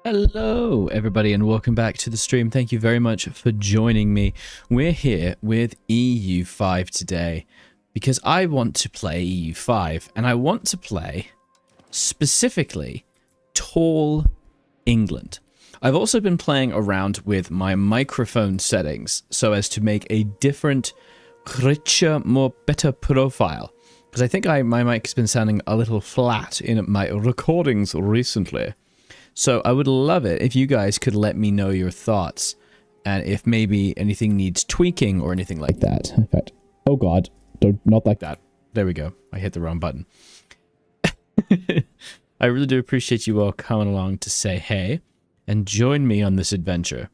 Hello, everybody, and welcome back to the stream. Thank you very much for joining me. We're here with EU5 today because I want to play EU5, and I want to play specifically Tall England. I've also been playing around with my microphone settings so as to make a different, richer, better profile. Because I think my mic has been sounding a little flat in my recordings recently. So I would love it if you guys could let me know your thoughts and if maybe anything needs tweaking or anything like that. In fact, oh god, not like that. There we go. I hit the wrong button. I really do appreciate you all coming along to say hey and join me on this adventure.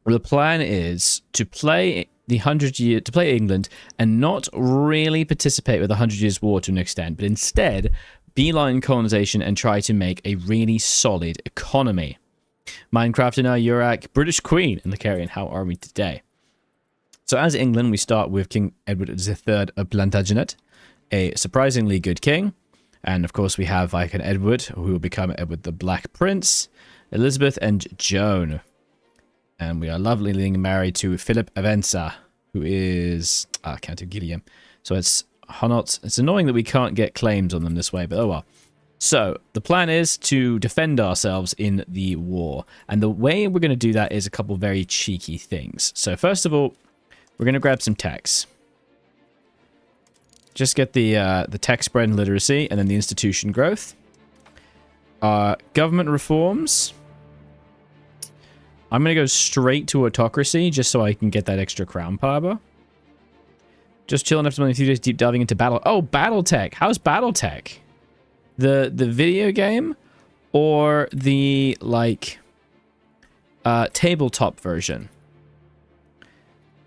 The plan is to play England and not really participate with the 100 Years' War to an extent, but instead beeline colonization and try to make a really solid economy. Minecraft and Urak, British Queen, and the Carrion. How are we today? So as England, we start with King Edward III of Plantagenet, a surprisingly good king. And of course we have like an Edward, who will become Edward the Black Prince, Elizabeth and Joan. And we are lovely married to Philip Avenza, who is Count of Guillaume. So it's annoying that we can't get claims on them this way, but oh well. So the plan is to defend ourselves in the war, and the way we're going to do that is a couple very cheeky things. So first of all, we're going to grab some techs. Just get the tech spread and literacy, and then the institution growth. Government reforms. I'm going to go straight to autocracy just so I can get that extra crown power. Just chilling after a few days deep diving into battle. Oh, Battletech. How's Battletech? The video game or the like tabletop version?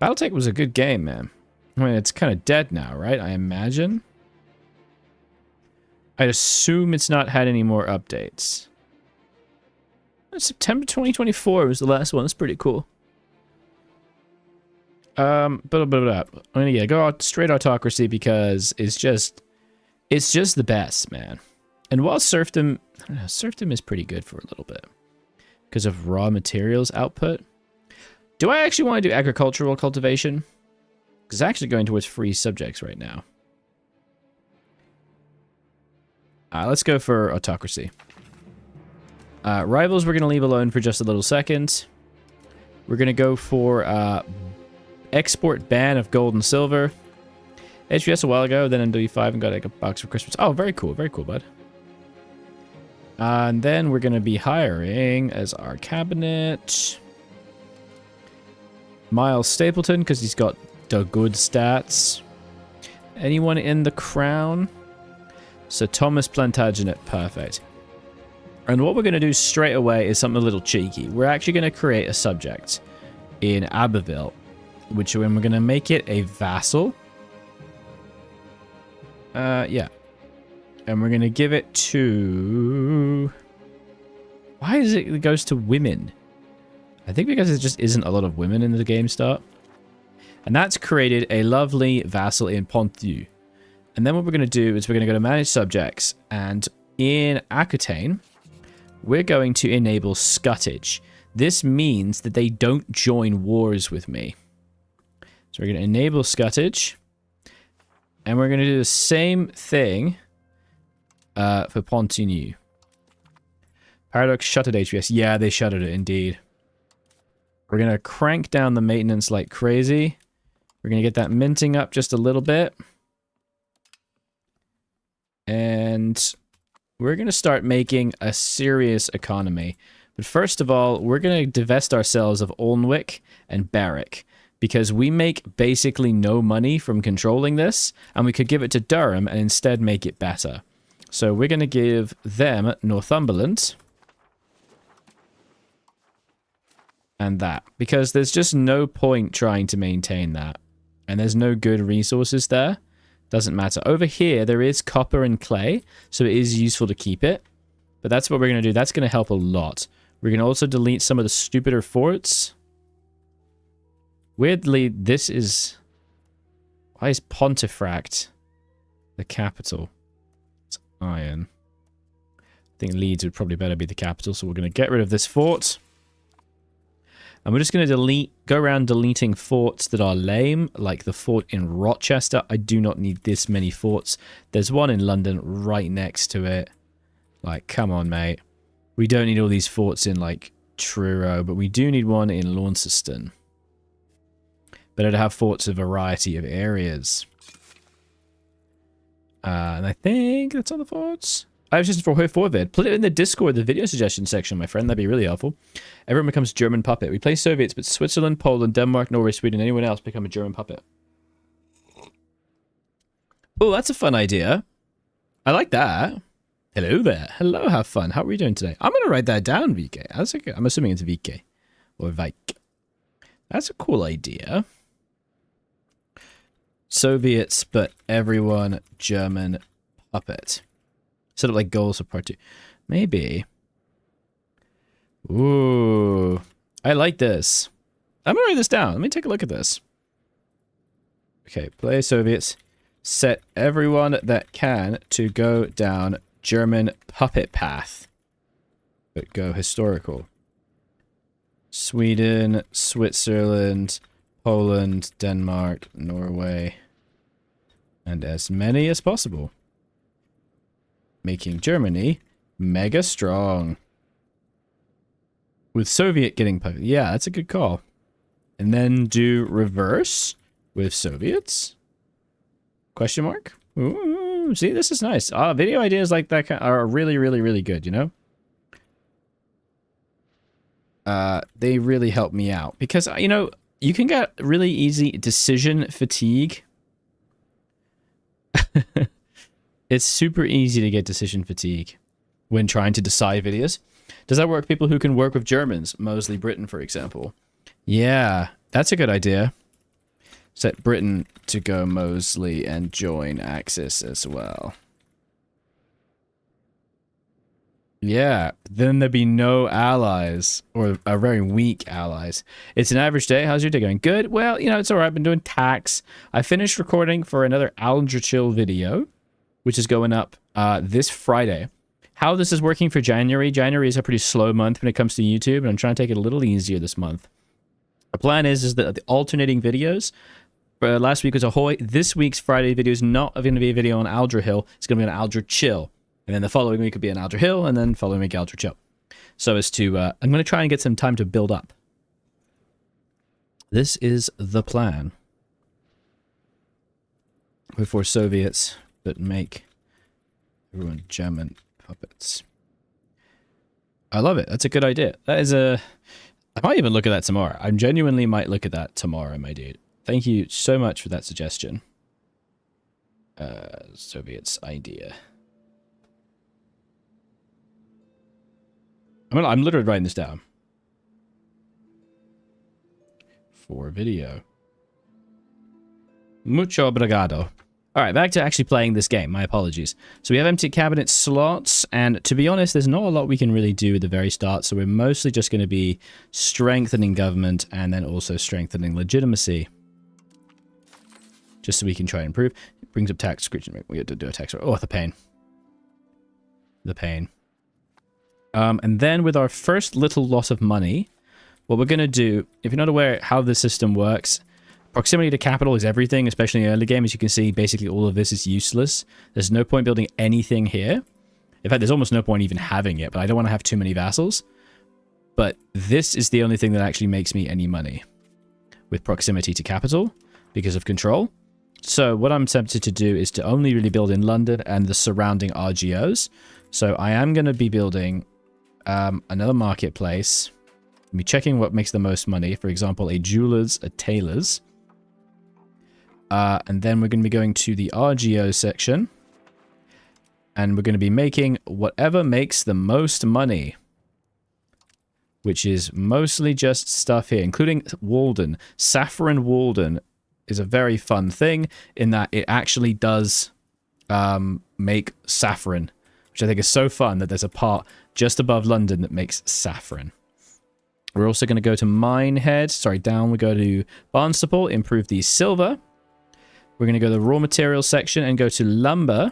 Battletech was a good game, man. I mean, it's kind of dead now, right? I imagine. I'd assume it's not had any more updates. September 2024 was the last one. That's pretty cool. I'm gonna go out straight autocracy because it's just the best, man. And while serfdom is pretty good for a little bit because of raw materials output. Do I actually want to do agricultural cultivation? Because I'm actually going towards free subjects right now. Let's go for autocracy. Rivals we're gonna leave alone for just a little second. We're gonna go for export ban of gold and silver. HVS a while ago, then NW5 and got like a box for Christmas. Oh, very cool, bud. And then we're going to be hiring as our cabinet Miles Stapleton, because he's got the good stats. Anyone in the crown? So Thomas Plantagenet, perfect. And what we're going to do straight away is something a little cheeky. We're actually going to create a subject in Abbeville, which we're going to make it a vassal. Yeah. And we're going to give it to... Why is it goes to women? I think because there just isn't a lot of women in the game start. And that's created a lovely vassal in Ponthieu. And then what we're going to do is we're going to go to manage subjects. And in Aquitaine, we're going to enable scutage. This means that they don't join wars with me. So we're going to enable scutage. And we're going to do the same thing for Pontigny. Paradox shuttered HVS. Yeah, they shuttered it indeed. We're going to crank down the maintenance like crazy. We're going to get that minting up just a little bit. And we're going to start making a serious economy. But first of all, we're going to divest ourselves of Olnwick and Berwick, because we make basically no money from controlling this, and we could give it to Durham and instead make it better. So we're going to give them Northumberland and that, because there's just no point trying to maintain that, and there's no good resources there. Doesn't matter. Over here, there is copper and clay, so it is useful to keep it. But that's what we're going to do. That's going to help a lot. We're going to also delete some of the stupider forts. Weirdly, this is... Why is Pontefract the capital? It's iron. think Leeds would probably better be the capital, so we're going to get rid of this fort. And we're just going to go around deleting forts that are lame, like the fort in Rochester. I do not need this many forts. There's one in London right next to it. Like, come on, mate. We don't need all these forts in, like, Truro, but we do need one in Launceston. Better to have forts of a variety of areas. And I think that's all the forts. I have just for vid. Put it in the Discord, the video suggestion section, my friend. That'd be really helpful. Everyone becomes German puppet. We play Soviets, but Switzerland, Poland, Denmark, Norway, Sweden, anyone else become a German puppet. Oh, that's a fun idea. I like that. Hello there. Hello, have fun. How are we doing today? I'm going to write that down, VK. That's okay. I'm assuming it's VK. Or Vike. That's a cool idea. Soviets, but everyone German puppet. Set up like goals for part 2. Maybe. Ooh. I like this. I'm going to write this down. Let me take a look at this. Okay, play Soviets. Set everyone that can to go down German puppet path. But go historical. Sweden, Switzerland, Poland, Denmark, Norway. And as many as possible. Making Germany mega strong. With Soviet getting... Yeah, that's a good call. And then do reverse with Soviets? Question mark? Ooh, see, this is nice. Video ideas like that are really, really, really good, you know? They really help me out. Because, you know, you can get really easy decision fatigue. It's super easy to get decision fatigue when trying to decide videos. Does that work? People who can work with Germans, Mosley, Britain, for example. Yeah, that's a good idea. Set Britain to go Mosley and join Axis as well. Yeah, then there'd be no allies, or very weak allies. It's an average day. How's your day going? Good. Well, you know, it's all right. I've been doing tax. I finished recording for another Aldrahill video, which is going up this Friday. How this is working for January. January is a pretty slow month when it comes to YouTube, and I'm trying to take it a little easier this month. The plan is that the alternating videos. Last week was Ahoy. This week's Friday video is not going to be a video on Aldrahill. It's going to be an Aldrachill. And then the following week could be an Aldrahill, and then following week Aldrachill. So as to, I'm going to try and get some time to build up. This is the plan. Before Soviets, but make everyone German puppets. I love it. That's a good idea. That is a... I might even look at that tomorrow. I genuinely might look at that tomorrow, my dude. Thank you so much for that suggestion. Soviets idea. I'm literally writing this down. For video. Mucho obrigado. Alright, back to actually playing this game. My apologies. So we have empty cabinet slots, and to be honest, there's not a lot we can really do at the very start, so we're mostly just going to be strengthening government and then also strengthening legitimacy. Just so we can try and improve. It brings up tax. We have to do a tax. Oh, the pain. The pain. And then with our first little lot of money, what we're going to do, if you're not aware how the system works, proximity to capital is everything, especially in the early game. As you can see, basically all of this is useless. There's no point building anything here. In fact, there's almost no point even having it, but I don't want to have too many vassals. But this is the only thing that actually makes me any money with proximity to capital because of control. So what I'm tempted to do is to only really build in London and the surrounding RGOs. So I am going to be building another marketplace. I'll be checking what makes the most money. For example, a jeweler's, a tailor's. And then we're going to be going to the RGO section. And we're going to be making whatever makes the most money. Which is mostly just stuff here, including Walden. Saffron Walden is a very fun thing in that it actually does make saffron. Which I think is so fun that there's a part just above London that makes saffron. We're also going to go to Minehead. Sorry, down we go to Barnstaple, improve the silver. We're going to go to the raw materials section and go to lumber.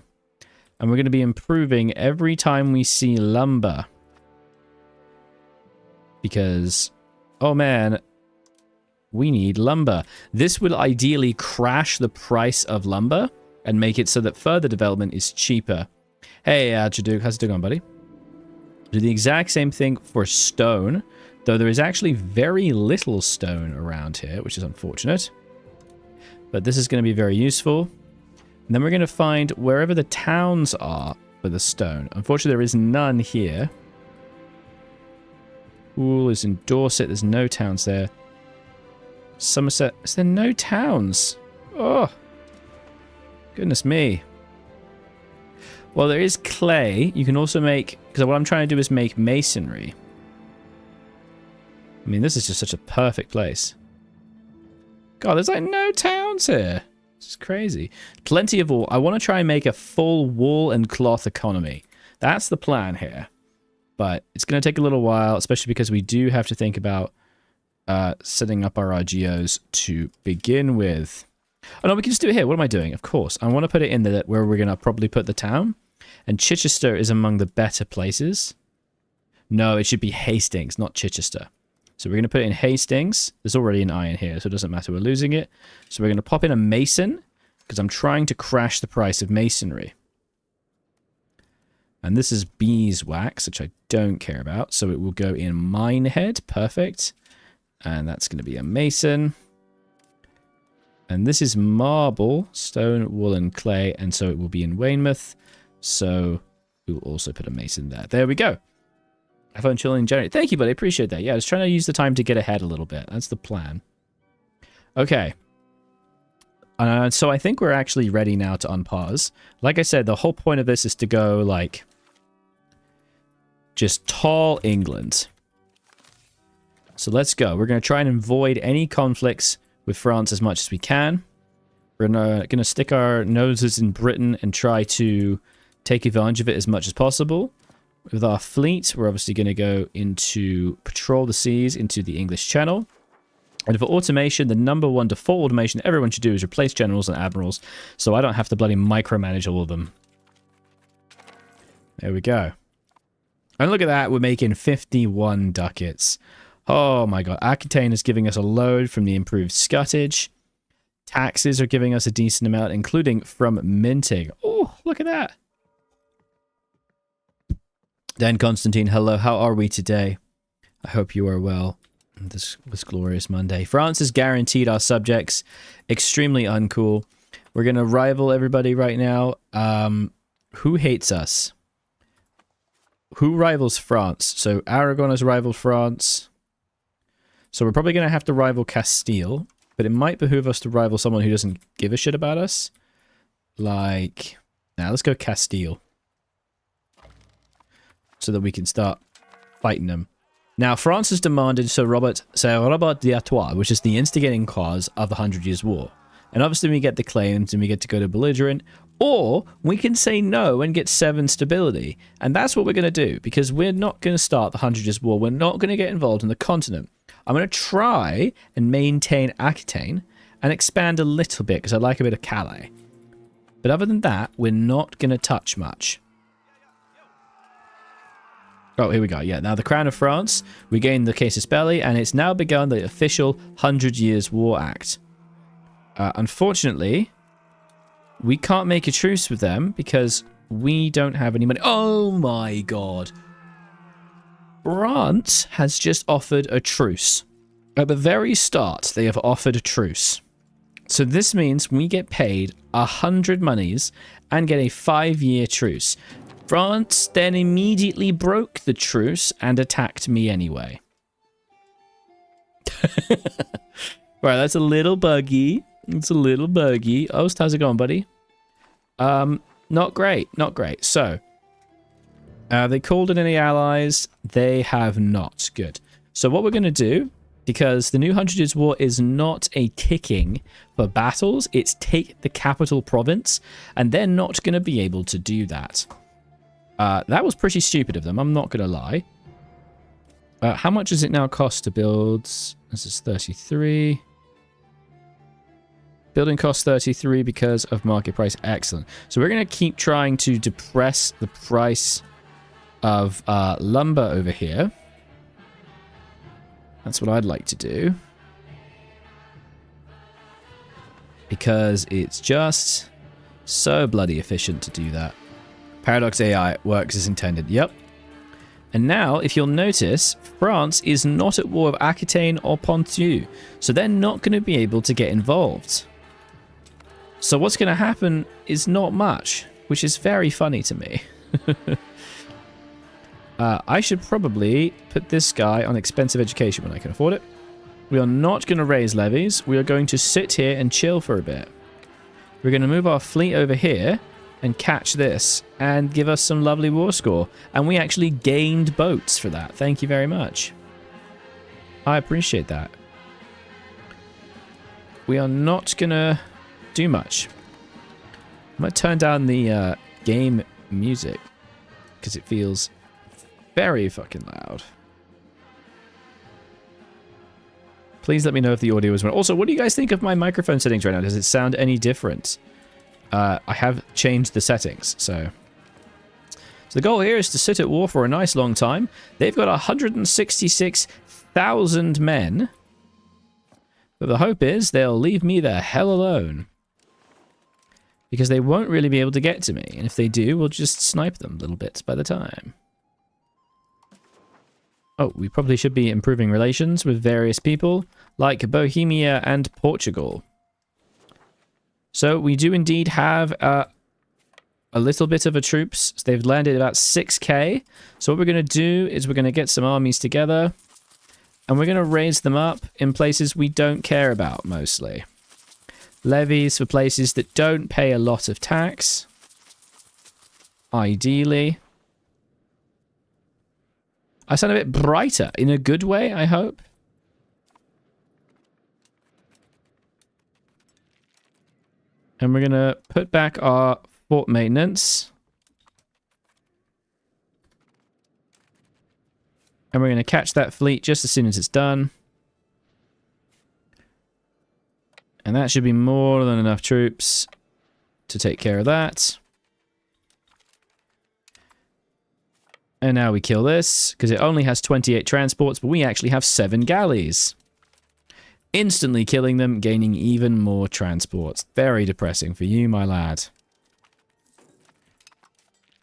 And we're going to be improving every time we see lumber. Because, oh man, we need lumber. This will ideally crash the price of lumber and make it so that further development is cheaper. Hey, Jadook, how's it going, buddy? Do the exact same thing for stone, though there is actually very little stone around here, which is unfortunate. But this is going to be very useful. And then we're going to find wherever the towns are for the stone. Unfortunately, there is none here. Ooh, is in Dorset. There's no towns there. Somerset. Is there no towns? Oh, goodness me. Well, there is clay. You can also make... Because what I'm trying to do is make masonry. I mean, this is just such a perfect place. God, there's like no towns here. This is crazy. Plenty of wool. I want to try and make a full wool and cloth economy. That's the plan here. But it's going to take a little while, especially because we do have to think about setting up our RGOs to begin with. Oh no, we can just do it here. What am I doing? Of course. I want to put it in there where we're going to probably put the town. And Chichester is among the better places. No, it should be Hastings, not Chichester. So we're going to put it in Hastings. There's already an iron here, so it doesn't matter. We're losing it. So we're going to pop in a mason, because I'm trying to crash the price of masonry. And this is beeswax, which I don't care about. So it will go in Minehead. Perfect. And that's going to be a mason. And this is marble, stone, wool, and clay. And so it will be in Weymouth. So we will also put a mason there. There we go. Have fun chilling in January. Thank you, buddy. I appreciate that. Yeah, I was trying to use the time to get ahead a little bit. That's the plan. Okay. So I think we're actually ready now to unpause. Like I said, the whole point of this is to go, like, just tall England. So let's go. We're going to try and avoid any conflicts with France as much as we can. We're going to stick our noses in Britain and try to take advantage of it as much as possible. With our fleet, we're obviously going to go into patrol the seas into the English Channel. And for automation, the number one default automation everyone should do is replace generals and admirals, so I don't have to bloody micromanage all of them. There we go. And look at that, we're making 51 ducats. Oh my god, Aquitaine is giving us a load from the improved scutage. Taxes are giving us a decent amount, including from minting. Oh, look at that. Dan Constantine, hello, how are we today? I hope you are well. This was glorious Monday. France has guaranteed our subjects. Extremely uncool. We're going to rival everybody right now. Who hates us? Who rivals France? So Aragon has rivaled France. So we're probably going to have to rival Castile. But it might behoove us to rival someone who doesn't give a shit about us. Like, now let's go Castile. So that we can start fighting them. Now, France has demanded Sir Robert d'Artois, which is the instigating cause of the 100 Years' War. And obviously we get the claims and we get to go to belligerent. Or we can say no and get 7 stability. And that's what we're going to do. Because we're not going to start the 100 Years' War. We're not going to get involved in the continent. I'm going to try and maintain Aquitaine and expand a little bit because I like a bit of Calais. But other than that, we're not going to touch much. Oh, here we go. Yeah, now the Crown of France, we gained the casus belli, and it's now begun the official 100 Years' War Act. Unfortunately, we can't make a truce with them because we don't have any money. Oh my god. France has just offered a truce. At the very start, they have offered a truce. So this means we get paid 100 monies and get a 5-year truce. France then immediately broke the truce and attacked me anyway. Right, that's a little buggy. It's a little buggy. Oh, how's it going, buddy? Not great, not great. So, they called in any allies. They have not. Good. So what we're going to do, because the new 100 Years' War is not a ticking for battles, it's take the capital province, and they're not going to be able to do that. That was pretty stupid of them, I'm not going to lie. How much does it now cost to build? This is 33. Building cost 33 because of market price. Excellent. So we're going to keep trying to depress the price of lumber over here. That's what I'd like to do. Because it's just so bloody efficient to do that. Paradox AI works as intended. Yep. And now, if you'll notice, France is not at war with Aquitaine or Ponthieu, so they're not going to be able to get involved. So what's going to happen is not much, which is very funny to me. I should probably put this guy on expensive education when I can afford it. We are not going to raise levies. We are going to sit here and chill for a bit. We're going to move our fleet over here and catch this and give us some lovely war score. And we actually gained boats for that. Thank you very much. I appreciate that. We are not going to do much. I'm going to turn down the game music because it feels very fucking loud. Please let me know if the audio is well. Also, what do you guys think of my microphone settings right now? Does it sound any different? I have changed the settings, so the goal here is to sit at war for a nice long time. They've got 166,000 men, but the hope is they'll leave me the hell alone, because they won't really be able to get to me, and if they do, we'll just snipe them little bits by the time. Oh, we probably should be improving relations with various people, like Bohemia and Portugal. So we do indeed have a little bit of a troops. So they've landed about 6k. So what we're going to do is we're going to get some armies together, and we're going to raise them up in places we don't care about mostly. Levies for places that don't pay a lot of tax, ideally. I sound a bit brighter, in a good way, I hope. And we're going to put back our fort maintenance. And we're going to catch that fleet just as soon as it's done. And that should be more than enough troops to take care of that. And now we kill this, because it only has 28 transports, but we actually have 7 galleys. Instantly killing them, gaining even more transports. Very depressing for you, my lad.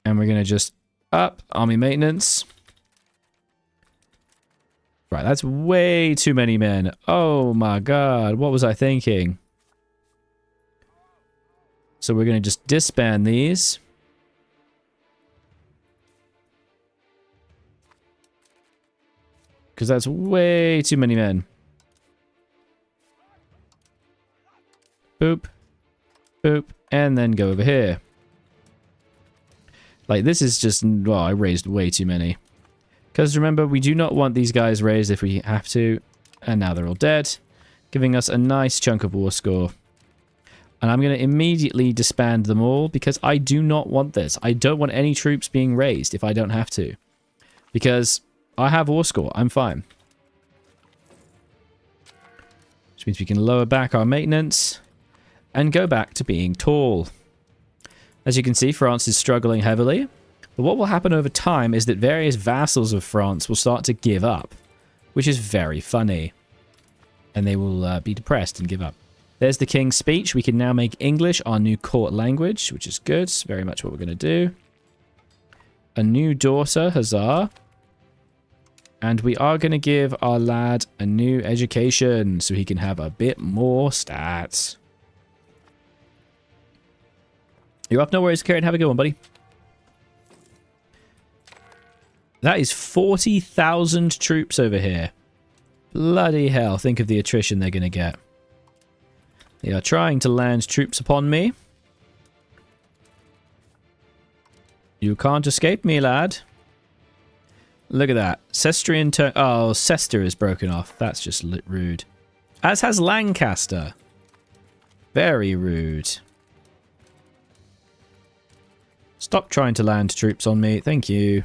And we're going to just up army maintenance. Right, that's way too many men. Oh my god, what was I thinking? So we're going to just disband these. Because that's way too many men. Boop. Boop. And then go over here. Like, this is just... Well, I raised way too many. Because remember, we do not want these guys raised if we have to. And now they're all dead. Giving us a nice chunk of war score. And I'm going to immediately disband them all. Because I do not want this. I don't want any troops being raised if I don't have to. Because I have war score. I'm fine. Which means we can lower back our maintenance. And go back to being tall. As you can see, France is struggling heavily. But what will happen over time is that various vassals of France will start to give up. Which is very funny. And they will be depressed and give up. There's the king's speech. We can now make English our new court language, which is good. It's very much what we're going to do. A new daughter, huzzah. And we are going to give our lad a new education so he can have a bit more stats. You're up, no worries, Karen. Have a good one, buddy. That is 40,000 troops over here. Bloody hell, think of the attrition they're going to get. They are trying to land troops upon me. You can't escape me, lad. Look at that. Cestrian turn. Oh, Cester is broken off. That's just rude. As has Lancaster. Very rude. Stop trying to land troops on me. Thank you.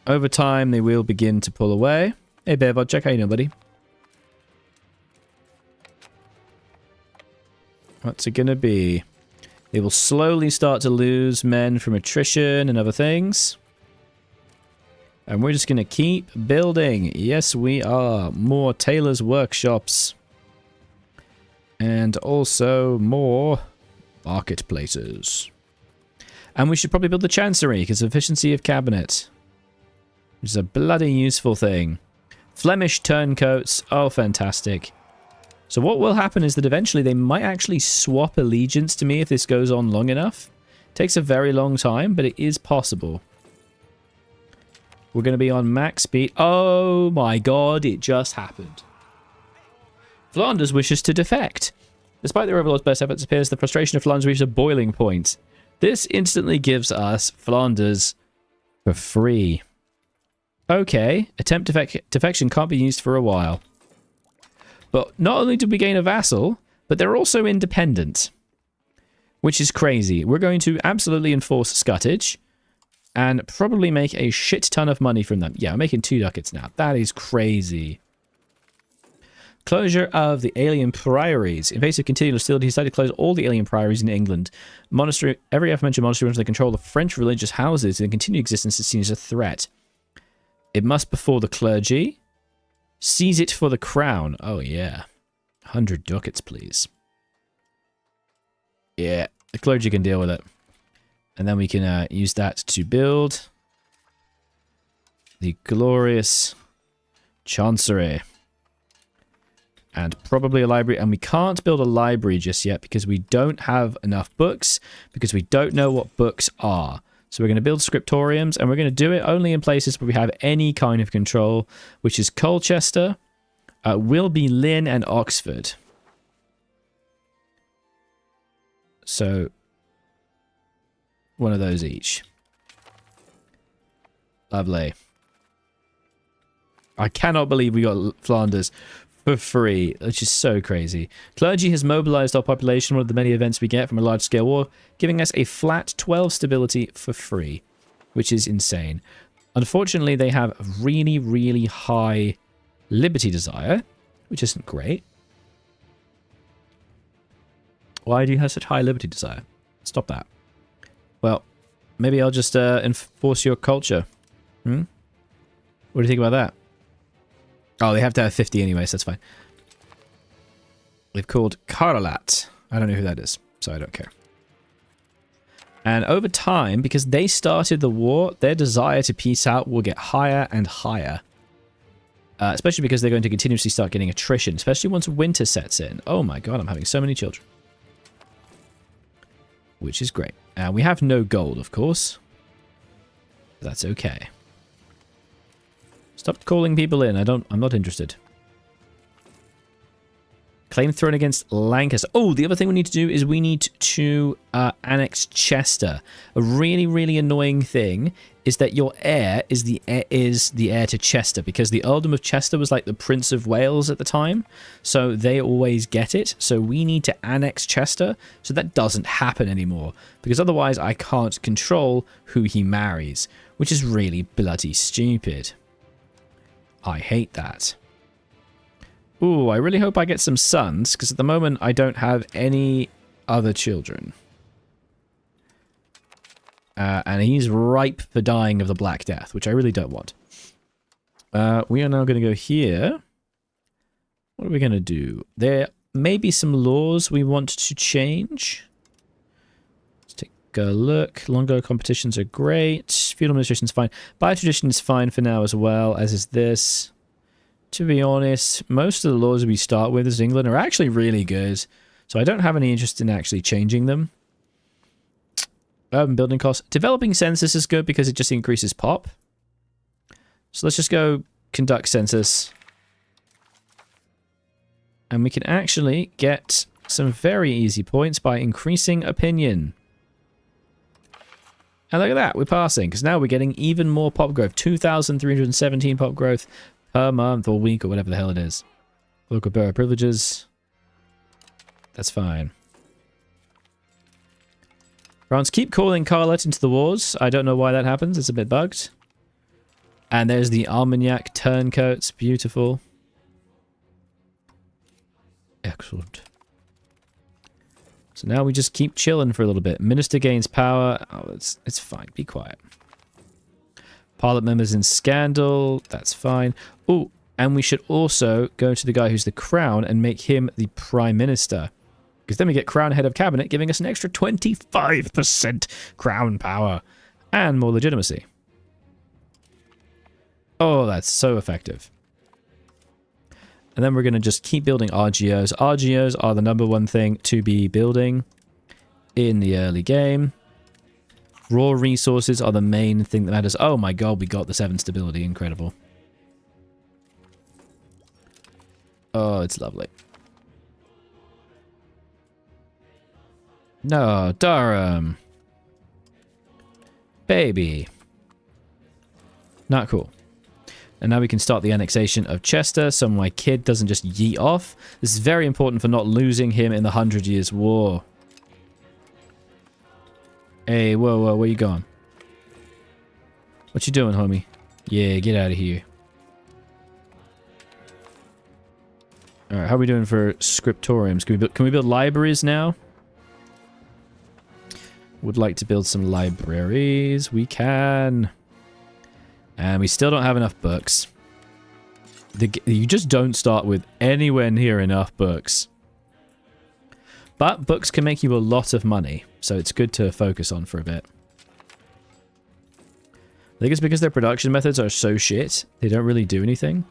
Over time, they will begin to pull away. Hey, Bearvod, check how you know, buddy. What's it going to be? They will slowly start to lose men from attrition and other things. And we're just going to keep building. Yes, we are. More tailors' workshops. And also more marketplaces. And we should probably build the chancery because efficiency of cabinet. Which is a bloody useful thing. Flemish turncoats. Oh, fantastic. So what will happen is that eventually they might actually swap allegiance to me if this goes on long enough. Takes a very long time, but it is possible. We're going to be on max speed. Oh my god, it just happened. Flanders wishes to defect. Despite their overlord's best efforts, it appears the frustration of Flanders reaches a boiling point. This instantly gives us Flanders for free. Okay, attempt defection can't be used for a while. But not only did we gain a vassal, but they're also independent. Which is crazy. We're going to absolutely enforce scuttage. And probably make a shit ton of money from them. Yeah, I'm making 2 ducats now. That is crazy. Closure of the alien priories. In face of continued hostility, he decided to close all the alien priories in England. Monastery, every aforementioned monastery under the control of French religious houses and continued existence is seen as a threat. It must befall the clergy. Seize it for the crown. Oh, yeah. 100 ducats, please. Yeah, the clergy can deal with it. And then we can use that to build the glorious chancery. And probably a library. And we can't build a library just yet because we don't have enough books. Because we don't know what books are. So we're going to build scriptoriums. And we're going to do it only in places where we have any kind of control. Which is Colchester, Wilby, Lynn, and Oxford. So one of those each. Lovely. I cannot believe we got Flanders for free, which is so crazy. Clergy has mobilized our population, one of the many events we get from a large-scale war, giving us a flat 12 stability for free, which is insane. Unfortunately, they have a really, really high liberty desire, which isn't great. Why do you have such high liberty desire? Stop that. Well, maybe I'll just enforce your culture. What do you think about that? Oh, they have to have 50 anyway, so that's fine. They've called Karalat. I don't know who that is, so I don't care. And over time, because they started the war, their desire to peace out will get higher and higher. Especially because they're going to continuously start getting attrition, especially once winter sets in. Oh my god, I'm having so many children. Which is great. We have no gold, of course. That's okay. Stop calling people in. I'm not interested. Claim thrown against Lancaster. Oh, the other thing we need to do is we need to annex Chester. A really, really annoying thing is that your heir is the heir to Chester, because the Earldom of Chester was like the Prince of Wales at the time, so they always get it. So we need to annex Chester, so that doesn't happen anymore, because otherwise I can't control who he marries, which is really bloody stupid. I hate that. Ooh, I really hope I get some sons, because at the moment I don't have any other children. And he's ripe for dying of the Black Death, which I really don't want. We are now going to go here. What are we going to do? There may be some laws we want to change. Let's take a look. Longo competitions are great. Feudal administration is fine. Biotradition is fine for now as well, as is this. To be honest, most of the laws we start with as England are actually really good. So I don't have any interest in actually changing them. Urban building costs. Developing census is good because it just increases pop. So let's just go conduct census. And we can actually get some very easy points by increasing opinion. And look at that, we're passing, because now we're getting even more pop growth. 2,317 pop growth per month or week or whatever the hell it is. Local borough privileges. That's fine. France, keep calling Carlet into the wars. I don't know why that happens. It's a bit bugged. And there's the Armagnac turncoats. Beautiful. Excellent. So now we just keep chilling for a little bit. Minister gains power. Oh, it's fine. Be quiet. Parliament members in scandal. That's fine. Oh, and we should also go to the guy who's the crown and make him the prime minister. Because then we get crown head of cabinet, giving us an extra 25% crown power and more legitimacy. Oh, that's so effective. And then we're going to just keep building RGOs. RGOs are the #1 thing to be building in the early game. Raw resources are the main thing that matters. Oh my god, we got the 7 stability. Incredible. Oh, it's lovely. No, Durham. Baby. Not cool. And now we can start the annexation of Chester, so my kid doesn't just yeet off. This is very important for not losing him in the 100 Years' War. Hey, whoa, whoa, where you going? What you doing, homie? Yeah, get out of here. Alright, how are we doing for scriptoriums? Can we build libraries now? Would like to build some libraries. We can. And we still don't have enough books. You just don't start with anywhere near enough books. But books can make you a lot of money, so it's good to focus on for a bit. I think it's because their production methods are so shit, they don't really do anything.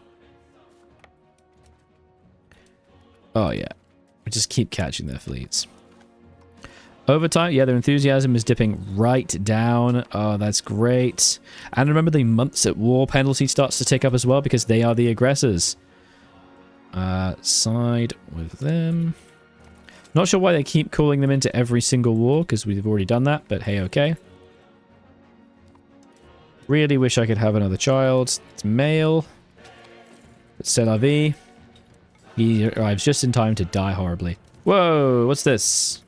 Oh yeah, we just keep catching their fleets. Over time, yeah, their enthusiasm is dipping right down. Oh, that's great. And remember, the months at war penalty starts to tick up as well because they are the aggressors. Side with them. Not sure why they keep calling them into every single war because we've already done that, but hey, okay. Really wish I could have another child. It's male. But c'est la vie. He arrives just in time to die horribly. Whoa, what's this?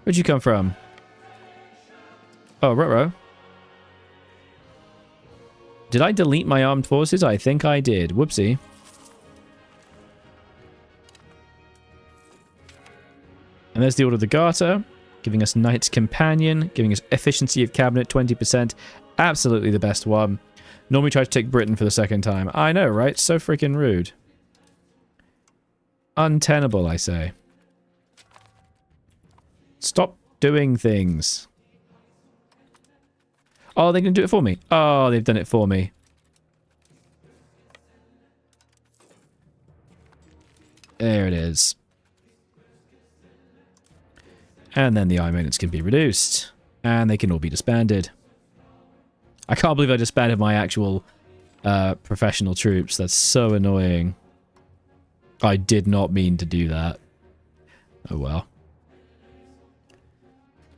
Where'd you come from? Oh, ruh-roh. Did I delete my armed forces? I think I did. Whoopsie. And there's the Order of the Garter, giving us Knight's Companion, giving us efficiency of cabinet 20%. Absolutely the best one. Normally try to take Britain for the second time. I know, right? So freaking rude. Untenable, I say. Stop doing things. Oh, they can do it for me. Oh, they've done it for me. There it is. And then the Iron Maintenance can be reduced. And they can all be disbanded. I can't believe I disbanded my actual professional troops. That's so annoying. I did not mean to do that. Oh well.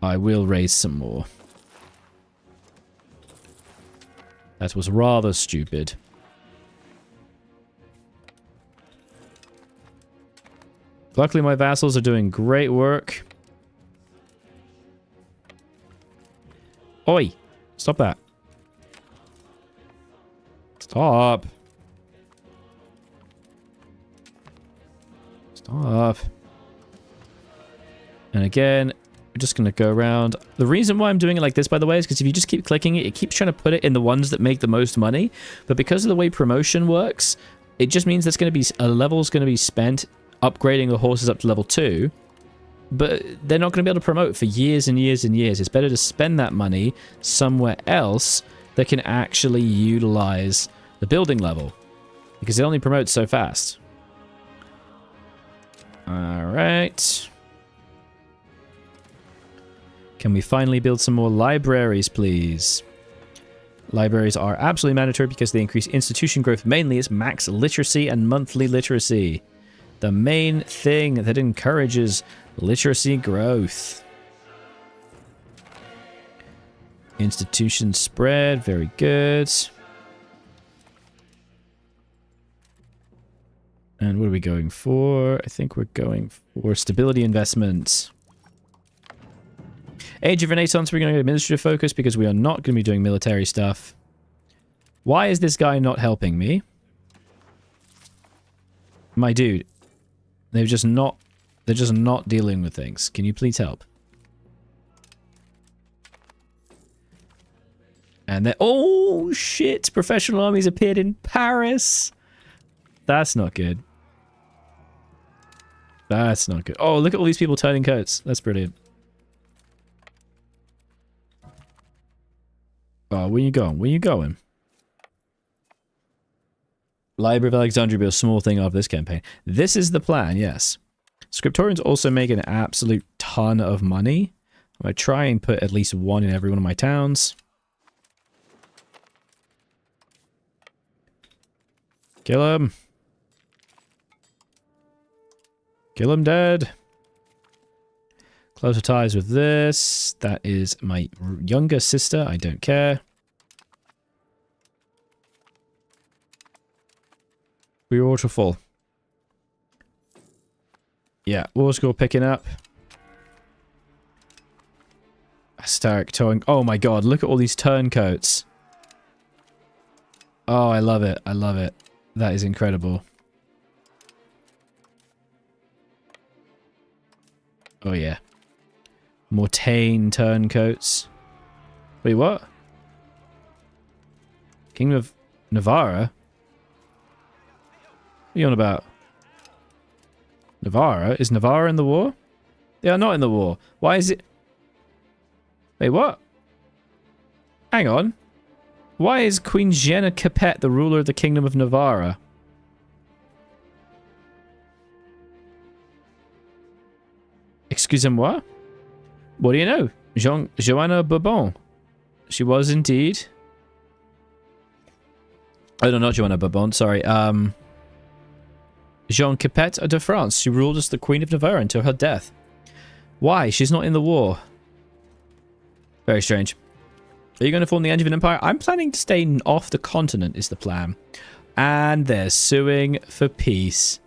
I will raise some more. That was rather stupid. Luckily, my vassals are doing great work. Oi! Stop that. Stop. Stop. And again, we're just going to go around. The reason why I'm doing it like this, by the way, is because if you just keep clicking it, it keeps trying to put it in the ones that make the most money. But because of the way promotion works, it just means that's going to be a level's going to be spent upgrading the horses up to level 2. But they're not going to be able to promote for years and years and years. It's better to spend that money somewhere else that can actually utilize the building level. Because it only promotes so fast. Alright. Can we finally build some more libraries, please? Libraries are absolutely mandatory because they increase institution growth mainly as max literacy and monthly literacy. The main thing that encourages literacy growth. Institution spread, very good. And what are we going for? I think we're going for stability investment. Age of Renaissance, we're going to go administrative focus because we are not going to be doing military stuff. Why is this guy not helping me? My dude, they've just not They're just not dealing with things. Can you please help? And they're... Oh, shit! Professional armies appeared in Paris! That's not good. That's not good. Oh, look at all these people turning coats. That's brilliant. Oh, where you going? Where you going? Library of Alexandria will be a small thing of this campaign. This is the plan, yes. Scriptorians also make an absolute ton of money. I'm going to try and put at least one in every one of my towns. Kill him. Kill him dead. Closer ties with this. That is my younger sister. I don't care. Beautiful. Yeah, war score picking up. Hysteric towing. Oh my god, look at all these turncoats. Oh, I love it. I love it. That is incredible. Oh yeah. Mortain turncoats. Wait, what? Kingdom of Navarra? What are you on about? Navarra? Is Navarra in the war? They are not in the war. Why is it... Wait, what? Hang on. Why is Queen Jeanne Capet the ruler of the Kingdom of Navarra? Excusez-moi? What do you know? Joanna Bourbon. She was indeed. Oh, no, not Joanna Bourbon. Sorry. Jeanne Capet de France. She ruled as the Queen of Navarre until her death. Why? She's not in the war. Very strange. Are you going to form the Angevin Empire? I'm planning to stay off the continent is the plan. And they're suing for peace.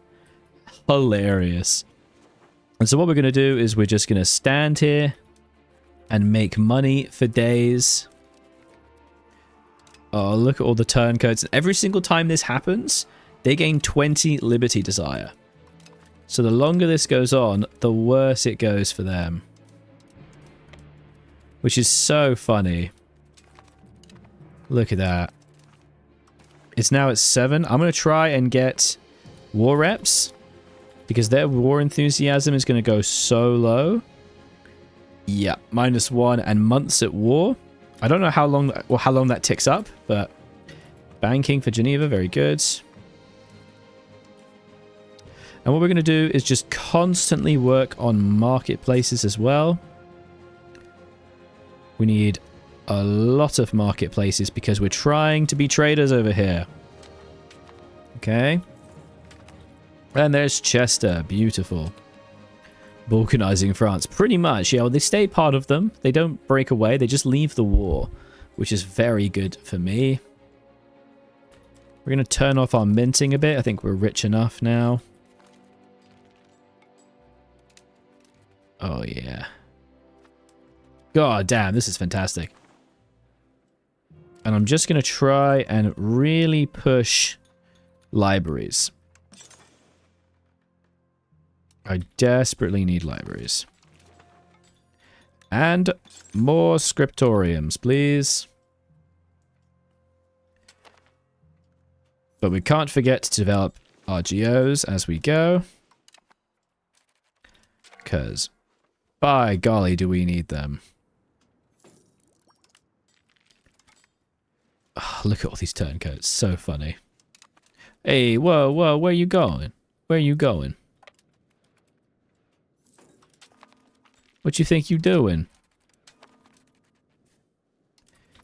Hilarious. And so what we're going to do is we're just going to stand here and make money for days. Oh, look at all the turncoats. Every single time this happens, they gain 20 liberty desire. So the longer this goes on, the worse it goes for them. Which is so funny. Look at that. It's now at 7. I'm going to try and get war reps. Because their war enthusiasm is going to go so low. Yeah, -1 and months at war. I don't know how long that ticks up, but banking for Geneva, very good. And what we're going to do is just constantly work on marketplaces as well. We need a lot of marketplaces because we're trying to be traders over here. Okay. And there's Chester. Beautiful. Balkanizing France. Pretty much. Yeah, well, they stay part of them. They don't break away. They just leave the war, which is very good for me. We're going to turn off our minting a bit. I think we're rich enough now. Oh, yeah. God damn, this is fantastic. And I'm just going to try and really push libraries. I desperately need libraries. And more scriptoriums, please. But we can't forget to develop RGOs as we go. Because, by golly, do we need them. Oh, look at all these turncoats. So funny. Hey, whoa, whoa, where you going? Where you going? What you think you doing?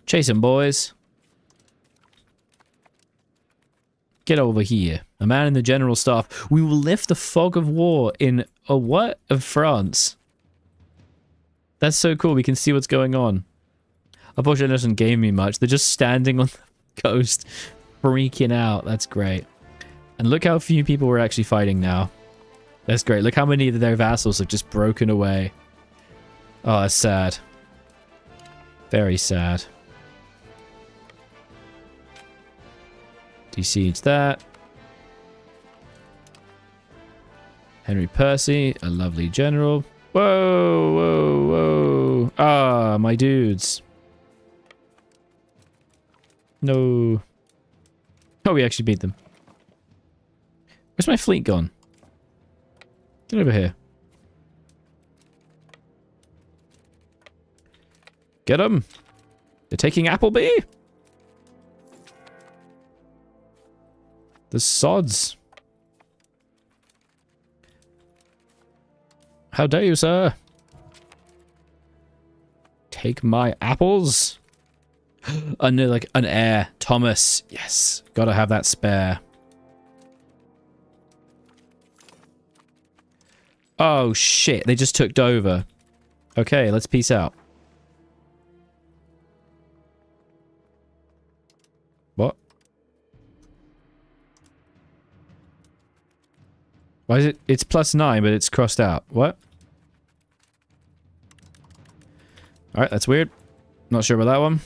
Chase him, boys. Get over here. A man in the general staff. We will lift the fog of war in a what? Of France. That's so cool. We can see what's going on. Unfortunately, it doesn't gain me much. They're just standing on the coast, freaking out. That's great. And look how few people we're actually fighting now. That's great. Look how many of their vassals have just broken away. Oh, that's sad. Very sad. Besiege that. Henry Percy, a lovely general. Whoa, whoa, whoa. Ah, my dudes. No. Oh, we actually beat them. Where's my fleet gone? Get over here. Get them. They're taking Appleby. The sods. How dare you, sir? Take my apples. Like an heir. Thomas. Yes. Gotta have that spare. Oh, shit. They just took Dover. Okay, let's peace out. What? Why is it? It's +9, but it's crossed out. What? Alright, that's weird. Not sure about that one.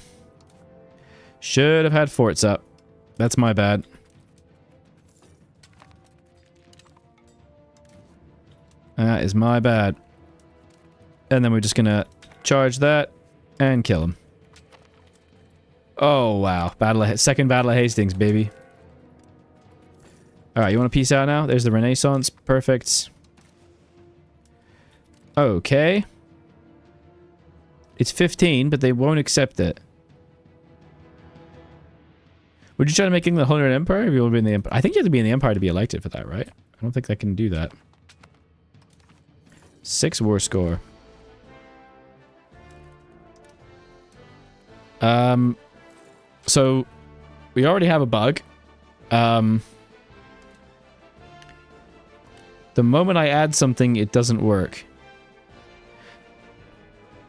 Should have had forts up. That's my bad. That is my bad. And then we're just gonna charge that and kill him. Oh, wow. Second Battle of Hastings, baby. Alright, you want to peace out now? There's the Renaissance. Perfect. Okay. It's 15, but they won't accept it. Would you try to make England a 100 empire? If you want to be in the empire? I think you have to be in the empire to be elected for that, right? I don't think they can do that. 6 war score. So we already have a bug. The moment I add something, it doesn't work.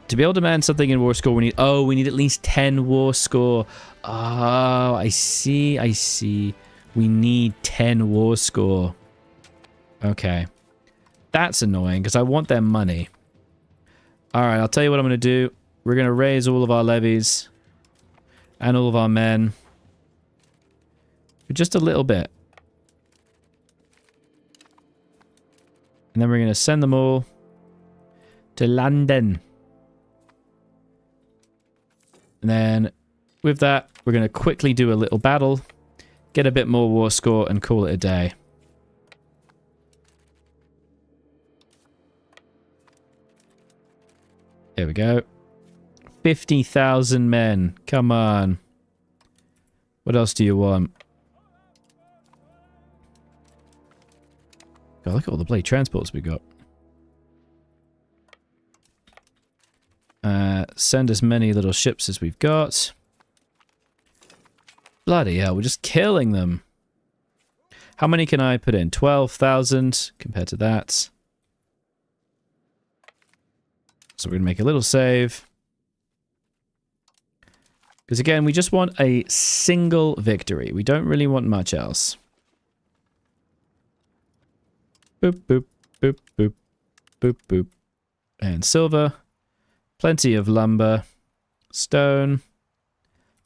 To be able to demand something in war score, we need at least 10 war score. Oh, I see, I see. We need 10 war score. Okay. That's annoying, because I want their money. Alright, I'll tell you what I'm going to do. We're going to raise all of our levies. And all of our men. Just a little bit. And then we're going to send them all to London. And then with that, we're going to quickly do a little battle. Get a bit more war score and call it a day. There we go. 50,000 men. Come on. What else do you want? God, look at all the bloody transports we got. Send as many little ships as we've got. Bloody hell, we're just killing them. How many can I put in? 12,000 compared to that. So we're going to make a little save. Because again, we just want a single victory. We don't really want much else. Boop, boop, boop, boop, boop, boop. And silver. Plenty of lumber. Stone. A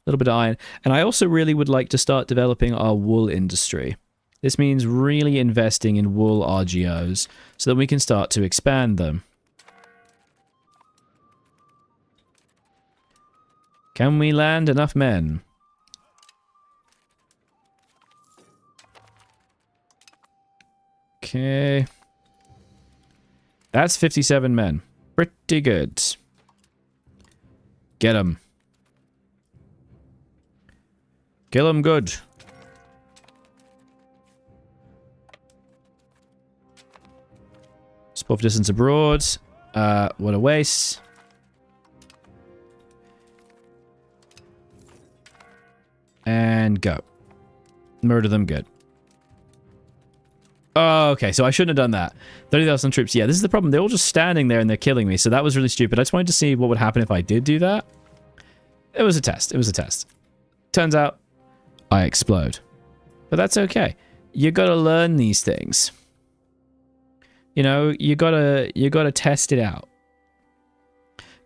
little bit of iron. And I also really would like to start developing our wool industry. This means really investing in wool RGOs so that we can start to expand them. Can we land enough men? Okay. That's 57 men. Pretty good. Get them. Kill them good. Sport for distance abroad. What a waste. And go. Murder them good. Oh, okay, so I shouldn't have done that. 30,000 troops. Yeah, this is the problem. They're all just standing there and they're killing me, so that was really stupid. I just wanted to see what would happen if I did do that. It was a test. It was a test. Turns out, I explode. But that's okay. You gotta learn these things. You know, you gotta test it out.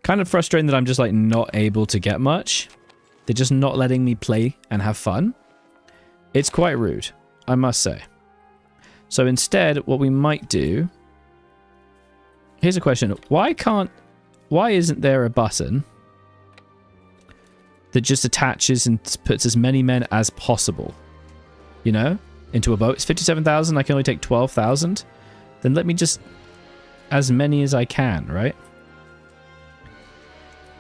Kind of frustrating that I'm just like not able to get much. They're just not letting me play and have fun. It's quite rude, I must say. So instead, what we might do... Here's a question. Why isn't there a button that just attaches and puts as many men as possible? You know? Into a boat. It's 57,000. I can only take 12,000. Then let me just... As many as I can, right?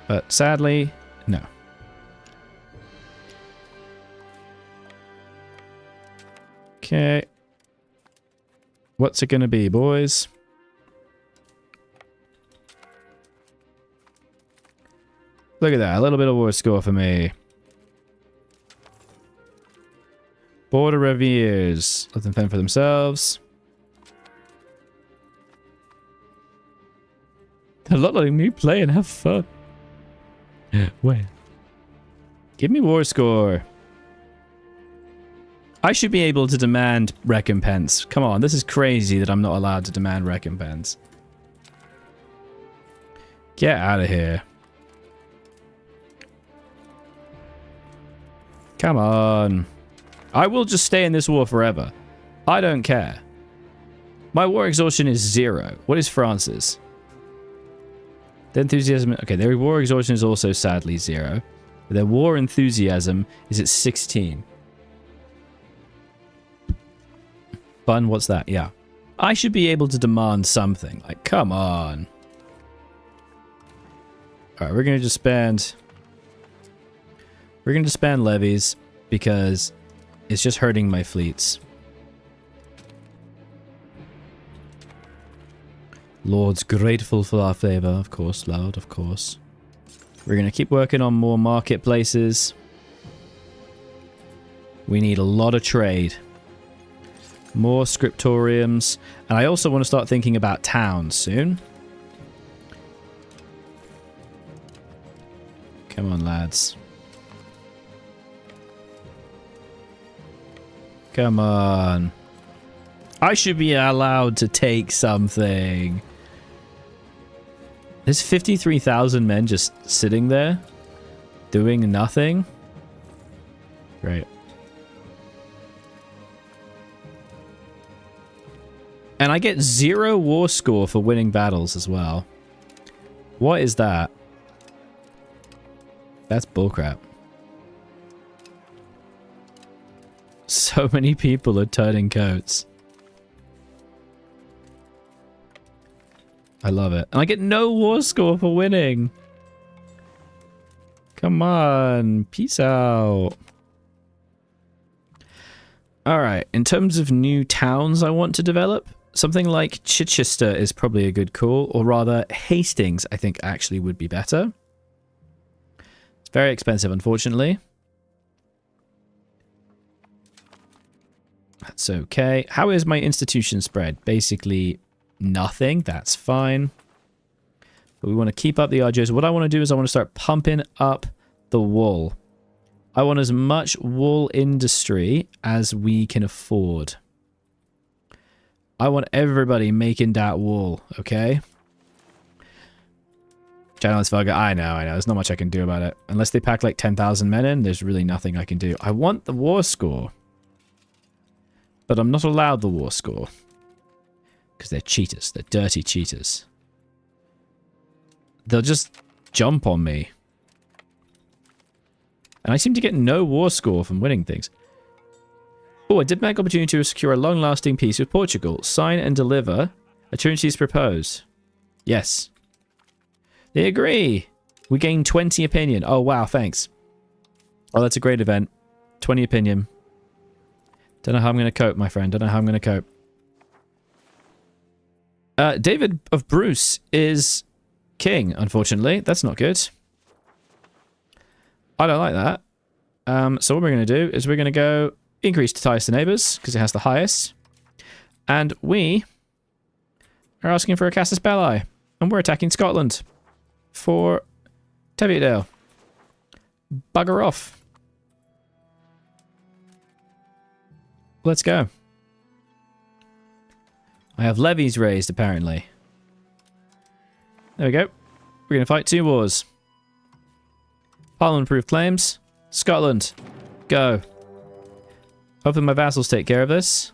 But sadly, no. Okay. What's it going to be, boys? Look at that. A little bit of war score for me. Border reviewers. Let them fend for themselves. They're not letting me play and have fun. Where? Give me war score. I should be able to demand recompense. Come on, this is crazy that I'm not allowed to demand recompense. Get out of here. Come on. I will just stay in this war forever. I don't care. My war exhaustion is 0. What is France's? Their enthusiasm... Okay, their war exhaustion is also sadly 0. But their war enthusiasm is at 16. Bun, what's that? Yeah. I should be able to demand something. Like, come on. Alright, we're going to just spend... We're going to spend levies because it's just hurting my fleets. Lord's grateful for our favor, of course, Lord, of course. We're going to keep working on more marketplaces. We need a lot of trade. More scriptoriums. And I also want to start thinking about towns soon. Come on, lads. Come on. I should be allowed to take something. There's 53,000 men just sitting there doing nothing. Great. And I get 0 war score for winning battles as well. What is that? That's bullcrap. So many people are turning coats. I love it. And I get no war score for winning. Come on. Peace out. Alright, in terms of new towns I want to develop, something like Chichester is probably a good call, or rather Hastings I think actually would be better. It's very expensive, unfortunately. That's okay. How is my institution spread? Basically nothing. That's fine. But we want to keep up the RGOs. What I want to do is I want to start pumping up the wool. I want as much wool industry as we can afford. I want everybody making that wool, okay? Generalist Vega, I know. There's not much I can do about it. Unless they pack like 10,000 men in, there's really nothing I can do. I want the war score. But I'm not allowed the war score. Because they're cheaters. They're dirty cheaters. They'll just jump on me. And I seem to get no war score from winning things. Oh, a diplomatic opportunity to secure a long-lasting peace with Portugal. Sign and deliver. Opportunities proposed. Yes. They agree. We gain 20 opinion. Oh, wow, thanks. Oh, that's a great event. 20 opinion. Don't know how I'm going to cope, my friend. Don't know how I'm going to cope. David of Bruce is king, unfortunately. That's not good. I don't like that. So what we're going to do is we're going to go increase ties to neighbours, because it has the highest. And we are asking for a Casus Belli. And we're attacking Scotland for Teviotdale. Bugger off. Let's go. I have levies raised, apparently. There we go. We're going to fight 2 wars. Parliament-approved claims. Scotland. Go. Hopefully my vassals take care of this.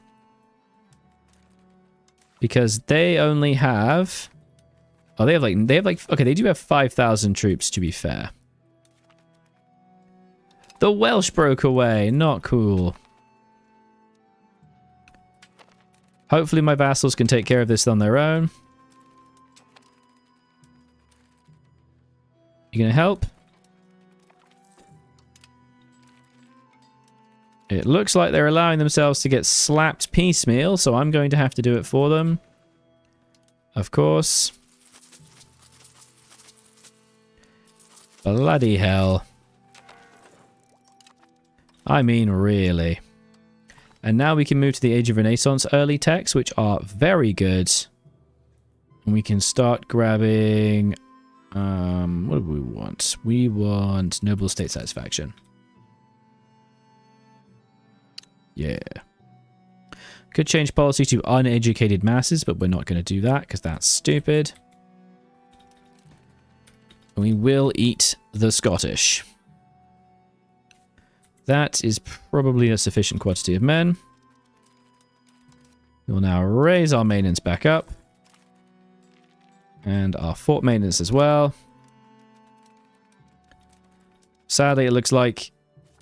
Because they only have... Oh, they have like... Okay, they do have 5,000 troops, to be fair. The Welsh broke away. Not cool. Hopefully my vassals can take care of this on their own. You gonna help? It looks like they're allowing themselves to get slapped piecemeal, so I'm going to have to do it for them. Of course. Bloody hell. I mean, really. And now we can move to the Age of Renaissance early techs, which are very good. And we can start grabbing... what do we want? We want Noble State Satisfaction. Yeah. Could change policy to uneducated masses, but we're not going to do that because that's stupid. We will eat the Scottish. That is probably a sufficient quantity of men. We'll now raise our maintenance back up. And our fort maintenance as well. Sadly, it looks like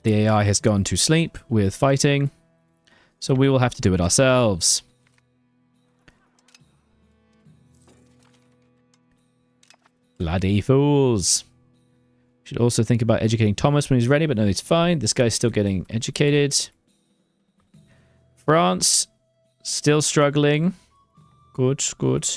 the AI has gone to sleep with fighting. So we will have to do it ourselves. Bloody fools. Should also think about educating Thomas when he's ready, but no, he's fine. This guy's still getting educated. France, still struggling. Good, good.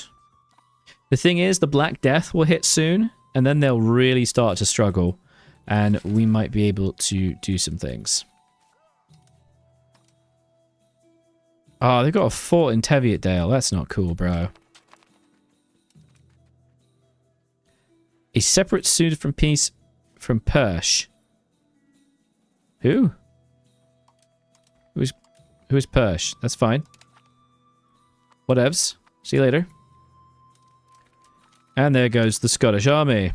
The thing is, the Black Death will hit soon, and then they'll really start to struggle, and we might be able to do some things. Oh, they've got a fort in Teviotdale. That's not cool, bro. A separate suit from peace from Persh. Who? Who is Persh? That's fine. Whatevs. See you later. And there goes the Scottish army.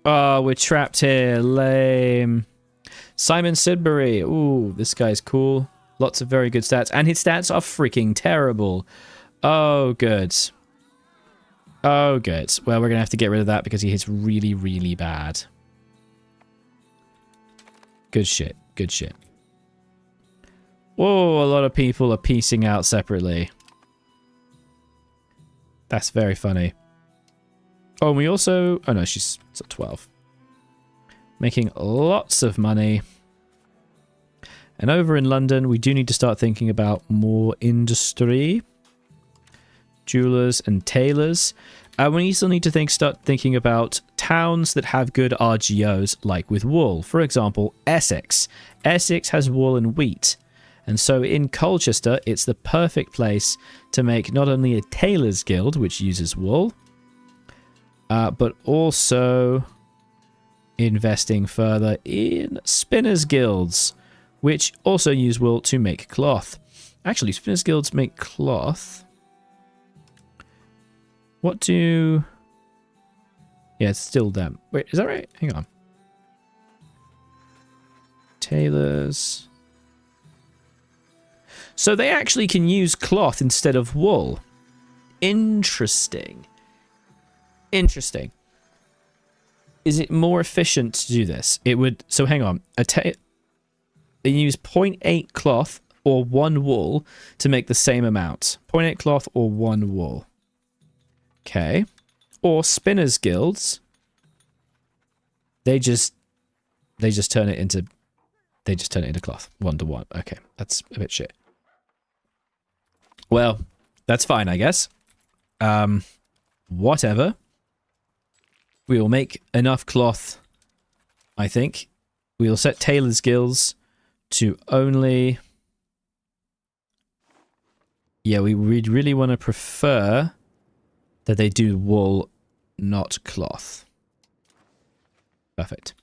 Oh, we're trapped here. Lame. Simon Sidbury. Ooh, this guy's cool. Lots of very good stats. And his stats are freaking terrible. Oh, good. Oh, good. Well, we're going to have to get rid of that because he hits really, really bad. Good shit. Good shit. Whoa, a lot of people are piecing out separately. That's very funny. Oh, and we also... Oh, no, she's at 12. Making lots of money. And over in London, we do need to start thinking about more industry. Jewelers and tailors. We also need to start thinking about towns that have good RGOs, like with wool. For example, Essex. Essex has wool and wheat. And so in Colchester, it's the perfect place to make not only a tailor's guild, which uses wool, but also investing further in spinners' guilds, which also use wool to make cloth. Actually, spinners' guilds make cloth. What do... Yeah, it's still them. Wait, is that right? Hang on. Tailors... So they actually can use cloth instead of wool. Interesting. Interesting. Is it more efficient to do this? It would... So hang on. They use 0.8 cloth or 1 wool to make the same amount. 0.8 cloth or 1 wool. Okay. Or spinners' guilds. They just turn it into... They just turn it into cloth. 1 to 1. Okay. That's a bit shit. Well, that's fine, I guess. Whatever. We will make enough cloth, I think. We will set tailors' guilds to only... Yeah, we'd really want to prefer that they do wool, not cloth. Perfect.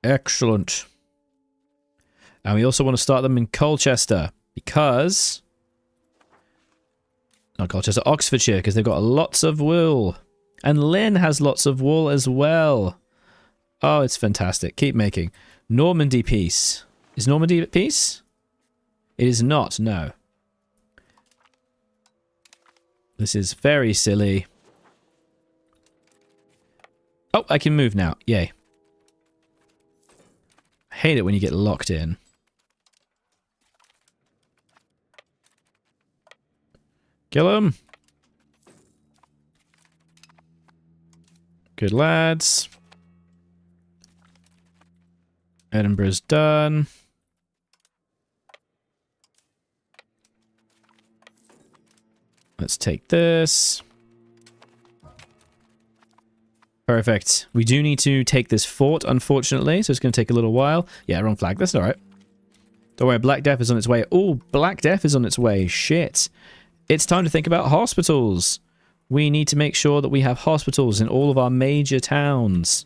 Excellent. And we also want to start them in Colchester. Because... Not Colchester, Oxfordshire, because they've got lots of wool. And Lynn has lots of wool as well. Oh, it's fantastic. Keep making. Normandy peace. Is Normandy at peace? It is not, no. This is very silly. Oh, I can move now. Yay. I hate it when you get locked in. Kill him. Good lads. Edinburgh's done. Let's take this. Perfect. We do need to take this fort, unfortunately, so it's going to take a little while. Yeah, wrong flag. That's all right. Don't worry, Black Death is on its way. Oh, Black Death is on its way. Shit. It's time to think about hospitals. We need to make sure that we have hospitals in all of our major towns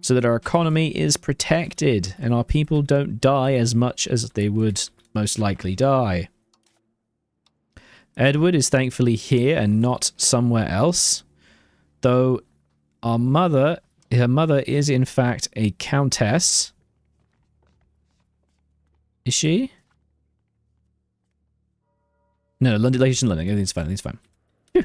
so that our economy is protected and our people don't die as much as they would most likely die. Edward is thankfully here and not somewhere else, though her mother is in fact a countess. Is she? No, London, London. Everything's fine. Everything's fine. Phew.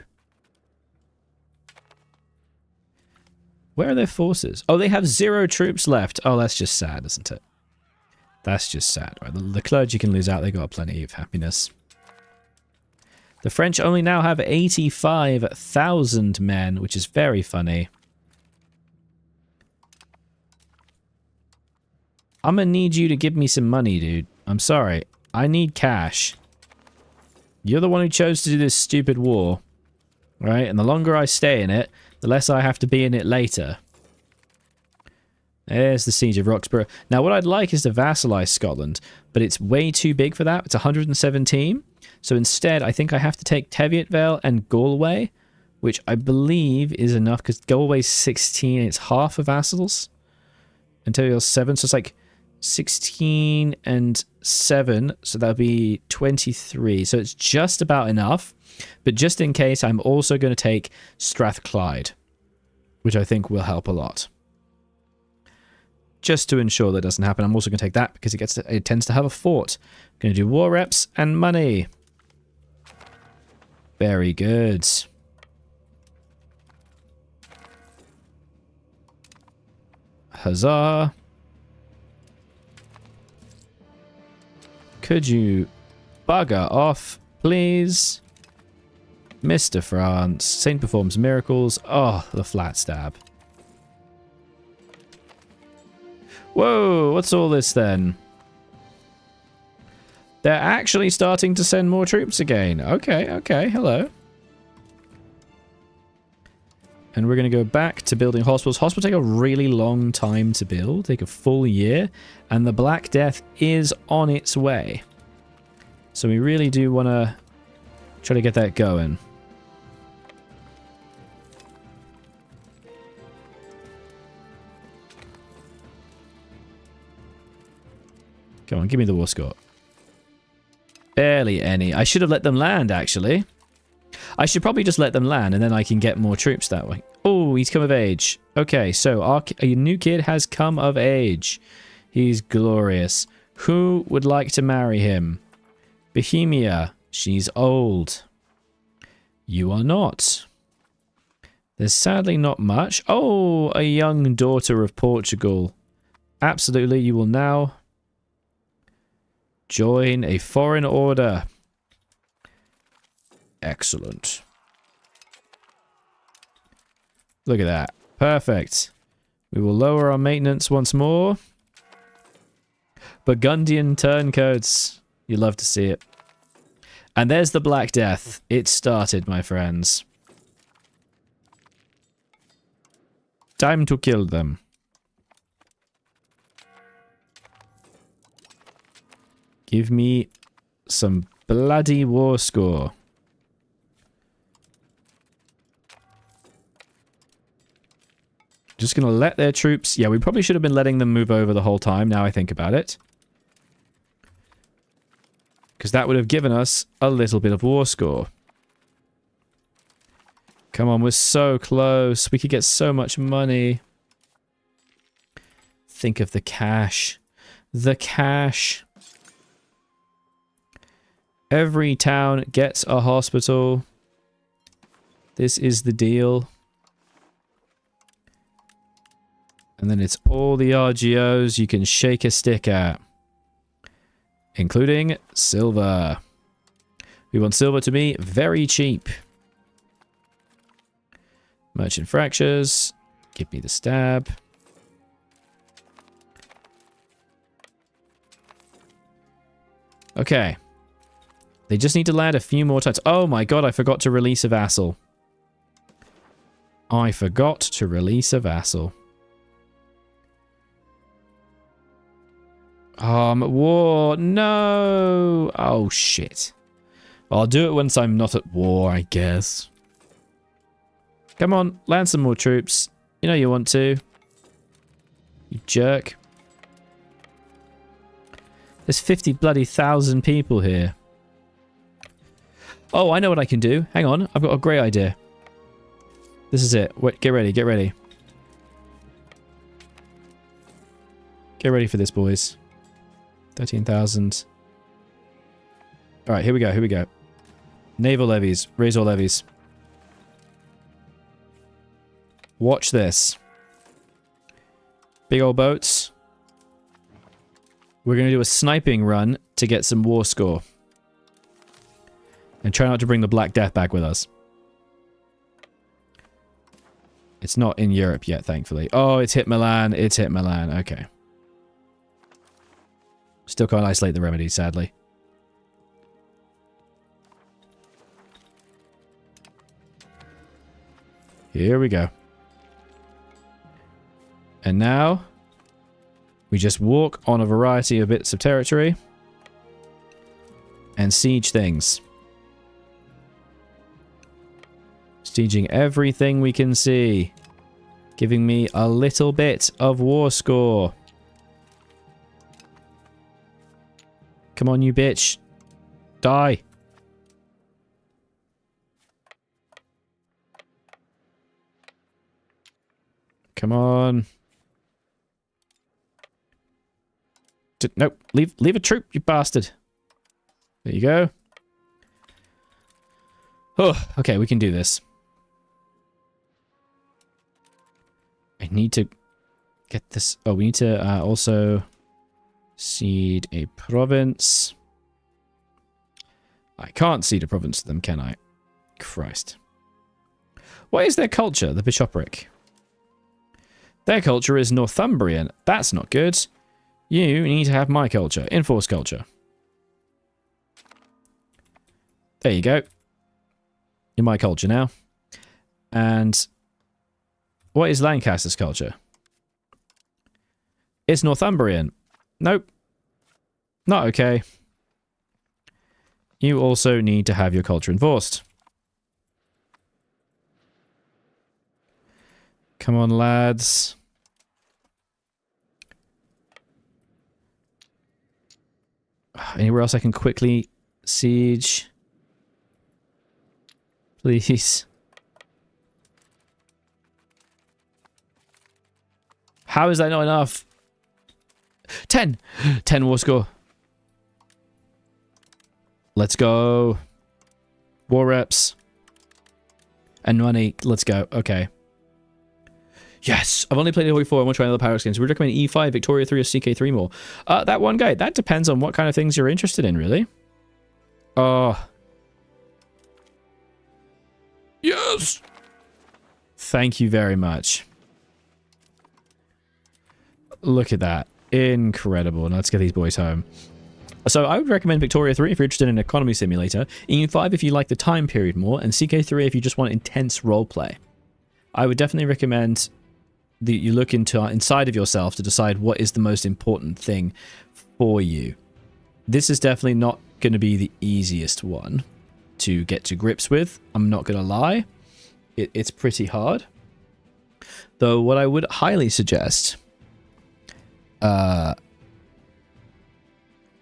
Where are their forces? Oh, they have 0 troops left. Oh, that's just sad, isn't it? That's just sad. Right, the clergy can lose out. They got plenty of happiness. The French only now have 85,000 men, which is very funny. I'm gonna need you to give me some money, dude. I'm sorry. I need cash. You're the one who chose to do this stupid war, right? And the longer I stay in it, the less I have to be in it later. There's the Siege of Roxburgh. Now, what I'd like is to vassalize Scotland, but it's way too big for that. It's 117. So instead, I think I have to take Teviotdale and Galway, which I believe is enough, because Galway's 16, it's half of vassals. And Teviotdale's 7, so it's like 16 and 7, so that'll be 23. So it's just about enough. But just in case, I'm also going to take Strathclyde, which I think will help a lot. Just to ensure that doesn't happen, I'm also going to take that because it tends to have a fort. I'm going to do war reps and money. Very good. Huzzah. Could you bugger off, please? Mr. France. Saint performs miracles. Oh, the flat stab. Whoa, what's all this then? They're actually starting to send more troops again. Okay, okay, hello. And we're going to go back to building hospitals. Hospitals take a really long time to build, take a full year, and the Black Death is on its way. So we really do want to try to get that going. Come on, give me the war score. Barely any. I should have let them land, actually. I should probably just let them land, and then I can get more troops that way. Oh, he's come of age. Okay, so our new kid has come of age. He's glorious. Who would like to marry him? Bohemia. She's old. You are not. There's sadly not much. Oh, a young daughter of Portugal. Absolutely, you will now join a foreign order. Excellent. Look at that. Perfect. We will lower our maintenance once more. Burgundian turncoats. You love to see it. And there's the Black Death. It started, my friends. Time to kill them. Give me some bloody war score. Just going to let their troops... Yeah, we probably should have been letting them move over the whole time, now I think about it. Because that would have given us a little bit of war score. Come on, we're so close. We could get so much money. Think of the cash. the cash. Every town gets a hospital. This is the deal. And then it's all the RGOs you can shake a stick at. Including silver. We want silver to be very cheap. Merchant fractures. Give me the stab. Okay. They just need to land a few more times. Oh my god, I forgot to release a vassal. I forgot to release a vassal. War. No. Oh, shit. Well, I'll do it once I'm not at war, I guess. Come on, land some more troops. You know you want to. You jerk. There's 50 bloody thousand people here. Oh, I know what I can do. Hang on, I've got a great idea. This is it. Wait, get ready, get ready. Get ready for this, boys. 13,000. Alright, here we go, here we go. Naval levies. Raise all levies. Watch this. Big old boats. We're going to do a sniping run to get some war score. And try not to bring the Black Death back with us. It's not in Europe yet, thankfully. Oh, it's hit Milan. It's hit Milan. Okay. Still can't isolate the remedy, sadly. Here we go. And now, we just walk on a variety of bits of territory and siege things. Sieging everything we can see. Giving me a little bit of war score. Come on, you bitch. Die. Come on. Nope. Leave a troop, you bastard. There you go. Oh, okay, we can do this. I need to get this. Oh, we need to also cede a province. I can't cede a province to them, can I? Christ. What is their culture, the bishopric? Their culture is Northumbrian. That's not good. You need to have my culture. Enforced culture. There you go. You're my culture now. And what is Lancaster's culture? It's Northumbrian. Nope. Not okay. You also need to have your culture enforced. Come on, lads. Anywhere else I can quickly siege? Please. How is that not enough? 10! 10 war score. Let's go. War reps. And money. Let's go. Okay. Yes! I've only played EU4. I want to try another Paradox games. Would recommend E5, Victoria 3, or CK3 more? That one guy. That depends on what kind of things you're interested in, really. Oh. Yes! Thank you very much. Look at that. Incredible. Now let's get these boys home. So I would recommend Victoria 3 if you're interested in an economy simulator, EU5 if you like the time period more, and CK3 if you just want intense roleplay. I would definitely recommend that you look inside of yourself to decide what is the most important thing for you. This is definitely not going to be the easiest one to get to grips with. I'm not going to lie. It's pretty hard. Though what I would highly suggest... I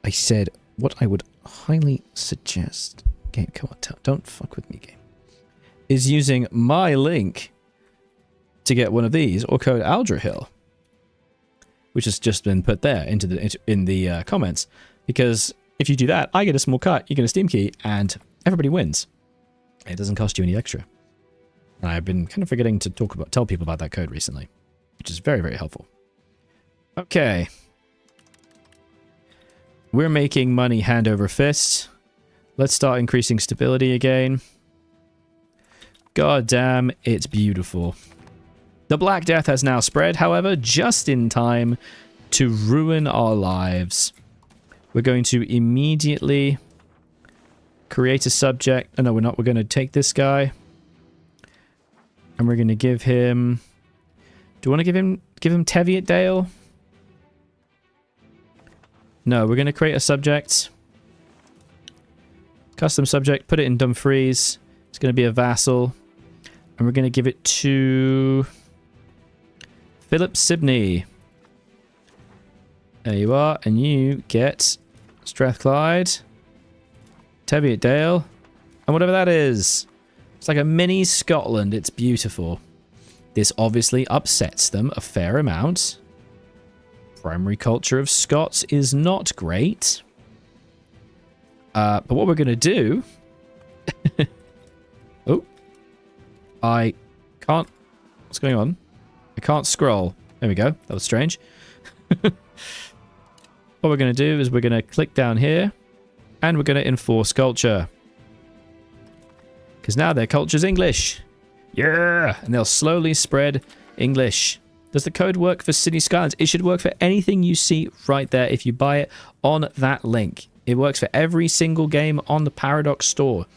said what I would highly suggest. Game, come on, don't fuck with me, game. Is using my link to get one of these, or code Aldrahill. which has just been put there in the comments. Because if you do that, I get a small cut, you get a Steam key, and everybody wins. It doesn't cost you any extra. And I've been kind of forgetting to tell people about that code recently, which is very, very helpful. Okay. We're making money hand over fist. Let's start increasing stability again. God damn, it's beautiful. The Black Death has now spread, however, just in time to ruin our lives. We're going to immediately create a subject. Oh, no, we're not. We're going to take this guy. And we're going to give him... Do you want to give him Teviotdale? No, we're going to create a subject. Custom subject. Put it in Dumfries. It's going to be a vassal. And we're going to give it to... Philip Sibney. There you are. And you get Strathclyde, Teviotdale, and whatever that is. It's like a mini Scotland. It's beautiful. This obviously upsets them a fair amount. Primary culture of Scots is not great. But what we're going to do... Oh. I can't... What's going on? I can't scroll. There we go. That was strange. What we're going to do is we're going to click down here. And we're going to enforce culture. Because now their culture's English. Yeah! And they'll slowly spread English. Does the code work for City Skylines? It should work for anything you see right there if you buy it on that link. It works for every single game on the Paradox store.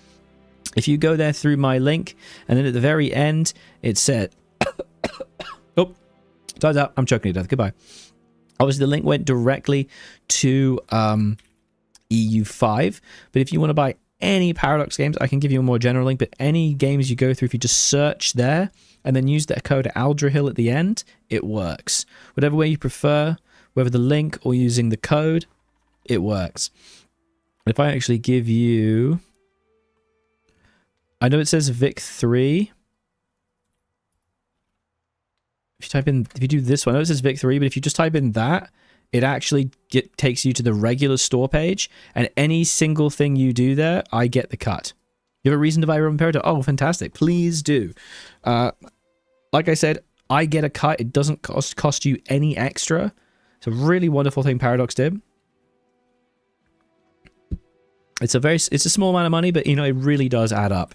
If you go there through my link, and then at the very end, it said... Oh, time's up. I'm choking to death. Goodbye. Obviously, the link went directly to EU5. But if you want to buy any Paradox games, I can give you a more general link. But any games you go through, if you just search there and then use the code Aldrahill at the end, it works. Whatever way you prefer, whether the link or using the code, it works. If I actually give you... I know it says Vic3. If you do this one, I know it says Vic3, but if you just type in that, it actually takes you to the regular store page, and any single thing you do there, I get the cut. You have a reason to buy Roman Paradox? Oh, fantastic. Please do. Like I said, I get a cut. It doesn't cost you any extra. It's a really wonderful thing Paradox did. It's a small amount of money, but, you know, it really does add up.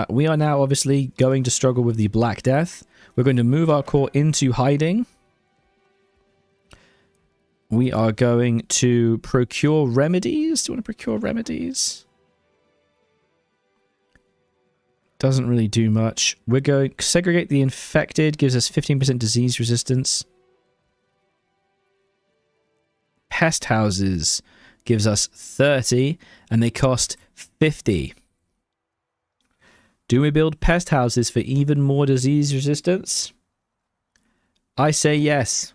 We are now obviously going to struggle with the Black Death. We're going to move our core into hiding. We are going to procure remedies. Do you want to procure remedies? Doesn't really do much. We're going to segregate the infected. Gives us 15% disease resistance. Pest houses gives us 30, and they cost 50. Do we build pest houses for even more disease resistance? I say yes.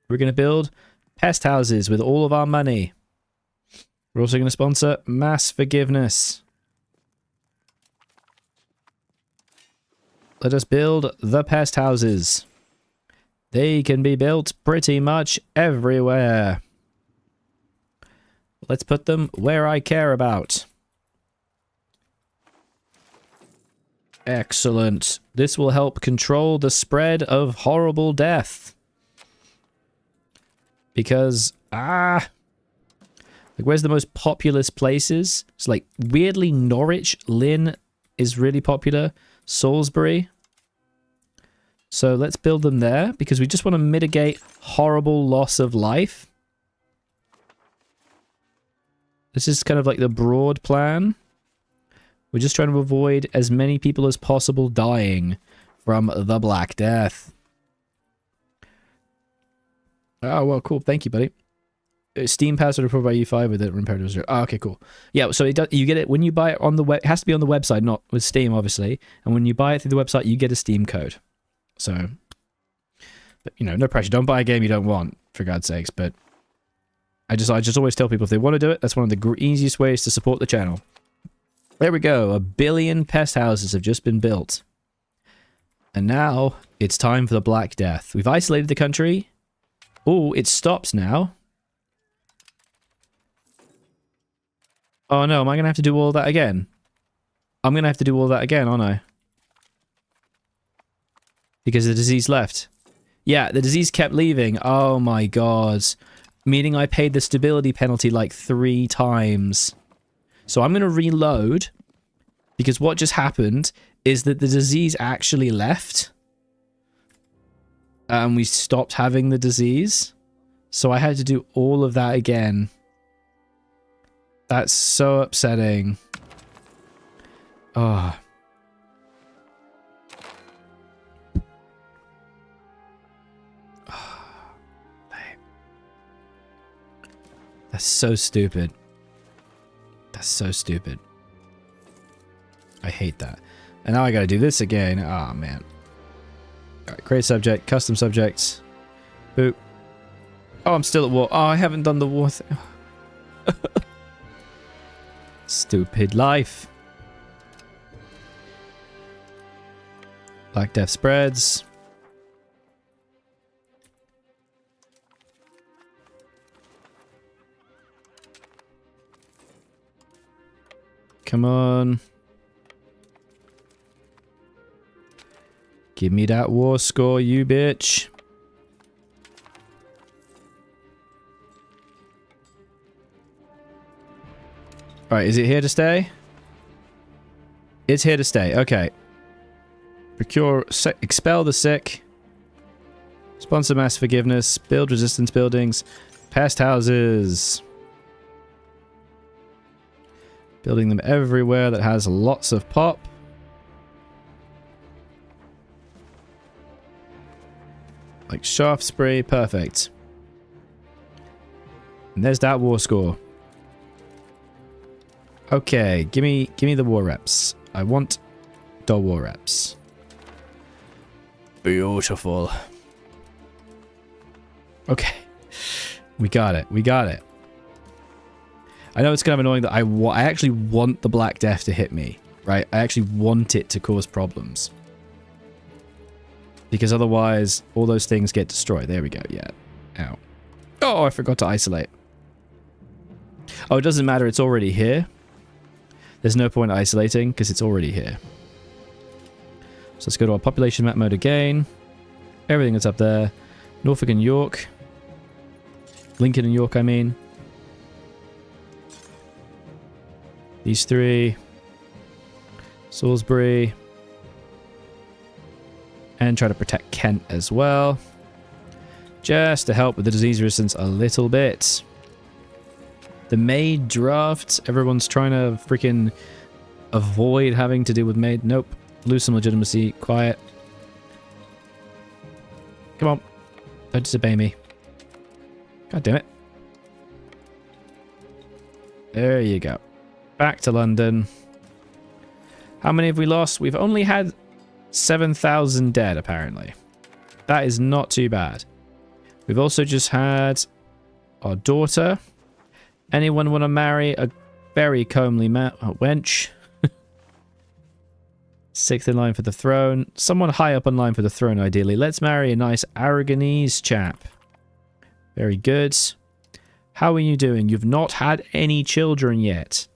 We're going to build pest houses with all of our money. We're also going to sponsor mass forgiveness. Let us build the pest houses. They can be built pretty much everywhere. Let's put them where I care about. Excellent. This will help control the spread of horrible death. Because, like, where's the most populous places? It's like, weirdly, Norwich, Lynn is really popular. Salisbury. So let's build them there, because we just want to mitigate horrible loss of life. This is kind of like the broad plan. We're just trying to avoid as many people as possible dying from the Black Death. Oh, well, cool. Thank you, buddy. Steam password approved by EU5 with it. Imperative. Oh, okay, cool. Yeah, so you get it when you buy it on the web. It has to be on the website, not with Steam, obviously. And when you buy it through the website, you get a Steam code. So, but, you know, no pressure. Don't buy a game you don't want, for God's sakes. But I just always tell people if they want to do it, that's one of the easiest ways to support the channel. There we go. 1 billion pest houses have just been built. And now it's time for the Black Death. We've isolated the country. Oh, it stops now. Oh no, am I going to have to do all that again? I'm going to have to do all that again, aren't I? Because the disease left. Yeah, the disease kept leaving. Oh my god. Meaning I paid the stability penalty like 3 times. So I'm going to reload. Because what just happened is that the disease actually left. And we stopped having the disease. So I had to do all of that again. That's so upsetting. Oh. That's so stupid. That's so stupid. I hate that. And now I gotta do this again. Oh, man. Alright, create subject, custom subjects. Boop. Oh, I'm still at war. Oh, I haven't done the war thing. Stupid life. Black Death spreads. Come on. Give me that war score, you bitch. Alright, is it here to stay? It's here to stay. Okay. Procure, expel the sick. Sponsor mass forgiveness. Build resistance buildings. Pest houses. Building them everywhere that has lots of pop. Like Shaftesbury, perfect. And there's that war score. Okay, give me the war reps. I want the war reps. Beautiful. Okay. We got it. We got it. I know it's kind of annoying that I actually want the Black Death to hit me, right? I actually want it to cause problems. Because otherwise, all those things get destroyed. There we go, yeah. Ow. Oh, I forgot to isolate. Oh, it doesn't matter, it's already here. There's no point isolating, because it's already here. So let's go to our population map mode again. Everything that's up there. Norfolk and York. Lincoln and York, I mean. These 3. Salisbury. And try to protect Kent as well. Just to help with the disease resistance a little bit. The maid draft. Everyone's trying to freaking avoid having to deal with maid. Nope. Lose some legitimacy. Quiet. Come on. Don't disobey me. God damn it. There you go. Back to London. How many have we lost? We've only had 7,000 dead, apparently. That is not too bad. We've also just had our daughter. Anyone want to marry a very comely wench? 6th in line for the throne. Someone high up on line for the throne, ideally. Let's marry a nice Aragonese chap. Very good. How are you doing? You've not had any children yet.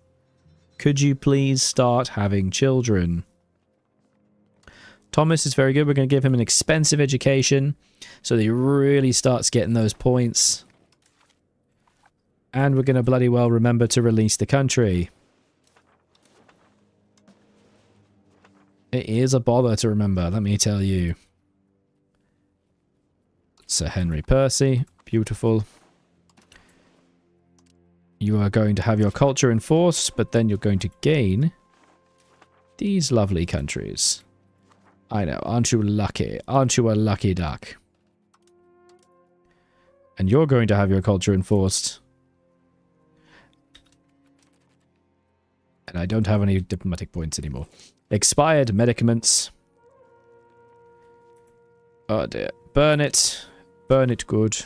Could you please start having children? Thomas is very good. We're going to give him an expensive education so that he really starts getting those points. And we're going to bloody well remember to release the country. It is a bother to remember, let me tell you. Sir Henry Percy. Beautiful. You are going to have your culture enforced, but then you're going to gain these lovely countries. I know, aren't you lucky? Aren't you a lucky duck? And you're going to have your culture enforced. And I don't have any diplomatic points anymore. Expired medicaments. Oh dear. Burn it. Burn it good.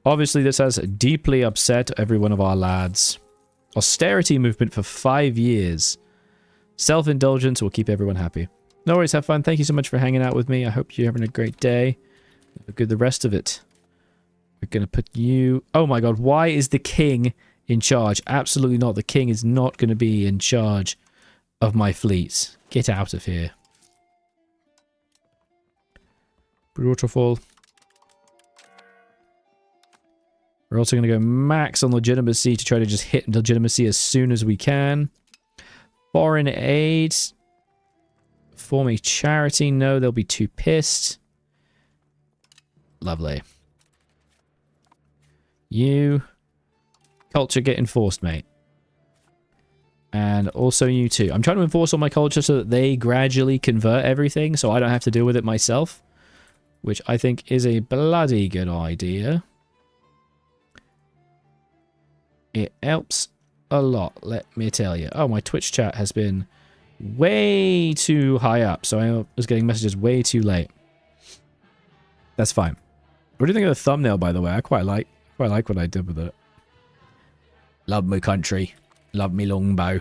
Obviously this has deeply upset every one of our lads. Austerity movement for 5 years. Self-indulgence will keep everyone happy. No worries, have fun. Thank you so much for hanging out with me. I hope you're having a great day. Have a good the rest of it. We're going to put you... Oh my god, why is the king in charge? Absolutely not. The king is not going to be in charge of my fleets. Get out of here. Beautiful. We're also going to go max on legitimacy to try to just hit legitimacy as soon as we can. Foreign aid. Form a charity. No, they'll be too pissed. Lovely. You. Culture get enforced, mate. And also you too. I'm trying to enforce all my culture so that they gradually convert everything so I don't have to deal with it myself. Which I think is a bloody good idea. It helps a lot, let me tell you. Oh, my Twitch chat has been way too high up, so I was getting messages way too late. That's fine. What do you think of the thumbnail, by the way? I quite like what I did with it. Love my country. Love me longbow.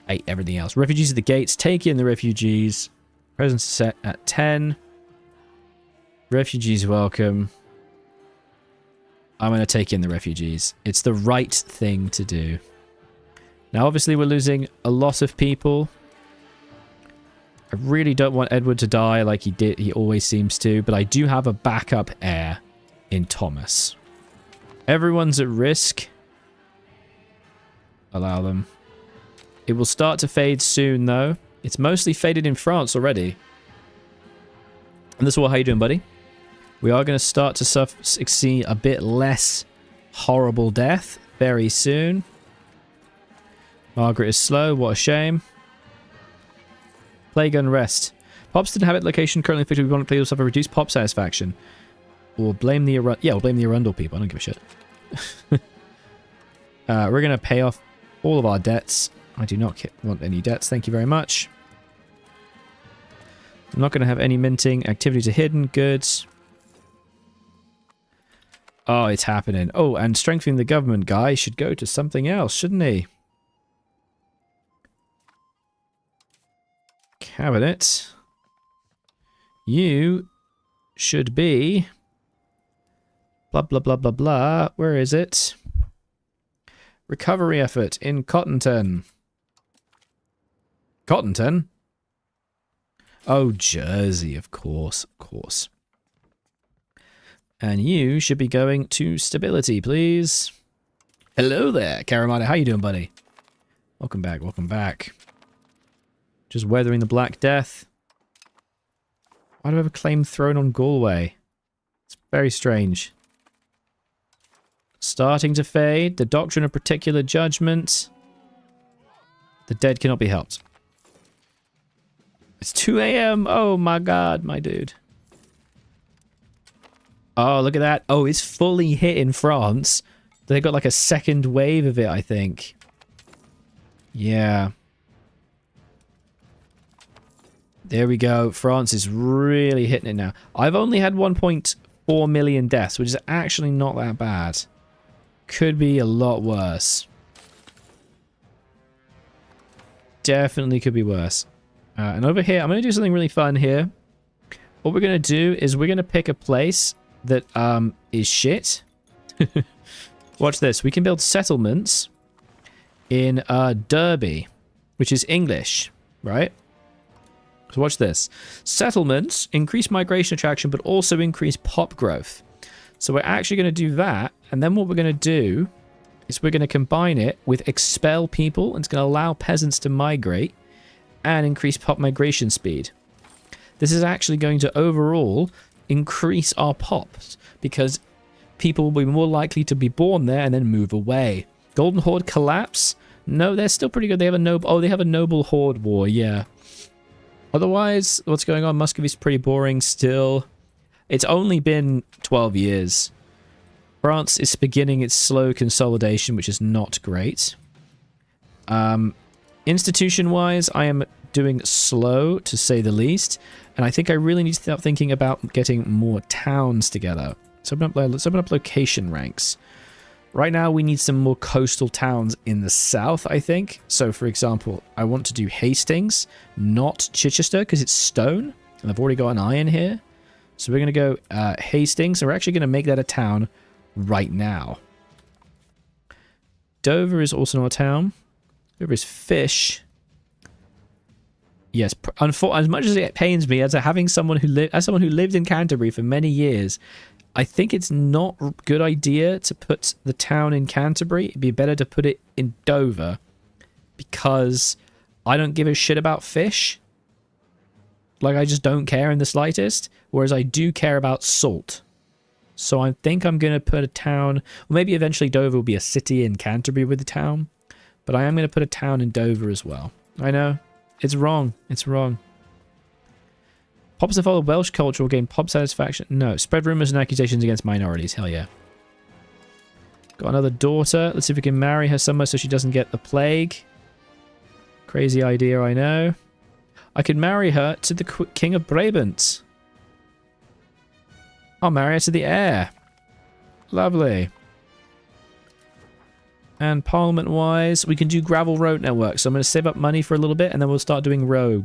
Hate everything else. Refugees at the gates. Take in the refugees. Presence set at 10. Refugees welcome. I'm going to take in the refugees. It's the right thing to do. Now, obviously, we're losing a lot of people. I really don't want Edward to die like he did. He always seems to. But I do have a backup heir in Thomas. Everyone's at risk. Allow them. It will start to fade soon, though. It's mostly faded in France already. And this is what, how you doing, buddy? We are going to start to see a bit less horrible death very soon. Margaret is slow. What a shame. Plague unrest. Pops didn't have it location currently inflicted. We want to play yourself a reduced pop satisfaction. Or blame the we'll blame the Arundel people. I don't give a shit. We're going to pay off all of our debts. I do not want any debts. Thank you very much. I'm not going to have any minting. Activities are hidden. Goods. Oh, it's happening. Oh, and strengthening the government guy should go to something else, shouldn't he? Cabinet. You should be... Blah, blah, blah, blah, blah. Where is it? Recovery effort in Cottonton. Cottonton? Oh, Jersey, of course, of course. And you should be going to stability, please. Hello there, Karamata. How you doing, buddy? Welcome back, welcome back. Just weathering the Black Death. Why do I have a claim thrown on Galway? It's very strange. Starting to fade. The doctrine of particular judgment. The dead cannot be helped. It's 2 a.m. Oh my god, my dude. Oh, look at that. Oh, it's fully hit in France. They got like a second wave of it, I think. Yeah. There we go. France is really hitting it now. I've only had 1.4 million deaths, which is actually not that bad. Could be a lot worse. Definitely could be worse. And over here, I'm going to do something really fun here. What we're going to do is we're going to pick a place that is shit. Watch this. We can build settlements in Derby, which is English, right? So watch this. Settlements increase migration attraction, but also increase pop growth. So we're actually going to do that. And then what we're going to do is we're going to combine it with expel people. And it's going to allow peasants to migrate and increase pop migration speed. This is actually going to overall increase our pops because people will be more likely to be born there and then move away. Golden Horde collapse? No, they're still pretty good. They have a noble... Oh, they have a noble horde war, yeah. Otherwise, what's going on? Muscovy's pretty boring still. It's only been 12 years. France is beginning its slow consolidation, which is not great. Institution-wise, I am doing slow, to say the least. And I think I really need to start thinking about getting more towns together. So let's open up location ranks. Right now, we need some more coastal towns in the south, I think. So, for example, I want to do Hastings, not Chichester, because it's stone. And I've already got an iron here. So we're going to go Hastings. So we're actually going to make that a town right now. Dover is also not a town. Dover is fish. Yes, as much as it pains me as having someone who lived in Canterbury for many years, I think it's not a good idea to put the town in Canterbury. It'd be better to put it in Dover, because I don't give a shit about fish. Like, I just don't care in the slightest, whereas I do care about salt. So I think I'm going to put a town, or maybe eventually Dover will be a city in Canterbury with the town, but I am going to put a town in Dover as well. I know, it's wrong. It's wrong. Pops to follow Welsh culture will gain pop satisfaction. No. Spread rumors and accusations against minorities. Hell yeah. Got another daughter. Let's see if we can marry her somewhere so she doesn't get the plague. Crazy idea, I know. I could marry her to the King of Brabant. I'll marry her to the heir. Lovely. And parliament-wise, we can do gravel road network. So I'm going to save up money for a little bit, and then we'll start doing roads.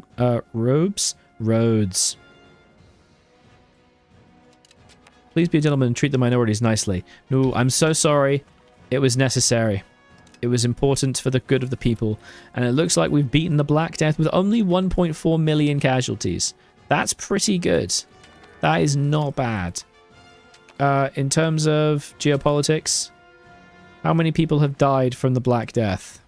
Please be a gentleman and treat the minorities nicely. No, I'm so sorry. It was necessary. It was important for the good of the people. And it looks like we've beaten the Black Death with only 1.4 million casualties. That's pretty good. That is not bad. In terms of geopolitics, how many people have died from the Black Death?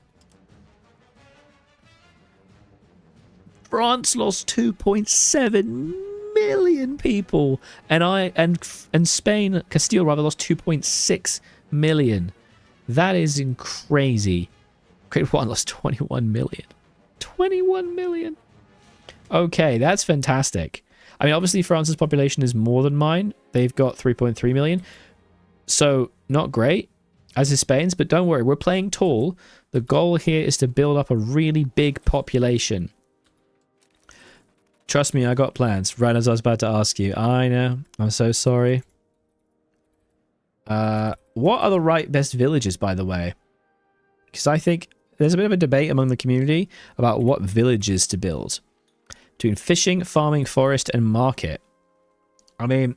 France lost 2.7 million people, and Spain, Castile rather, lost 2.6 million. That is crazy. Great One lost 21 million. 21 million. Okay, that's fantastic. I mean, obviously France's population is more than mine. They've got 3.3 million. So, not great, as is Spain's, but don't worry, we're playing tall. The goal here is to build up a really big population. Trust me, I got plans. Right as I was about to ask you. I know. I'm so sorry. What are the best villages, by the way? Because I think there's a bit of a debate among the community about what villages to build. Between fishing, farming, forest, and market. I mean,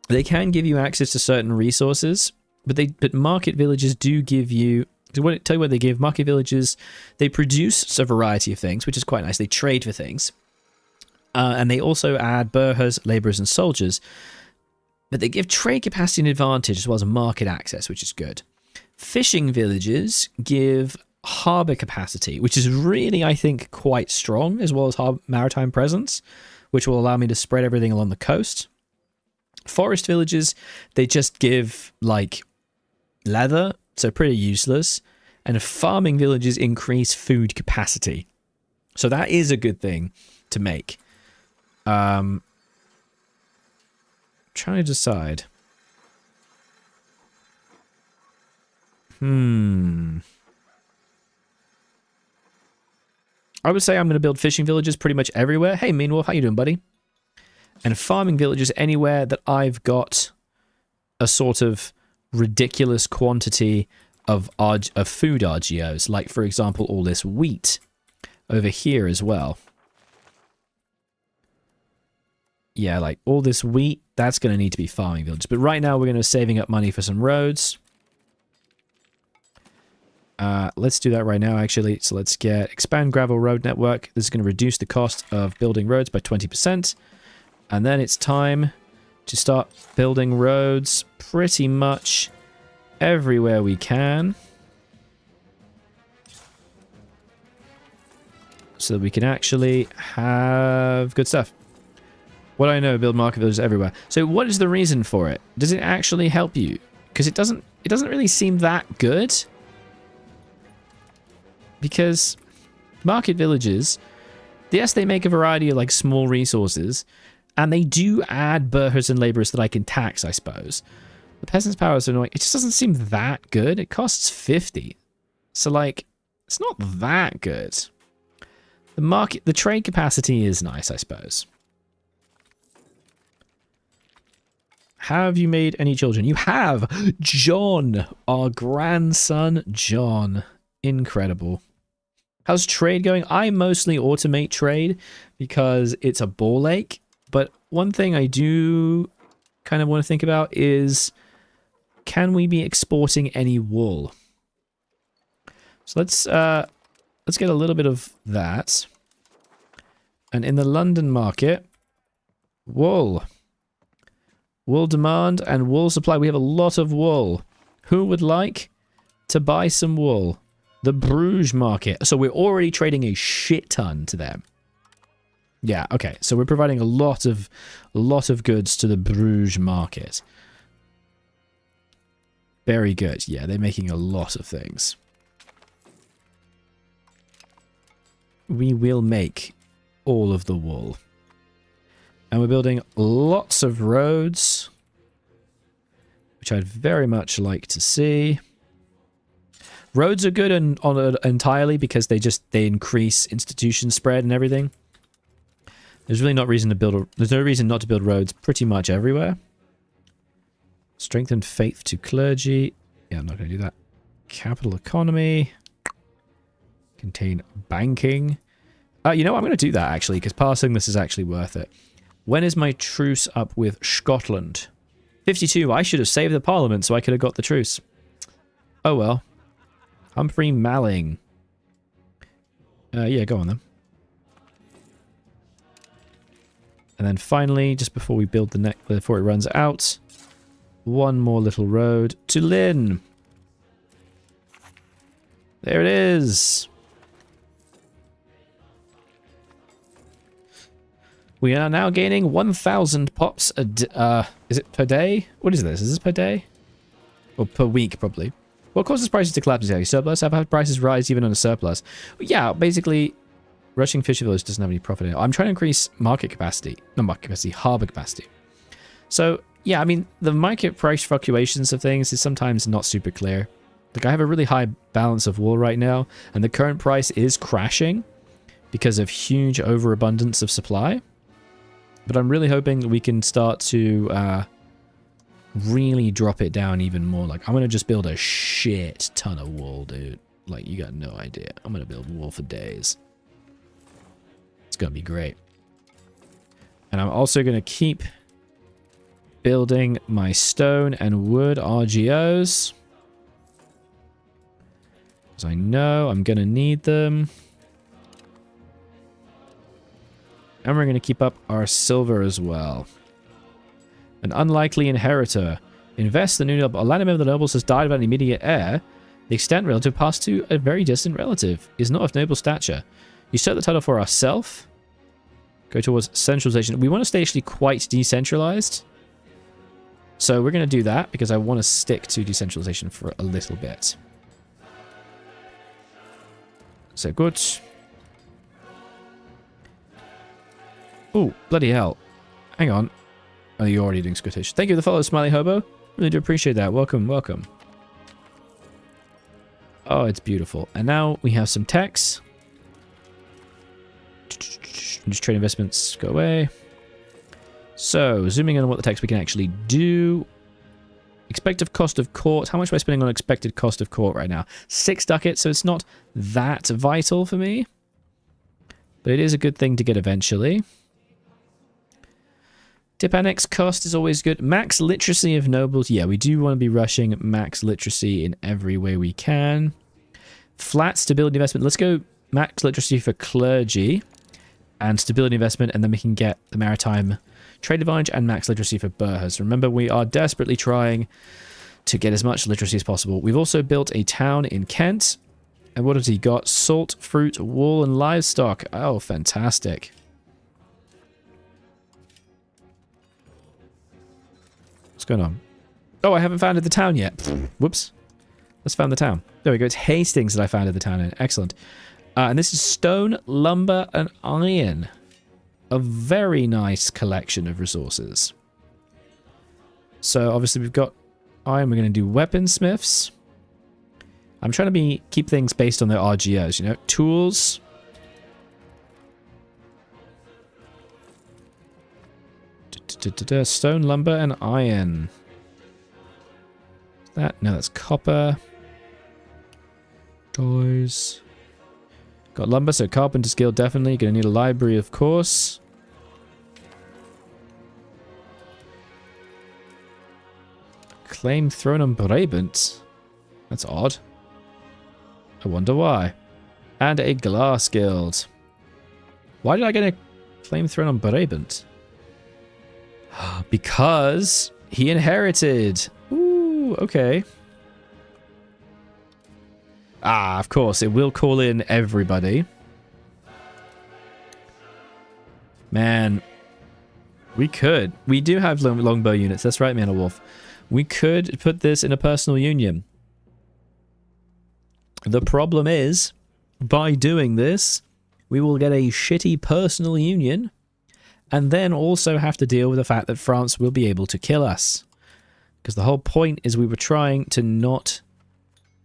they can give you access to certain resources, but market villages do give you... To tell you what they give, market villages, they produce a variety of things, which is quite nice. They trade for things. And they also add burghers, labourers, and soldiers. But they give trade capacity and advantage as well as market access, which is good. Fishing villages give harbour capacity, which is really, I think, quite strong, as well as maritime presence, which will allow me to spread everything along the coast. Forest villages, they just give, like, leather, so pretty useless. And farming villages increase food capacity. So that is a good thing to make. Trying to decide. I would say I'm going to build fishing villages pretty much everywhere. Hey, Mean Wolf, how you doing, buddy? And farming villages anywhere that I've got a sort of ridiculous quantity of food RGOs, like for example all this wheat over here as well. Yeah, like all this wheat, that's going to need to be farming villages. But right now we're going to be saving up money for some roads. Let's do that right now actually. So let's get expand gravel road network. This is going to reduce the cost of building roads by 20%. And then it's time to start building roads pretty much everywhere we can, so that we can actually have good stuff. What I know, build market villages everywhere. So what is the reason for it? Does it actually help you? Because it doesn't really seem that good. Because market villages, yes, they make a variety of like small resources, and they do add burghers and labourers that I can tax, I suppose. The peasants' power is annoying. It just doesn't seem that good. It costs 50. So, like, it's not that good. The trade capacity is nice, I suppose. Have you made any children? You have! John! Our grandson, John. Incredible. How's trade going? I mostly automate trade because it's a ball ache. But one thing I do kind of want to think about is, can we be exporting any wool? So let's get a little bit of that. And in the London market, wool. Wool demand and wool supply. We have a lot of wool. Who would like to buy some wool? The Bruges market. So we're already trading a shit ton to them. Yeah, okay. So we're providing a lot of goods to the Bruges market. Very good. Yeah, they're making a lot of things. We will make all of the wool. And we're building lots of roads, which I'd very much like to see. Roads are good entirely because they increase institution spread and everything. There's really there's no reason not to build roads pretty much everywhere. Strengthen faith to clergy. Yeah, I'm not going to do that. Capital economy. Contain banking. You know what? I'm going to do that actually, because passing this is actually worth it. When is my truce up with Scotland? 52. I should have saved the parliament so I could have got the truce. Oh well. Humphrey Malling. Yeah, go on then. And then finally, just before we build the neck, before it runs out, one more little road to Lynn. There it is. We are now gaining 1,000 pops is it per day? What is this? Is this per day? Or per week, probably. What causes prices to collapse exactly? Surplus? I've had prices rise even on a surplus. Yeah, basically, Rushing Fisher Village doesn't have any profit in it. I'm trying to increase market capacity. Not market capacity, harbour capacity. So, yeah, I mean, the market price fluctuations of things is sometimes not super clear. Like, I have a really high balance of wool right now, and the current price is crashing because of huge overabundance of supply. But I'm really hoping that we can start to really drop it down even more. Like, I'm going to just build a shit ton of wool, dude. Like, you got no idea. I'm going to build wool for days. It's going to be great. And I'm also going to keep building my stone and wood RGOs. Because I know I'm going to need them. And we're going to keep up our silver as well. An unlikely inheritor. Invest the new noble. A land member of the nobles has died without an immediate heir. The extant relative passed to a very distant relative. Is not of noble stature. You set the title for ourselves. Go towards centralization. We want to stay actually quite decentralized. So we're going to do that because I want to stick to decentralization for a little bit. So good. Oh, bloody hell. Hang on. Oh, you're already doing Scottish. Thank you for the follow, Smiley Hobo. Really do appreciate that. Welcome, welcome. Oh, it's beautiful. And now we have some techs. Just trade investments go away. So, zooming in on what the techs we can actually do. Expected cost of court. How much am I spending on expected cost of court right now? 6 ducats, so it's not that vital for me. But it is a good thing to get eventually. Tip annex cost is always good. Max literacy of nobles. Yeah, we do want to be rushing max literacy in every way we can. Flat stability investment. Let's go max literacy for clergy and stability investment, and then we can get the maritime trade advantage and max literacy for burghers. Remember, we are desperately trying to get as much literacy as possible. We've also built a town in Kent. And what has he got? Salt, fruit, wool, and livestock. Oh, fantastic. What's going on? Oh, I haven't founded the town yet. Whoops. Let's found the town. There we go. It's Hastings that I founded the town in. Excellent. And this is stone, lumber, and iron. A very nice collection of resources. So, obviously, we've got iron. We're going to do weaponsmiths. I'm trying to keep things based on their RGOs, you know? Tools. Stone, lumber, and iron. No, that's copper. Doors. Got lumber, so carpenter's guild definitely. Gonna need a library, of course. Claim throne on Brabant. That's odd. I wonder why. And a glass guild. Why did I get a claim throne on Brabant? Because he inherited. Ooh, okay. Ah, of course, it will call in everybody. Man, we could. We do have longbow units. That's right, Man of Wolf. We could put this in a personal union. The problem is, by doing this, we will get a shitty personal union, and then also have to deal with the fact that France will be able to kill us. Because the whole point is we were trying to not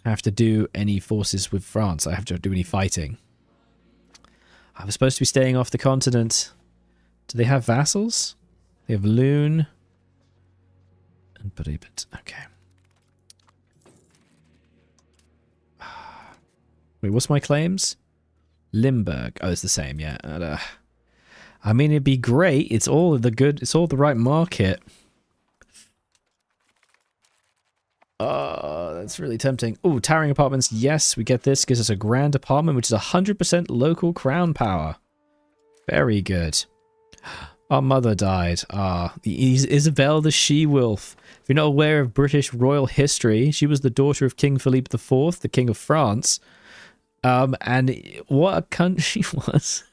have to do any forces with France. I have to do any fighting. I was supposed to be staying off the continent. Do they have vassals? They have Loon and Brabant. Okay. Wait, what's my claims? Limburg. Oh, it's the same, yeah. I mean, it'd be great. It's all the good. It's all the right market. Oh, that's really tempting. Oh, towering apartments. Yes, we get this. Gives us a grand apartment, which is 100% local crown power. Very good. Our mother died. Ah, Isabel the She-Wolf. If you're not aware of British royal history, she was the daughter of King Philippe IV, the King of France. And what a cunt she was.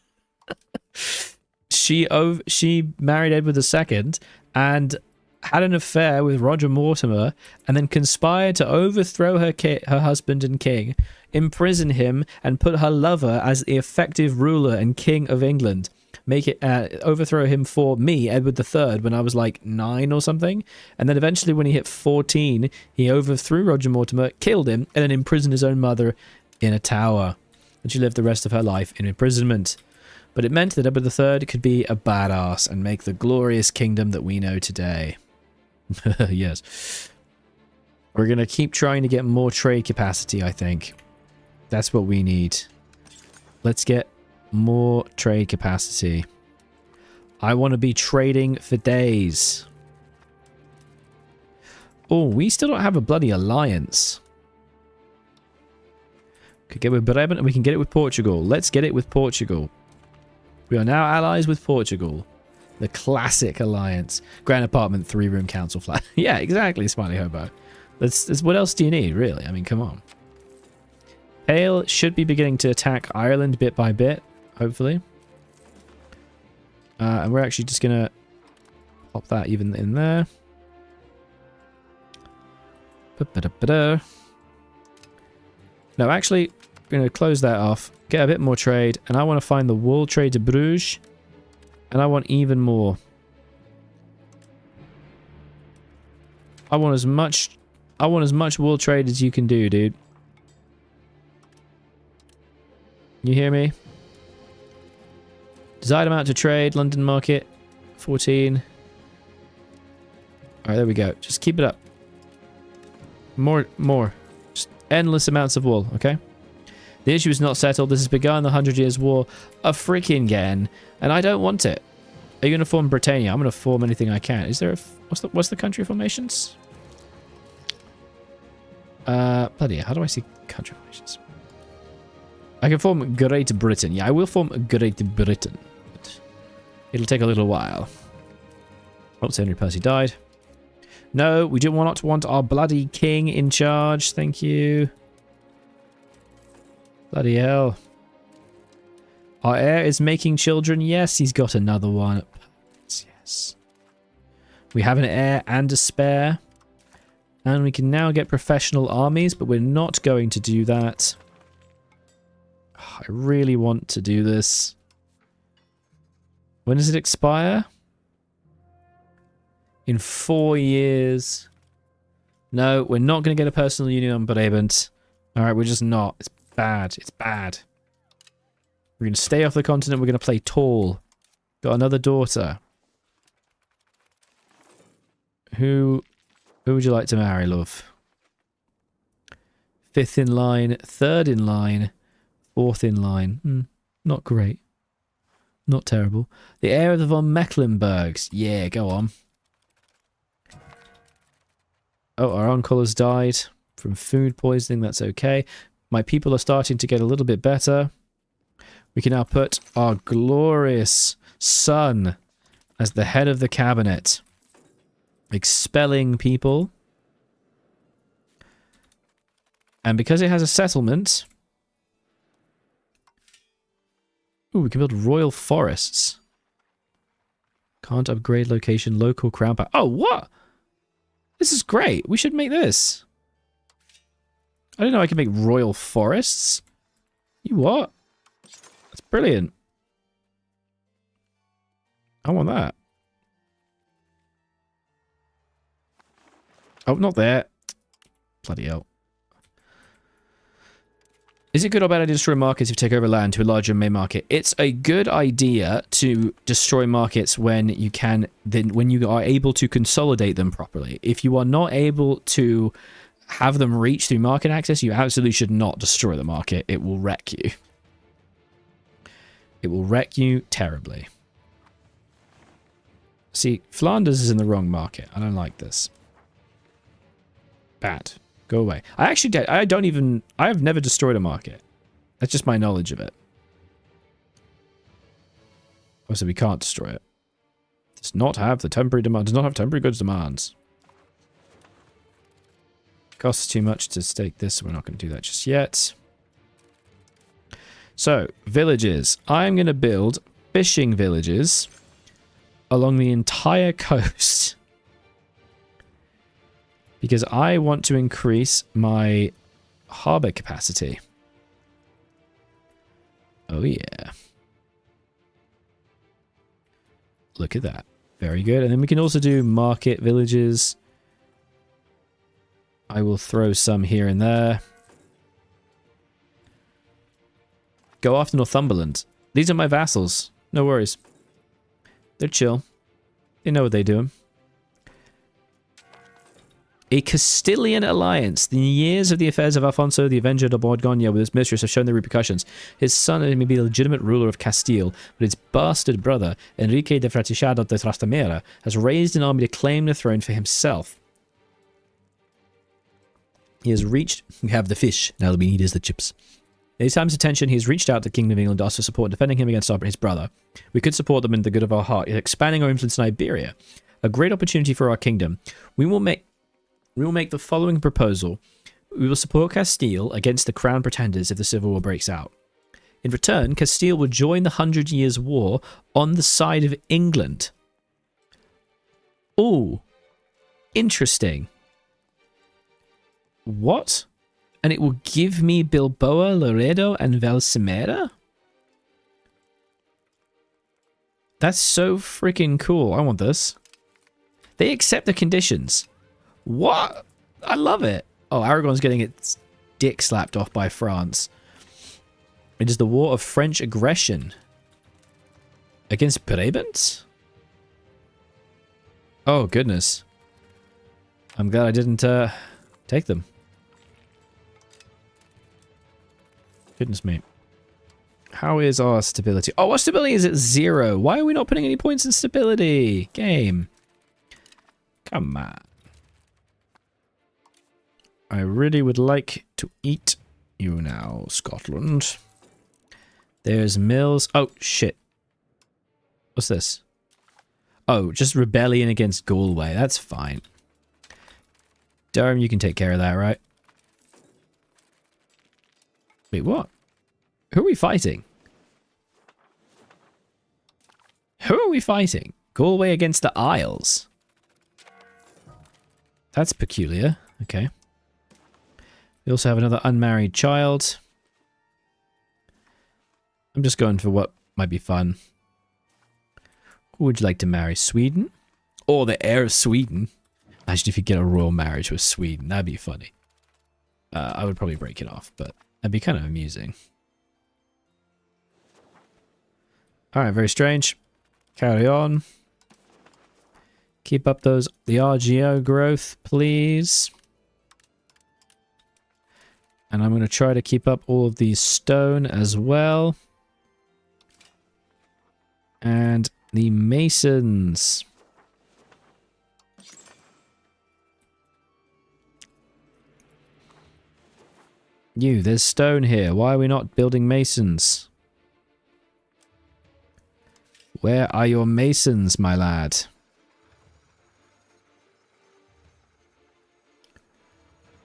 She married Edward II and had an affair with Roger Mortimer, and then conspired to overthrow her husband and king, imprison him, and put her lover as the effective ruler and king of England. Make it overthrow him for me, Edward III, when I was like 9 or something. And then eventually when he hit 14, he overthrew Roger Mortimer, killed him, and then imprisoned his own mother in a tower. And she lived the rest of her life in imprisonment. But it meant that Edward III could be a badass and make the glorious kingdom that we know today. Yes. We're going to keep trying to get more trade capacity, I think. That's what we need. Let's get more trade capacity. I want to be trading for days. Oh, we still don't have a bloody alliance. Could get with Brabant and we can get it with Portugal. Let's get it with Portugal. We are now allies with Portugal. The classic alliance. Grand apartment, 3-room council flat. Yeah, exactly, Smiley Hobo. That's what else do you need, really? I mean, come on. Hale should be beginning to attack Ireland bit by bit, hopefully. And we're actually just going to pop that even in there. No, actually, I'm going to close that off. Get a bit more trade. And I want to find the wool trade to Bruges. And I want even more. I want as much wool trade as you can do, dude. You hear me? Desired amount to trade, London market, 14. Alright, there we go. Just keep it up. More. Just endless amounts of wool, okay? The issue is not settled. This has begun the 100 Years' War a freaking again, and I don't want it. Are you going to form Britannia? I'm going to form anything I can. Is there a... What's the country formations? Bloody hell, how do I see country formations? I can form Great Britain. Yeah, I will form Great Britain. But it'll take a little while. Oops, Henry Percy died. No, we do not want our bloody king in charge. Thank you. Bloody hell. Our heir is making children. Yes, he's got another one. Yes. We have an heir and a spare. And we can now get professional armies, but we're not going to do that. I really want to do this. When does it expire? In 4 years. No, we're not going to get a personal union on Brabant. Alright, we're just not. It's bad. It's bad. We're going to stay off the continent. We're going to play tall. Got another daughter. Who would you like to marry, love? 5th in line, 3rd in line, 4th in line. Not great. Not terrible. The heir of the von Mecklenburgs. Yeah, go on. Oh, our uncle has died from food poisoning. That's okay. My people are starting to get a little bit better. We can now put our glorious son as the head of the cabinet. Expelling people. And because it has a settlement... Ooh, we can build royal forests. Can't upgrade location, local crown power. Oh, what? This is great. We should make this. I didn't know I could make royal forests. You what? That's brilliant. I want that. Oh, not there. Bloody hell. Is it good or bad idea to destroy markets if you take over land to a larger main market? It's a good idea to destroy markets when you can, when you are able to consolidate them properly. If you are not able to have them reach through market access, you absolutely should not destroy the market. It will wreck you. It will wreck you terribly. See, Flanders is in the wrong market. I don't like this. Bad. Go away. I have never destroyed a market. That's just my knowledge of it. Also, we can't destroy it. Does not have the temporary demand. Does not have temporary goods demands. Costs too much to stake this, so we're not going to do that just yet. So, villages. I'm going to build fishing villages along the entire coast. Because I want to increase my harbor capacity. Oh yeah. Look at that. Very good. And then we can also do market villages. I will throw some here and there. Go after Northumberland. These are my vassals. No worries. They're chill. They know what they're doing. A Castilian alliance. The years of the affairs of Alfonso, the Avenger de Borgoña, with his mistress have shown their repercussions. His son may be the legitimate ruler of Castile, but his bastard brother, Enrique de Fratichado de Trastamara, has raised an army to claim the throne for himself. He has reached... We have the fish. Now all we need is the chips. In his time's attention, he has reached out to the Kingdom of England to ask for support, defending him against his brother. We could support them in the good of our heart, expanding our influence in Iberia. A great opportunity for our kingdom. We will make the following proposal. We will support Castile against the crown pretenders if the civil war breaks out. In return, Castile will join the 100 Years' War on the side of England. Ooh. Interesting. What? And it will give me Bilbao, Laredo, and Valsamera? That's so freaking cool. I want this. They accept the conditions. What? I love it. Oh, Aragon's getting its dick slapped off by France. It is the war of French aggression. Against Brabant? Oh, goodness. I'm glad I didn't take them. Goodness me. How is our stability? Oh, our stability is at 0. Why are we not putting any points in stability? Game. Come on. I really would like to eat you now, Scotland. There's mills. Oh, shit. What's this? Oh, just rebellion against Galway. That's fine. Durham, you can take care of that, right? Wait, what? Who are we fighting? Who are we fighting? Galway against the Isles. That's peculiar. Okay. We also have another unmarried child. I'm just going for what might be fun. Who would you like to marry? Sweden? Or the heir of Sweden? Imagine if you get a royal marriage with Sweden. That'd be funny. I would probably break it off, but that'd be kind of amusing. Alright, very strange. Carry on. Keep up the RGO growth, please. And I'm going to try to keep up all of these stone as well. And the masons. There's stone here. Why are we not building masons? Where are your masons, my lad?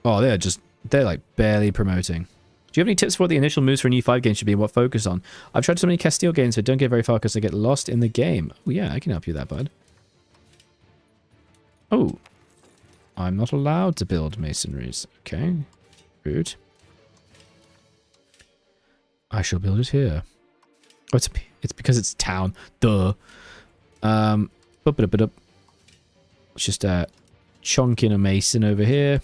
Oh, they're like barely promoting. Do you have any tips for what the initial moves for an EU5 game should be and what focus on? I've tried so many Castile games but don't get very far because I get lost in the game. Oh yeah, I can help you with that, bud. Oh. I'm not allowed to build masonries. Okay. Rude. I shall build it here. Oh, it's because it's town. Duh. Let's just chunk in a mason over here.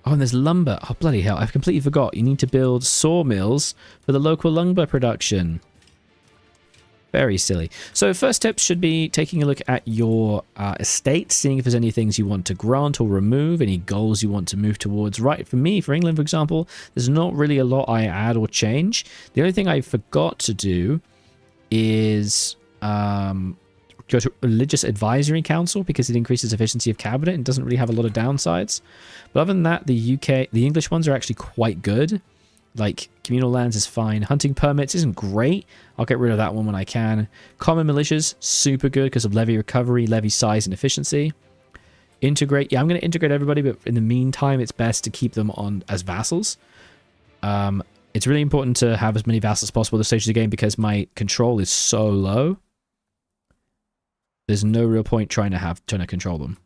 Oh, and there's lumber. Oh, bloody hell. I've completely forgot. You need to build sawmills for the local lumber production. Very silly. So first step should be taking a look at your estate, seeing if there's any things you want to grant or remove, any goals you want to move towards. Right, for me, for England, for example, there's not really a lot I add or change. The only thing I forgot to do is go to Religious Advisory Council because it increases efficiency of cabinet and doesn't really have a lot of downsides. But other than that, the English ones are actually quite good. Like, communal lands is fine. Hunting permits isn't great. I'll get rid of that one when I can. Common militias, super good because of levy recovery, levy size, and efficiency. Integrate. Yeah, I'm going to integrate everybody, but in the meantime, it's best to keep them on as vassals. It's really important to have as many vassals as possible at this stage of the game because my control is so low. There's no real point trying to control them.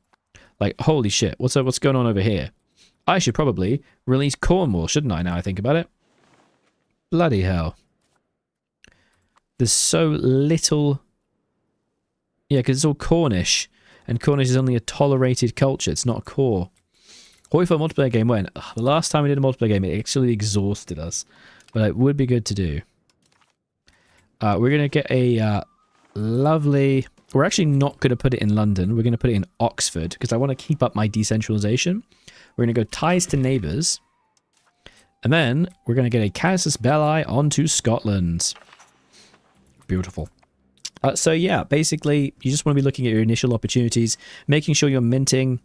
Like, holy shit, what's going on over here? I should probably release Cornwall, shouldn't I, now I think about it? Bloody hell. There's so little... Yeah, because it's all Cornish. And Cornish is only a tolerated culture. It's not a core. What if a multiplayer game went? Ugh, the last time we did a multiplayer game, it actually exhausted us. But it would be good to do. We're going to get a lovely... We're actually not going to put it in London. We're going to put it in Oxford because I want to keep up my decentralization. We're going to go ties to neighbours. And then we're going to get a casus belli onto Scotland. Beautiful. So yeah, basically, you just want to be looking at your initial opportunities, making sure you're minting.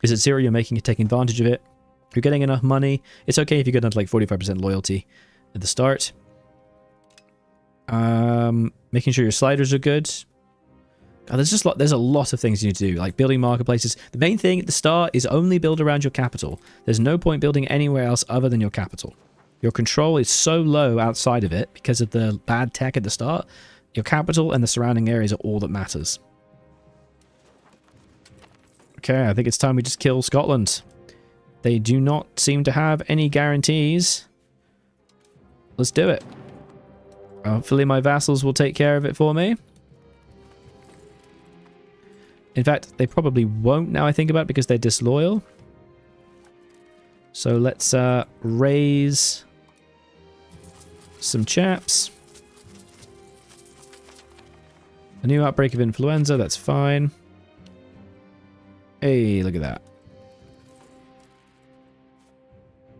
Is it zero? You're taking advantage of it. You're getting enough money. It's okay if you get down to like 45% loyalty at the start. Making sure your sliders are good. Oh, there's a lot of things you need to do, like building marketplaces. The main thing at the start is only build around your capital. There's no point building anywhere else other than your capital. Your control is so low outside of it because of the bad tech at the start. Your capital and the surrounding areas are all that matters. Okay, I think it's time we just kill Scotland. They do not seem to have any guarantees. Let's do it. Hopefully my vassals will take care of it for me. In fact, they probably won't now I think about it because they're disloyal. So let's raise some chaps. A new outbreak of influenza, that's fine. Hey, look at that.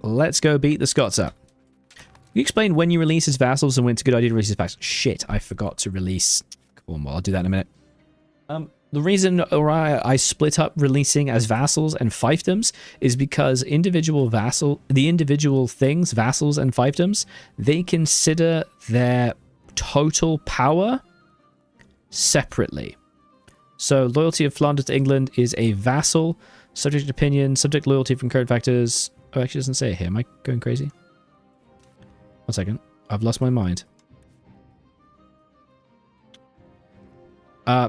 Let's go beat the Scots up. You explain when you release his vassals and when it's a good idea to release his vassals. Shit, I forgot to release Cornwall. I'll do that in a minute. The reason why I split up releasing as vassals and fiefdoms is because the individual things, vassals and fiefdoms, they consider their total power separately. So loyalty of Flanders to England is a vassal, subject opinion, subject loyalty from current factors. Oh, actually it doesn't say it here. Am I going crazy? 1 second. I've lost my mind.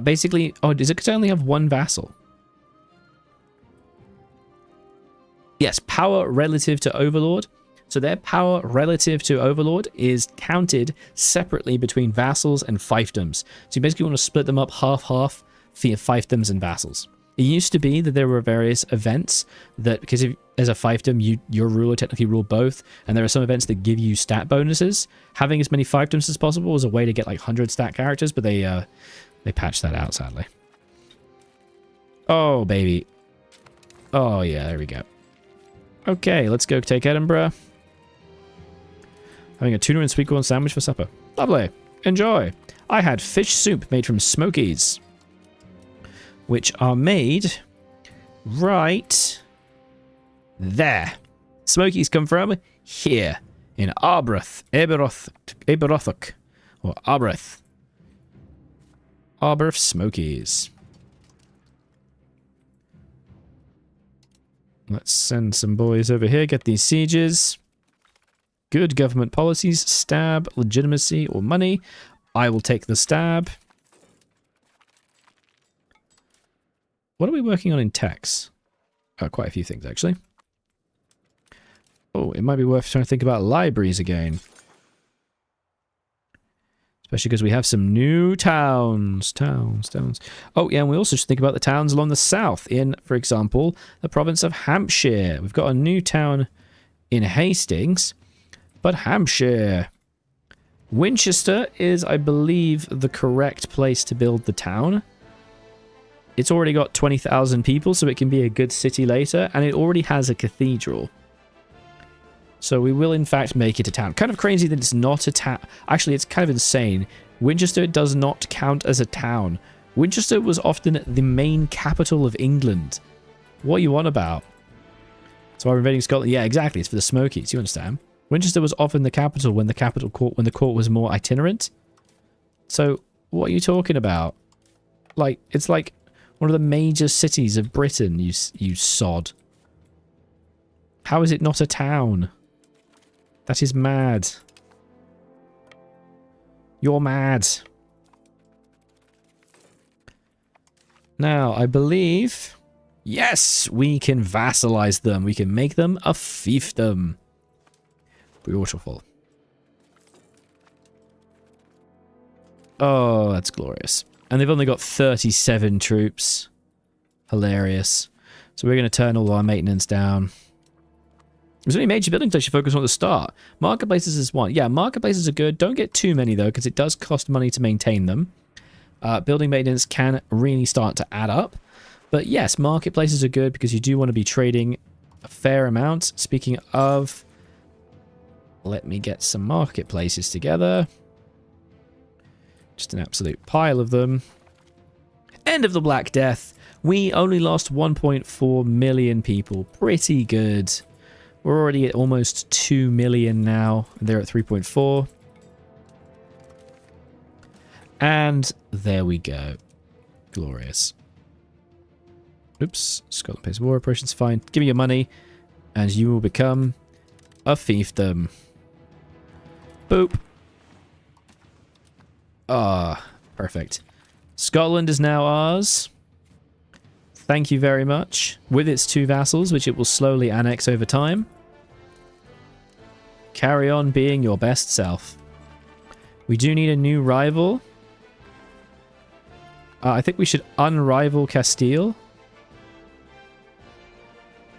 Basically, oh, does it only have one vassal? Yes, power relative to Overlord. So their power relative to Overlord is counted separately between vassals and fiefdoms. So you basically want to split them up half-half for your fiefdoms and vassals. It used to be that there were various events that, because if, as a fiefdom, your ruler technically ruled both, and there are some events that give you stat bonuses. Having as many fiefdoms as possible was a way to get like 100 stat characters, but they patched that out, sadly. Oh, baby. Oh, yeah, there we go. Okay, let's go take Edinburgh. Having a tuna and sweet corn sandwich for supper. Lovely. Enjoy. I had fish soup made from smokies, which are made right there. Smokies come from here in Arbroath, Aberothock, or Arbroath. Arbroath Smokies. Let's send some boys over here, get these sieges. Good government policies, stab, legitimacy, or money. I will take the stab. What are we working on in tax? Quite a few things, actually. Oh, it might be worth trying to think about libraries again. Especially because we have some new towns. Towns. Oh, yeah, and we also should think about the towns along the south in, for example, the province of Hampshire. We've got a new town in Hastings, but Hampshire. Winchester is, I believe, the correct place to build the town. It's already got 20,000 people, so it can be a good city later, and it already has a cathedral. So we will, in fact, make it a town. Kind of crazy that it's not a town. Actually, it's kind of insane. Winchester does not count as a town. Winchester was often the main capital of England. What are you on about? So we're invading Scotland. Yeah, exactly. It's for the Smokies. You understand? Winchester was often the capital when the court was more itinerant. So what are you talking about? Like, it's like one of the major cities of Britain, you sod. How is it not a town? That is mad. You're mad. Now, I believe... Yes! We can vassalize them. We can make them a fiefdom. Beautiful. Oh, that's glorious. And they've only got 37 troops. Hilarious. So we're going to turn all our maintenance down. There's only major buildings I should focus on at the start. Marketplaces is one. Yeah, marketplaces are good. Don't get too many, though, because it does cost money to maintain them. Building maintenance can really start to add up. But yes, marketplaces are good because you do want to be trading a fair amount. Speaking of, let me get some marketplaces together. Just an absolute pile of them. End of the Black Death. We only lost 1.4 million people. Pretty good. We're already at almost 2 million now. They're at 3.4. And there we go. Glorious. Oops. Scotland pays war operations. Fine. Give me your money. And you will become a fiefdom. Boop. Ah, perfect. Scotland is now ours. Thank you very much. With its 2 vassals, which it will slowly annex over time. Carry on being your best self. We do need a new rival. I think we should unrival Castile.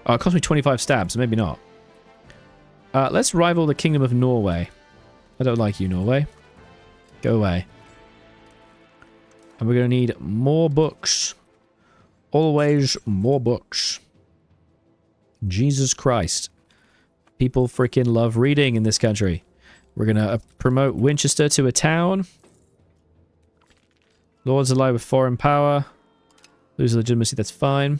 Oh, it cost me 25 stabs, so maybe not. Let's rival the Kingdom of Norway. I don't like you, Norway. Go away. And we're going to need more books. Always more books. Jesus Christ. People freaking love reading in this country. We're going to promote Winchester to a town. Lords ally with foreign power. Lose legitimacy, that's fine.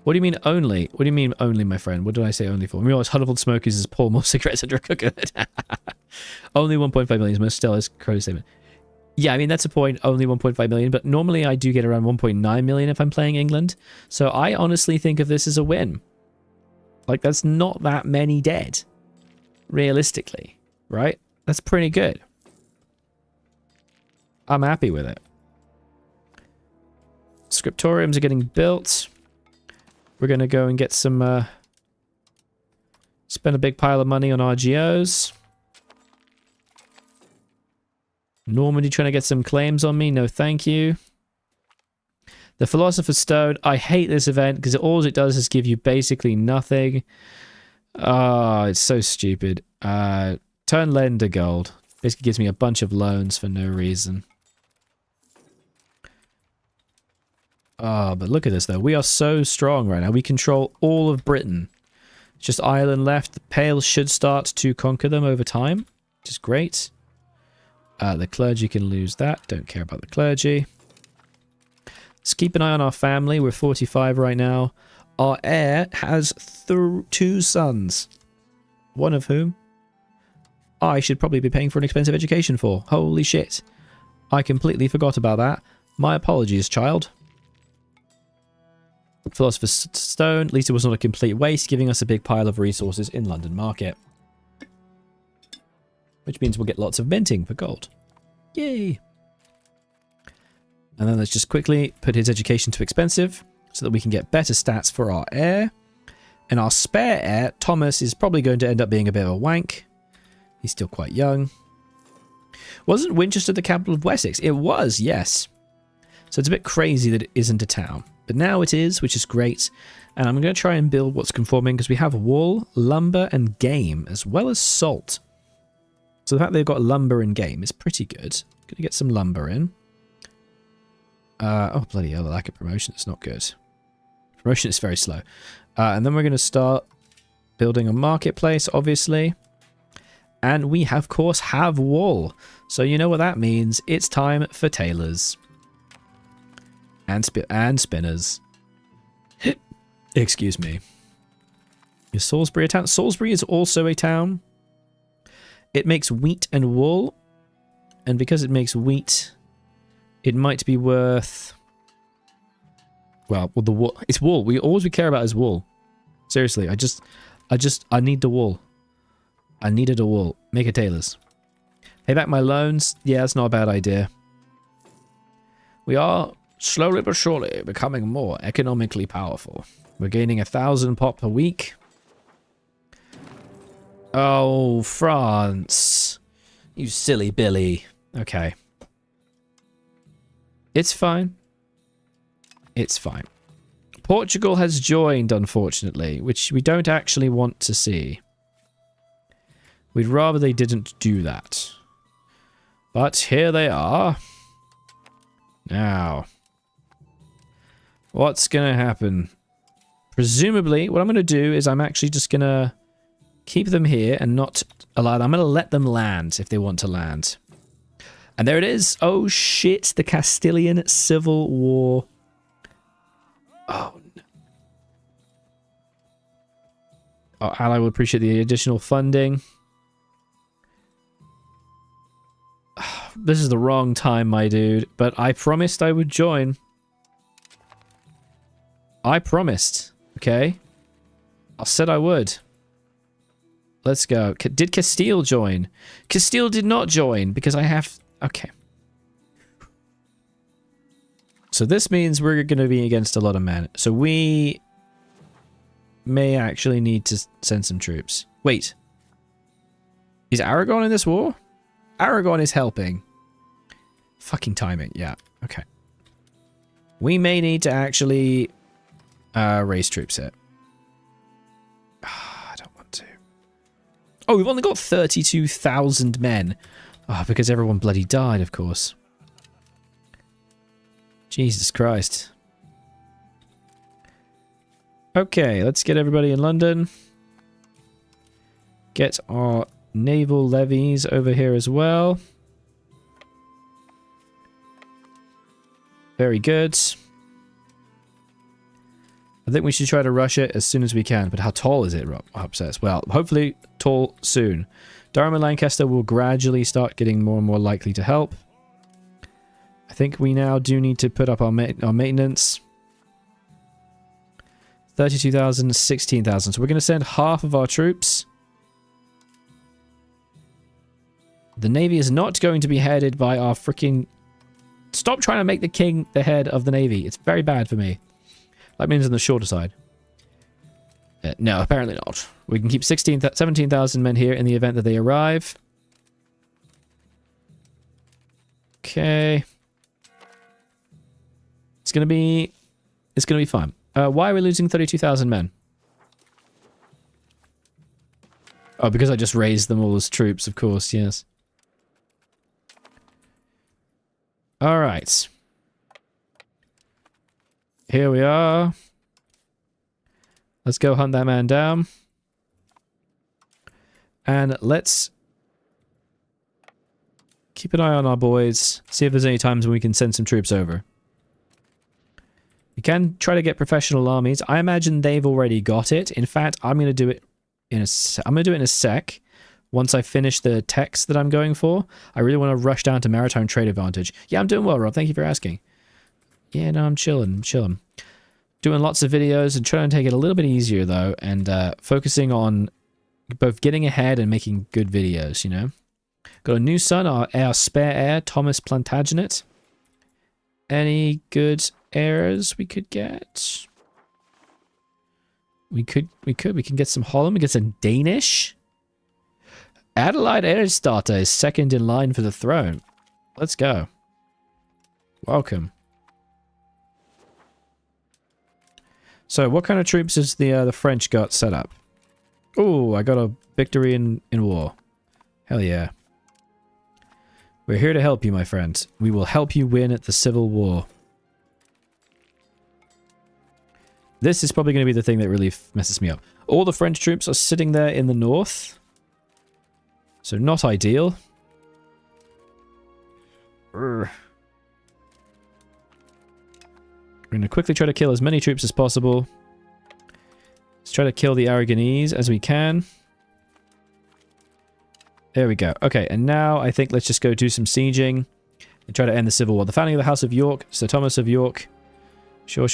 What do you mean only? What do you mean only, my friend? What did I say only for? I mean, Huddleful Smokies is pour more cigarettes under a cooker. Only 1.5 million is most stellar Crowley statement. Yeah, I mean, that's a point. Only 1.5 million. But normally I do get around 1.9 million if I'm playing England. So I honestly think of this as a win. Like, that's not that many dead. Realistically. Right? That's pretty good. I'm happy with it. Scriptoriums are getting built. We're going to go and get some... spend a big pile of money on RGOs. Normandy trying to get some claims on me. No, thank you. The Philosopher's Stone. I hate this event because all it does is give you basically nothing. Oh, it's so stupid. Turn lead into gold. Basically gives me a bunch of loans for no reason. Oh, but look at this, though. We are so strong right now. We control all of Britain. Just Ireland left. The Pales should start to conquer them over time, which is great. The clergy can lose that. Don't care about the clergy. Let's keep an eye on our family. We're 45 right now. Our heir has 2 sons. One of whom I should probably be paying for an expensive education for. Holy shit. I completely forgot about that. My apologies, child. Philosopher's Stone. At least it was not a complete waste, giving us a big pile of resources in London Market. Which means we'll get lots of minting for gold. Yay! And then let's just quickly put his education to expensive so that we can get better stats for our heir. And our spare heir, Thomas, is probably going to end up being a bit of a wank. He's still quite young. Wasn't Winchester the capital of Wessex? It was, yes. So it's a bit crazy that it isn't a town. But now it is, which is great. And I'm going to try and build what's conforming because we have wool, lumber, and game, as well as salt. So the fact they've got lumber and game is pretty good. Going to get some lumber in. Oh, bloody hell, the lack of promotion is not good. Promotion is very slow. And then we're going to start building a marketplace, obviously. And we, of course, have wool. So you know what that means. It's time for tailors. And spinners. Excuse me. Is Salisbury a town? Salisbury is also a town. It makes wheat and wool. And because it makes wheat, it might be worth... Well, the wool. It's wool. All we care about is wool. Seriously, I need the wool. I needed a wool. Make a tailor's. Pay back my loans. Yeah, that's not a bad idea. We are slowly but surely becoming more economically powerful. We're gaining 1,000 pop per week. Oh, France. You silly Billy. Okay. It's fine. It's fine. Portugal has joined, unfortunately, which we don't actually want to see. We'd rather they didn't do that. But here they are. Now, what's going to happen? Presumably, what I'm going to do is I'm actually just going to keep them here and not allow them. I'm going to let them land if they want to land. And there it is. Oh, shit. The Castilian Civil War. Oh, no. Our ally will appreciate the additional funding. This is the wrong time, my dude. But I promised I would join. I promised. Okay? I said I would. Let's go. Did Castile join? Castile did not join because I have... Okay. So this means we're going to be against a lot of men. So we may actually need to send some troops. Wait. Is Aragon in this war? Aragon is helping. Fucking timing. Yeah. Okay. We may need to actually raise troops here. I don't want to. Oh, we've only got 32,000 men. Oh, because everyone bloody died, of course. Jesus Christ. Okay, let's get everybody in London. Get our naval levies over here as well. Very good. I think we should try to rush it as soon as we can. But how tall is it, upsets? Well, hopefully tall soon. Durham and Lancaster will gradually start getting more and more likely to help. I think we now do need to put up our maintenance. 32,000, 16,000. So we're going to send half of our troops. The Navy is not going to be headed by our freaking... Stop trying to make the king the head of the Navy. It's very bad for me. That means on the shorter side. No, apparently not. We can keep 17,000 men here in the event that they arrive. Okay. It's gonna be fine. Why are we losing 32,000 men? Oh, because I just raised them all as troops, of course, yes. Alright. Here we are. Let's go hunt that man down. And let's keep an eye on our boys. See if there's any times when we can send some troops over. We can try to get professional armies. I imagine they've already got it. In fact, I'm going to do it in a sec. Once I finish the text that I'm going for, I really want to rush down to maritime trade advantage. Yeah, I'm doing well, Rob. Thank you for asking. Yeah, no, I'm chilling. Doing lots of videos and trying to take it a little bit easier, though, and focusing on both getting ahead and making good videos, you know? Got a new son, our spare heir, Thomas Plantagenet. Any good heirs we could get? We can get some Holland. We get some Danish. Adelaide Erstarter is second in line for the throne. Let's go. Welcome. So, what kind of troops has the French got set up? Oh, I got a victory in war. Hell yeah. We're here to help you, my friend. We will help you win at the Civil War. This is probably going to be the thing that really messes me up. All the French troops are sitting there in the north. So not ideal. We're going to quickly try to kill as many troops as possible. Let's try to kill the Aragonese as we can. There we go. Okay, and now I think let's just go do some sieging and try to end the Civil War. The founding of the House of York, Sir Thomas of York. Sure.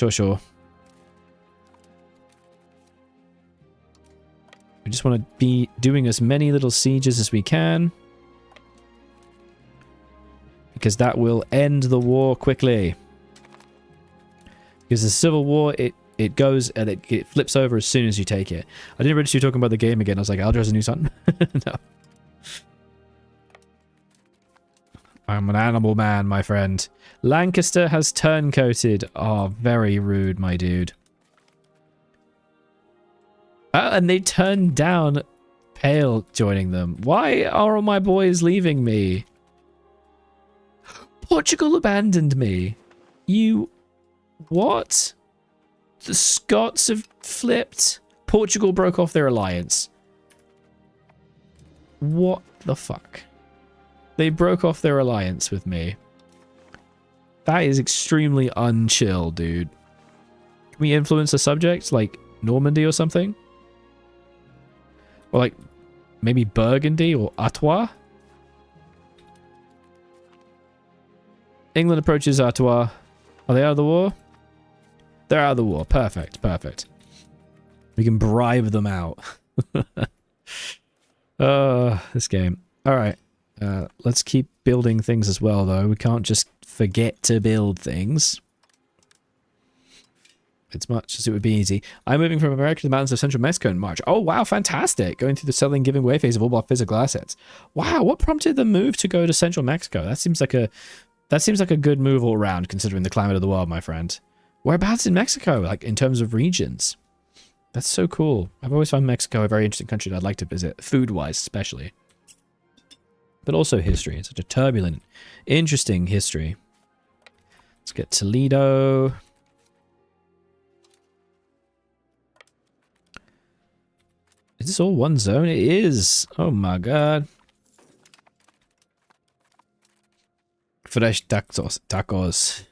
We just want to be doing as many little sieges as we can. Because that will end the war quickly. Because the Civil War, it goes and it flips over as soon as you take it. I didn't realize you were talking about the game again. I was like, Aldra has a new son? No. I'm an animal man, my friend. Lancaster has turncoated. Oh, very rude, my dude. And they turned down Pale joining them. Why are all my boys leaving me? Portugal abandoned me. You... What? The Scots have flipped. Portugal broke off their alliance. What the fuck? They broke off their alliance with me. That is extremely unchill, dude. Can we influence a subject like Normandy or something? Or like maybe Burgundy or Artois? England approaches Artois. Are they out of the war? They're out of the war. Perfect. We can bribe them out. This game. Alright. Let's keep building things as well, though. We can't just forget to build things. As much as it would be easy. I'm moving from America to the mountains of central Mexico in March. Oh, wow, fantastic. Going through the selling, giving away phase of all our physical assets. Wow, what prompted the move to go to central Mexico? That seems like a good move all around, considering the climate of the world, my friend. Whereabouts in Mexico, like in terms of regions? That's so cool. I've always found Mexico a very interesting country that I'd like to visit, food-wise especially. But also history. It's such a turbulent, interesting history. Let's get Toledo. Is this all one zone? It is. Oh my god. Fresh tacos.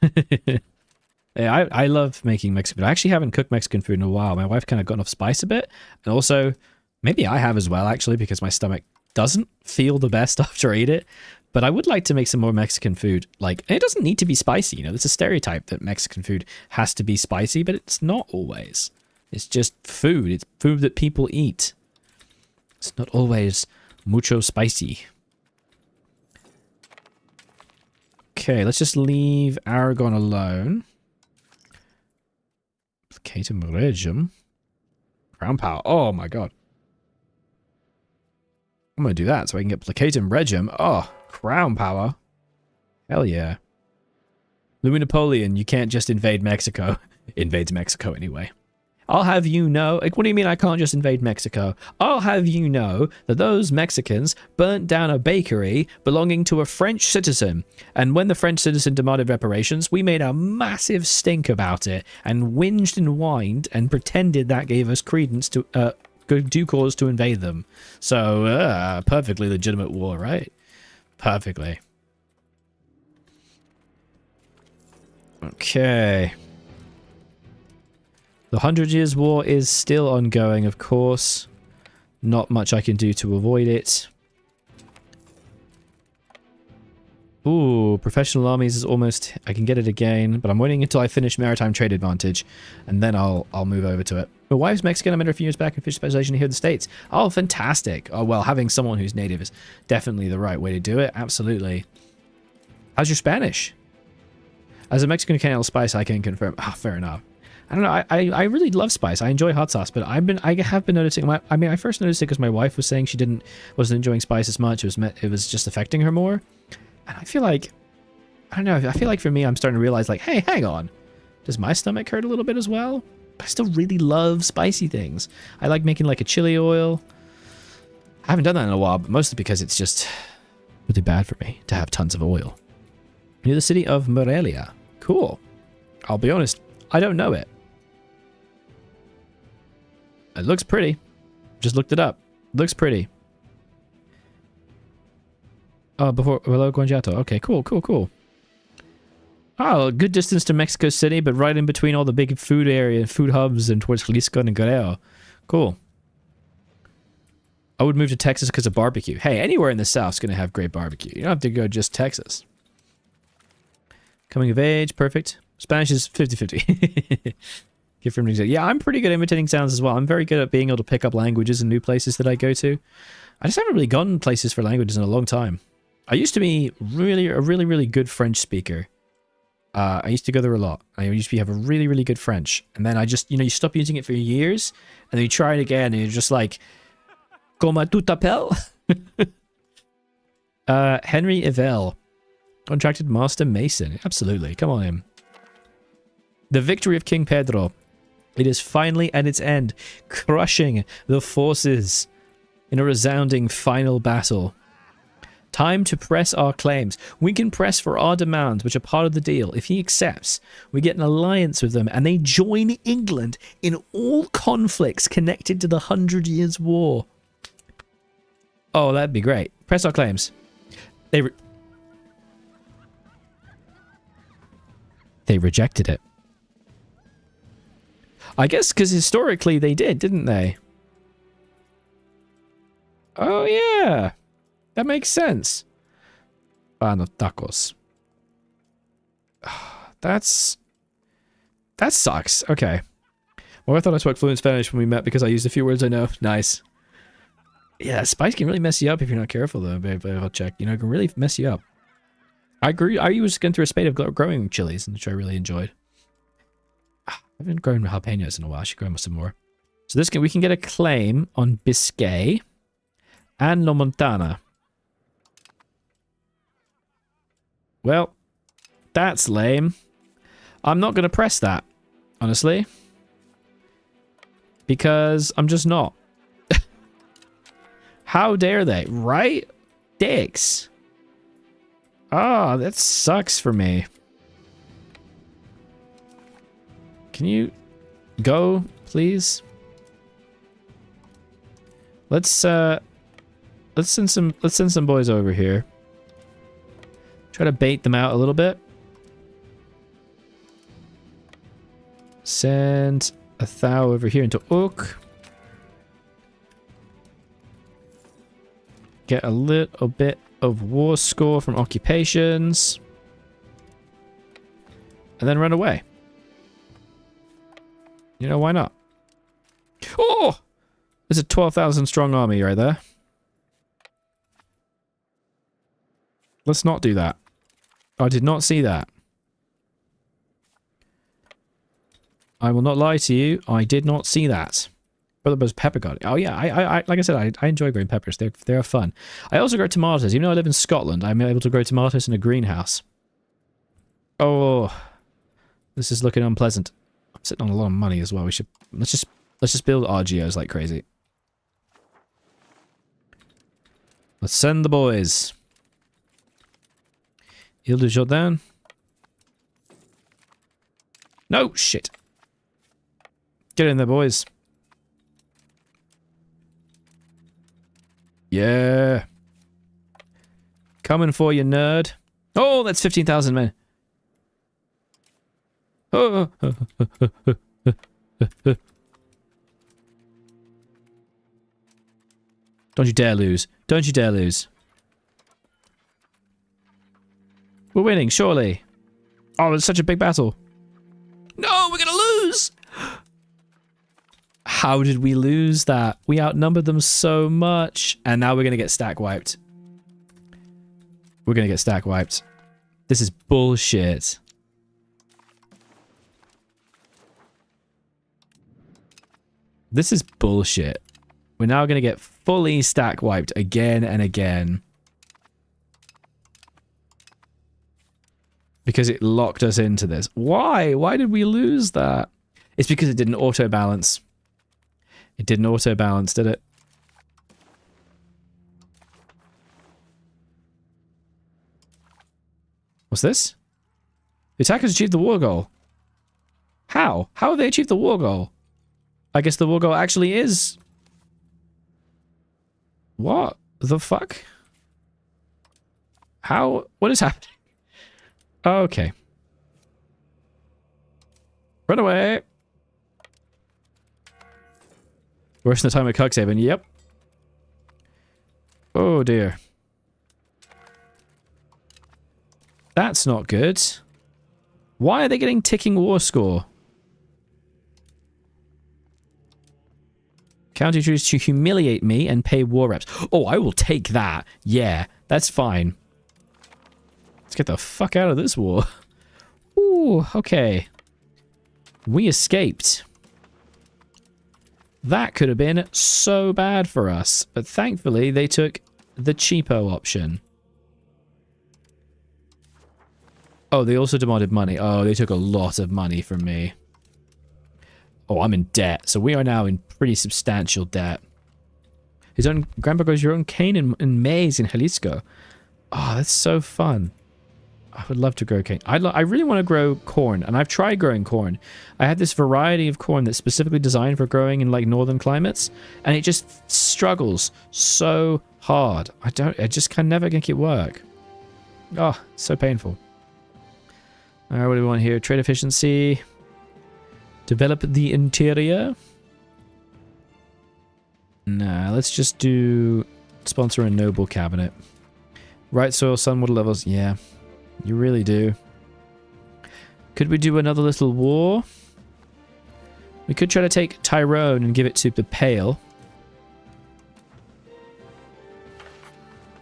Yeah, I love making Mexican food. I actually haven't cooked Mexican food in a while. My wife kind of got off spice a bit. And also, maybe I have as well, actually, because my stomach doesn't feel the best after I eat it. But I would like to make some more Mexican food. Like, and it doesn't need to be spicy, you know. There's a stereotype that Mexican food has to be spicy, but it's not always. It's just food. It's food that people eat. It's not always mucho spicy. Okay, let's just leave Aragon alone. Placatum Regum. Crown power. Oh my god. I'm gonna do that so I can get Placatum Regum. Oh, crown power. Hell yeah. Louis Napoleon, you can't just invade Mexico. Invades Mexico anyway. I'll have you know, like, what do you mean I can't just invade Mexico? I'll have you know that those Mexicans burnt down a bakery belonging to a French citizen. And when the French citizen demanded reparations, we made a massive stink about it and whinged and whined and pretended that gave us credence to due cause to invade them. So, perfectly legitimate war, right? Perfectly. Okay. The 100 Years' War is still ongoing, of course. Not much I can do to avoid it. Ooh, professional armies is almost... I can get it again, but I'm waiting until I finish Maritime Trade Advantage, and then I'll move over to it. My wife's Mexican. I met her a few years back in fish specialization here in the States. Oh, fantastic. Oh, well, having someone who's native is definitely the right way to do it. Absolutely. How's your Spanish? As a Mexican who can't handle spice, I can confirm. Ah, fair enough. I don't know. I really love spice. I enjoy hot sauce, but I have been noticing. I first noticed it because my wife was saying she wasn't enjoying spice as much. It was just affecting her more. And I feel like, I don't know. I feel like for me, I'm starting to realize like, hey, hang on. Does my stomach hurt a little bit as well? But I still really love spicy things. I like making like a chili oil. I haven't done that in a while, but mostly because it's just really bad for me to have tons of oil. Near the city of Morelia. Cool. I'll be honest, I don't know it. It looks pretty. Just looked it up. Looks pretty. Oh, below Guanajuato. Okay, cool. Oh, good distance to Mexico City, but right in between all the big food hubs and towards Jalisco and Guerrero. Cool. I would move to Texas because of barbecue. Hey, anywhere in the South is going to have great barbecue. You don't have to go just Texas. Coming of age, perfect. Spanish is 50-50. Give from yeah, I'm pretty good at imitating sounds as well. I'm very good at being able to pick up languages in new places that I go to. I just haven't really gone places for languages in a long time. I used to be a really good French speaker. I used to go there a lot. I used to have a really good French. And then I just, you stop using it for years, and then you try it again, and you're just like, comment tu t'appelles? Henry Evel. Contracted Master Mason. Absolutely. Come on in. The victory of King Pedro. It is finally at its end, crushing the forces in a resounding final battle. Time to press our claims. We can press for our demands, which are part of the deal. If he accepts, we get an alliance with them, and they join England in all conflicts connected to the 100 Years' War. Oh, that'd be great. Press our claims. They rejected it. I guess because historically they did, didn't they? Oh, yeah. That makes sense. Pan of tacos. That sucks. Okay. Well, I thought I spoke fluent Spanish when we met because I used a few words I know. Nice. Yeah, spice can really mess you up if you're not careful, though, babe. I'll check. It can really mess you up. I was going through a spate of growing chilies, which I really enjoyed. I haven't grown jalapenos in a while. I should grow some more. So we can get a claim on Biscay and La Montana. Well, that's lame. I'm not going to press that, honestly. Because I'm just not. How dare they, right? Dicks. Ah, that sucks for me. Can you go, please? Let's send some boys over here. Try to bait them out a little bit. Send a Thou over here into Ook. Get a little bit of war score from occupations. And then run away. Why not? Oh! There's a 12,000 strong army right there. Let's not do that. I did not see that. I will not lie to you. I did not see that. Brother Buzz pepper garden. Oh yeah, I like I said, I enjoy growing peppers. They're fun. I also grow tomatoes. Even though I live in Scotland, I'm able to grow tomatoes in a greenhouse. Oh, this is looking unpleasant. I'm sitting on a lot of money as well. Let's just build RGOs like crazy. Let's send the boys. Ile de Jourdain. No shit. Get in there, boys. Yeah. Coming for you, nerd. Oh, that's 15,000 men. Oh. Don't you dare lose. Don't you dare lose. We're winning, surely. Oh, it's such a big battle. No, we're gonna lose! How did we lose that? We outnumbered them so much. And now we're gonna get stack wiped. We're gonna get stack wiped. This is bullshit. This is bullshit. We're now gonna get fully stack wiped again and again. Because it locked us into this. Why? Why did we lose that? It's because it didn't auto-balance. It didn't auto-balance, did it? What's this? The attackers achieved the war goal. How? How have they achieved the war goal? I guess the war goal actually is... What the fuck? How? What is happening? Okay. Run away. Worse than the time at Cuxhaven. Yep. Oh dear. That's not good. Why are they getting ticking war score? County choose to humiliate me and pay war reps. Oh, I will take that. Yeah, that's fine. Let's get the fuck out of this war. Ooh, okay. We escaped. That could have been so bad for us, but thankfully they took the cheapo option. Oh, they also demanded money. Oh, they took a lot of money from me. Oh, I'm in debt. So we are now in pretty substantial debt. His own grandpa grows your own cane and maize in Jalisco. Oh, that's so fun. I would love to grow cane. I really want to grow corn, and I've tried growing corn. I had this variety of corn that's specifically designed for growing in like northern climates, and it just struggles so hard. I just can never make it work. Oh, so painful. Alright, what do we want here? Trade efficiency. Develop the interior. Nah, let's just do sponsor a noble cabinet. Right soil, sun water levels. Yeah, you really do. Could we do another little war? We could try to take Tyrone and give it to the Pale.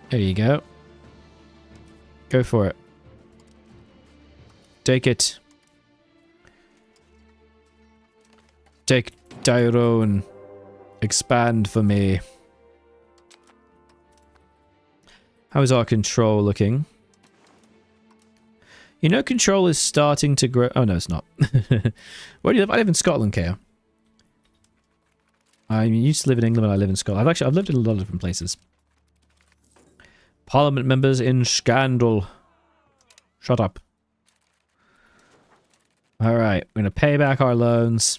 There you go. Go for it. Take it. Take Tyrone. Expand for me. How is our control looking? You know, control is starting to grow. Oh, no, it's not. Where do you live? I live in Scotland, Keo. I used to live in England, but I live in Scotland. I've lived in a lot of different places. Parliament members in scandal. Shut up. Alright, we're going to pay back our loans.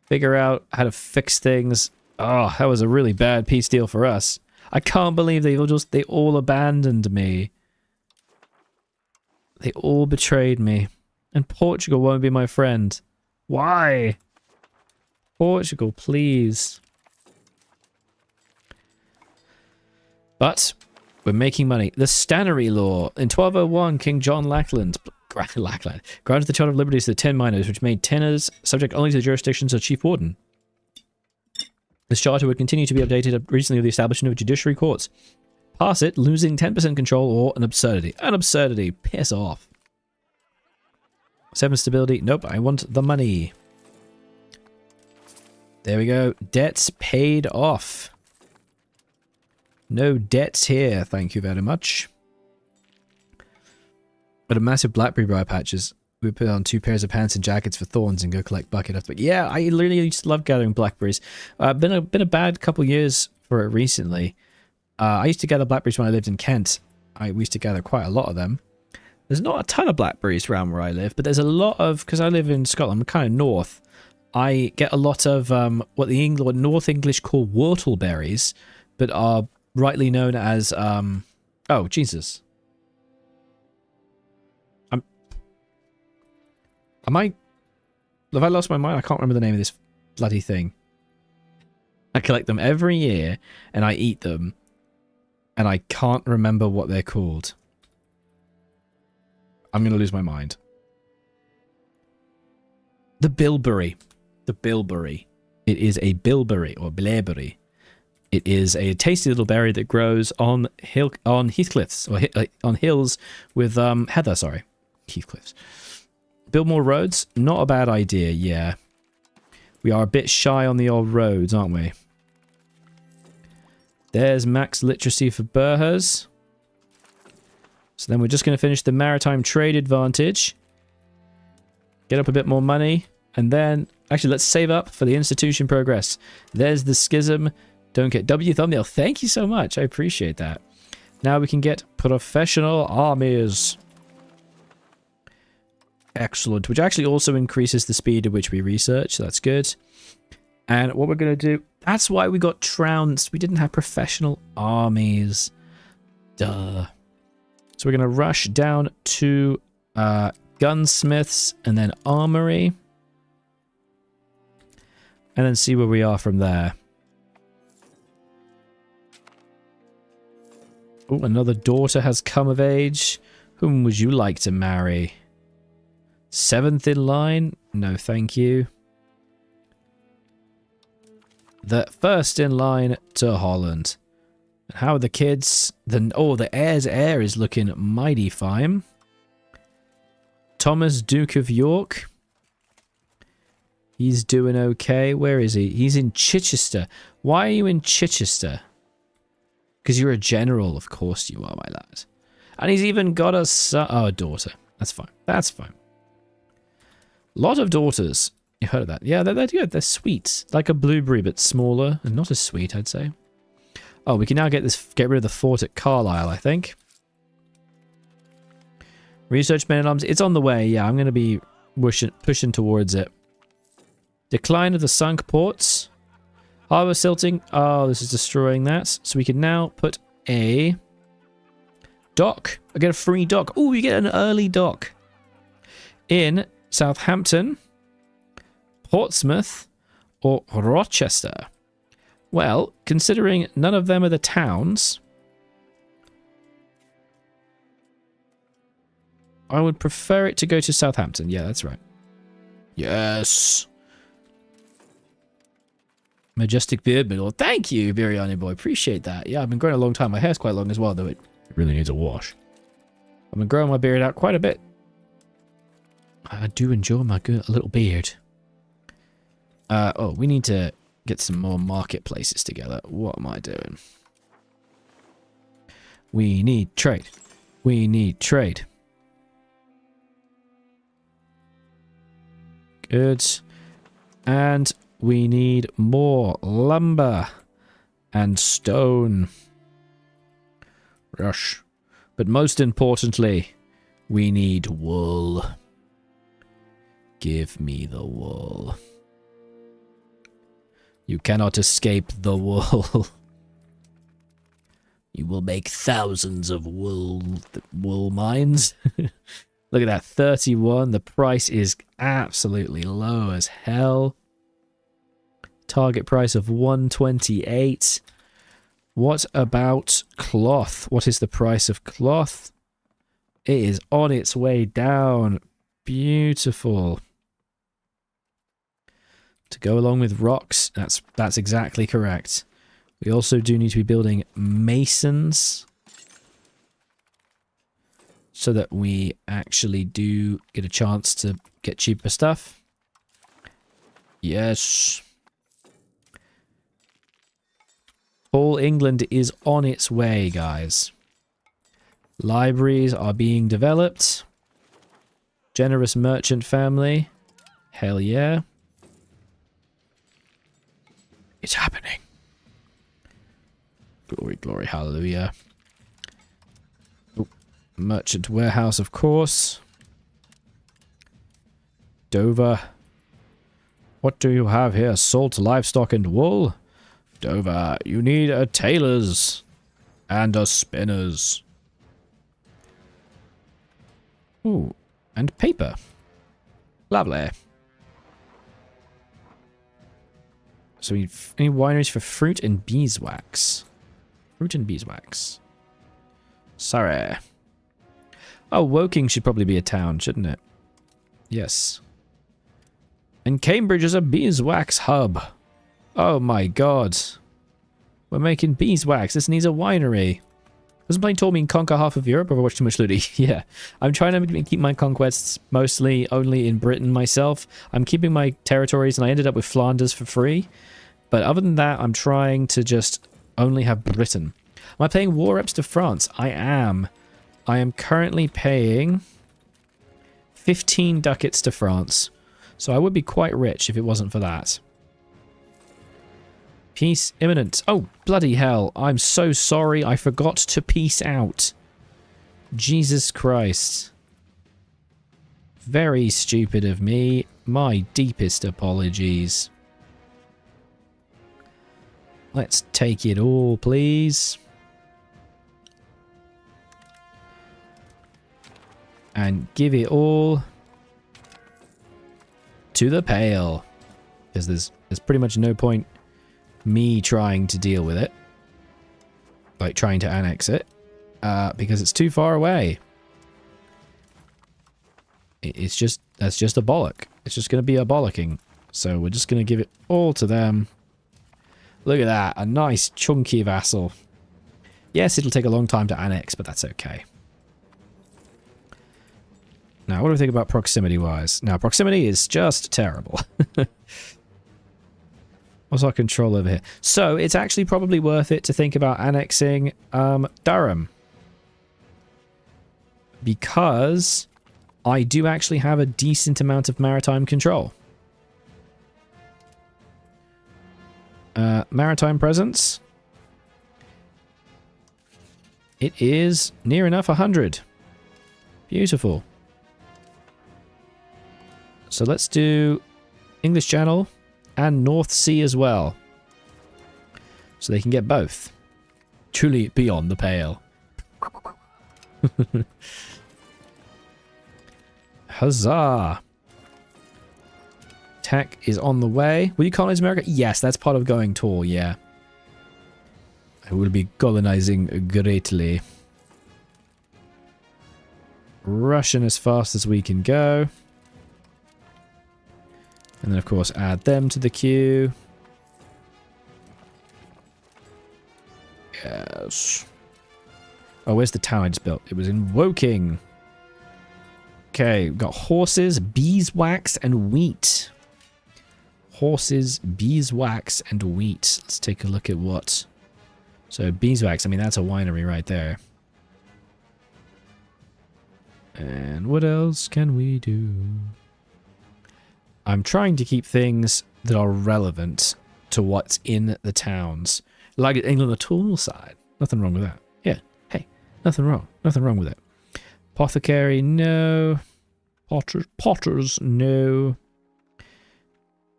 Figure out how to fix things. Oh, that was a really bad peace deal for us. I can't believe they all abandoned me. They all betrayed me. And Portugal won't be my friend. Why? Portugal, please. But we're making money. The Stannery Law. In 1201, King John Lackland granted the Charter of Liberties to the 10 miners, which made tenors subject only to the jurisdictions of Chief Warden. This charter would continue to be updated recently with the establishment of judiciary courts. Pass it, losing 10% control, or an absurdity. An absurdity. Piss off. 7 stability. Nope, I want the money. There we go. Debts paid off. No debts here, thank you very much. But a massive blackberry briar patches. We put on 2 pairs of pants and jackets for thorns and go collect bucket after. But yeah, I literally used to love gathering blackberries. Been a bad couple years for it recently. I used to gather blackberries when I lived in Kent. We used to gather quite a lot of them. There's not a ton of blackberries around where I live, but there's a lot of, because I live in Scotland, I'm kind of north. I get a lot of what North English call whortleberries, but are rightly known as, oh, Jesus. Have I lost my mind? I can't remember the name of this bloody thing. I collect them every year, and I eat them, and I can't remember what they're called. I'm going to lose my mind. The bilberry. The bilberry. It is a bilberry, or bilberry. It is a tasty little berry that grows on heathcliffs, or on hills with heather, sorry. Heathcliffs. Build more roads? Not a bad idea, yeah. We are a bit shy on the old roads, aren't we? There's max literacy for Burhers. So then we're just going to finish the maritime trade advantage. Get up a bit more money. And then, actually, let's save up for the institution progress. There's the schism. Don't get W thumbnail. Thank you so much. I appreciate that. Now we can get professional armies. Excellent. Which actually also increases the speed at which we research. So that's good. And what we're going to do... That's why we got trounced. We didn't have professional armies. Duh. So we're going to rush down to gunsmiths and then armory. And then see where we are from there. Oh, another daughter has come of age. Whom would you like to marry? 7th in line? No, thank you. The first in line to Holland. How are the kids? The heir's heir is looking mighty fine. Thomas, Duke of York. He's doing okay. Where is he? He's in Chichester. Why are you in Chichester? Because you're a general, of course you are, my lad. And he's even got a son. Oh, a daughter. That's fine. That's fine. Lot of daughters. You heard of that? Yeah, they're good. They're sweet. Like a blueberry, but smaller and not as sweet, I'd say. Oh, we can now get rid of the fort at Carlisle, I think. Research men at arms. It's on the way. Yeah, I'm going to be pushing towards it. Decline of the sunk ports. Harbor silting. Oh, this is destroying that. So we can now put a dock. I get a free dock. Oh, you get an early dock. In Southampton, Portsmouth, or Rochester. Well, considering none of them are the towns, I would prefer it to go to Southampton. Yeah, that's right. Yes. Majestic beard middle. Thank you, Biryani boy. Appreciate that. Yeah, I've been growing a long time. My hair's quite long as well, though it really needs a wash. I've been growing my beard out quite a bit. I do enjoy my little beard. Oh, we need to get some more marketplaces together. What am I doing? We need trade. We need trade. Good. And we need more lumber and stone. Rush. But most importantly, we need wool. Give me the wool. You cannot escape the wool. You will make thousands of wool mines. Look at that, 31. The price is absolutely low as hell. Target price of 128. What about cloth? What is the price of cloth? It is on its way down. Beautiful. To go along with rocks, that's exactly correct. We also do need to be building masons so that we actually do get a chance to get cheaper stuff. Yes. All England is on its way, guys. Libraries are being developed. Generous merchant family. Hell yeah. It's happening. Glory, glory, hallelujah. Ooh, merchant warehouse, of course. Dover. What do you have here? Salt, livestock, and wool? Dover, you need a tailor's and a spinner's. Ooh, and paper. Lovely. So we need any wineries for fruit and beeswax. Fruit and beeswax. Sorry. Oh, Woking should probably be a town, shouldn't it? Yes. And Cambridge is a beeswax hub. Oh my god. We're making beeswax. This needs a winery. Wasn't playing told me conquer half of Europe, or watch too much Ludi? Yeah. I'm trying to keep my conquests mostly only in Britain myself. I'm keeping my territories, and I ended up with Flanders for free. But other than that, I'm trying to just only have Britain. Am I paying war reps to France? I am. I am currently paying 15 ducats to France. So I would be quite rich if it wasn't for that. Peace imminent. Oh, bloody hell. I'm so sorry. I forgot to peace out. Jesus Christ. Very stupid of me. My deepest apologies. Let's take it all, please. And give it all to the Pale. Because there's pretty much no point me trying to deal with it. Like trying to annex it. Because it's too far away. That's just a bollock. It's just going to be a bollocking. So we're just going to give it all to them. Look at that. A nice chunky vassal. Yes, it'll take a long time to annex, but that's okay. Now, what do we think about proximity-wise? Now, proximity is just terrible. What's our control over here? So, it's actually probably worth it to think about annexing Durham. Because I do actually have a decent amount of maritime control. Maritime presence. It is near enough 100. Beautiful. So let's do English Channel and North Sea as well. So they can get both. Truly beyond the pale. Huzzah! Tech is on the way. Will you colonize America? Yes, that's part of going tall, yeah. I will be colonizing greatly. Russian as fast as we can go. And then, of course, add them to the queue. Yes. Oh, where's the town I just built? It was in Woking. Okay, we've got horses, beeswax, and wheat. Horses, beeswax, and wheat. Let's take a look at what. So, beeswax, I mean, that's a winery right there. And what else can we do? I'm trying to keep things that are relevant to what's in the towns. Like England, the tool side. Nothing wrong with that. Yeah. Hey, nothing wrong. Nothing wrong with it. Apothecary, no. Potters, no.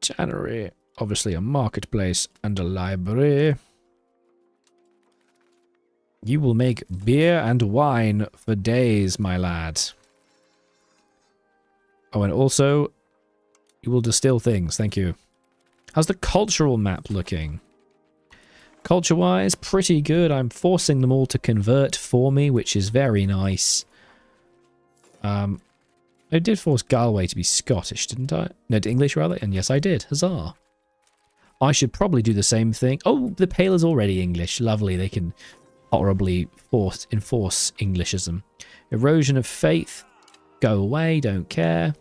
Tannery, obviously a marketplace and a library. You will make beer and wine for days, my lad. Oh, and also, you will distill things. Thank you. How's the cultural map looking? Culture-wise, pretty good. I'm forcing them all to convert for me, which is very nice. I did force Galway to be Scottish, didn't I? No, to English, rather. And yes, I did. Huzzah. I should probably do the same thing. Oh, the Pale is already English. Lovely. They can horribly enforce Englishism. Erosion of faith. Go away. Don't care.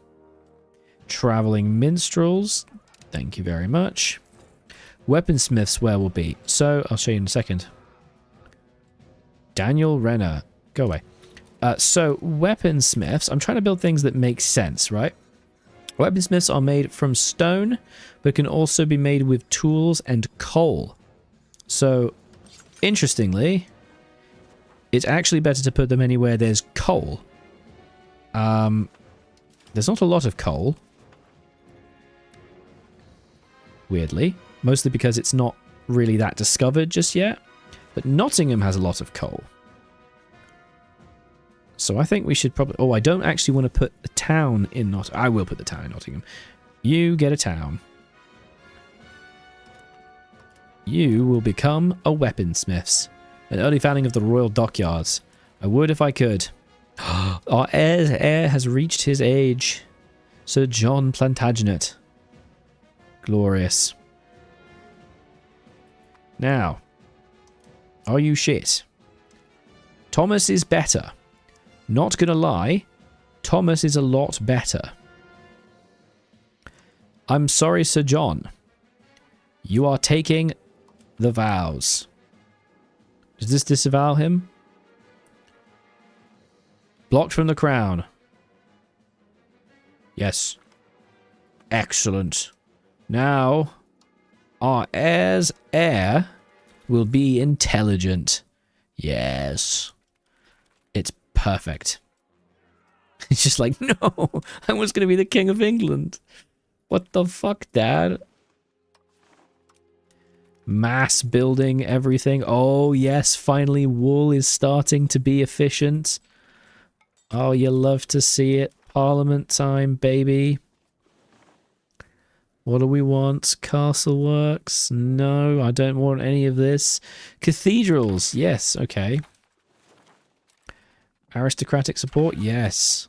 Traveling minstrels. Thank you very much. Weaponsmiths, where will be? So, I'll show you in a second. Daniel Renner. Go away. So, weaponsmiths. I'm trying to build things that make sense, right? Weaponsmiths are made from stone, but can also be made with tools and coal. So, interestingly, it's actually better to put them anywhere there's coal. There's not a lot of coal. Weirdly. Mostly because it's not really that discovered just yet. But Nottingham has a lot of coal. So I think we should probably... Oh, I don't actually want to put a town in Nottingham. I will put the town in Nottingham. You get a town. You will become a weaponsmiths. An early founding of the Royal Dockyards. I would if I could. Our heir has reached his age. Sir John Plantagenet. Glorious. Now, are you shit? Thomas is better. Not gonna lie, Thomas is a lot better. I'm sorry, Sir John. You are taking the vows. Does this disavow him? Blocked from the crown. Yes. Excellent. Now, our heir's heir will be intelligent. Yes. It's perfect. It's just like, no, I was going to be the King of England. What the fuck, Dad? Mass building everything. Oh, yes, finally wool is starting to be efficient. Oh, you love to see it. Parliament time, baby. What do we want? Castle works? No, I don't want any of this. Cathedrals. Yes, okay. Aristocratic support? Yes.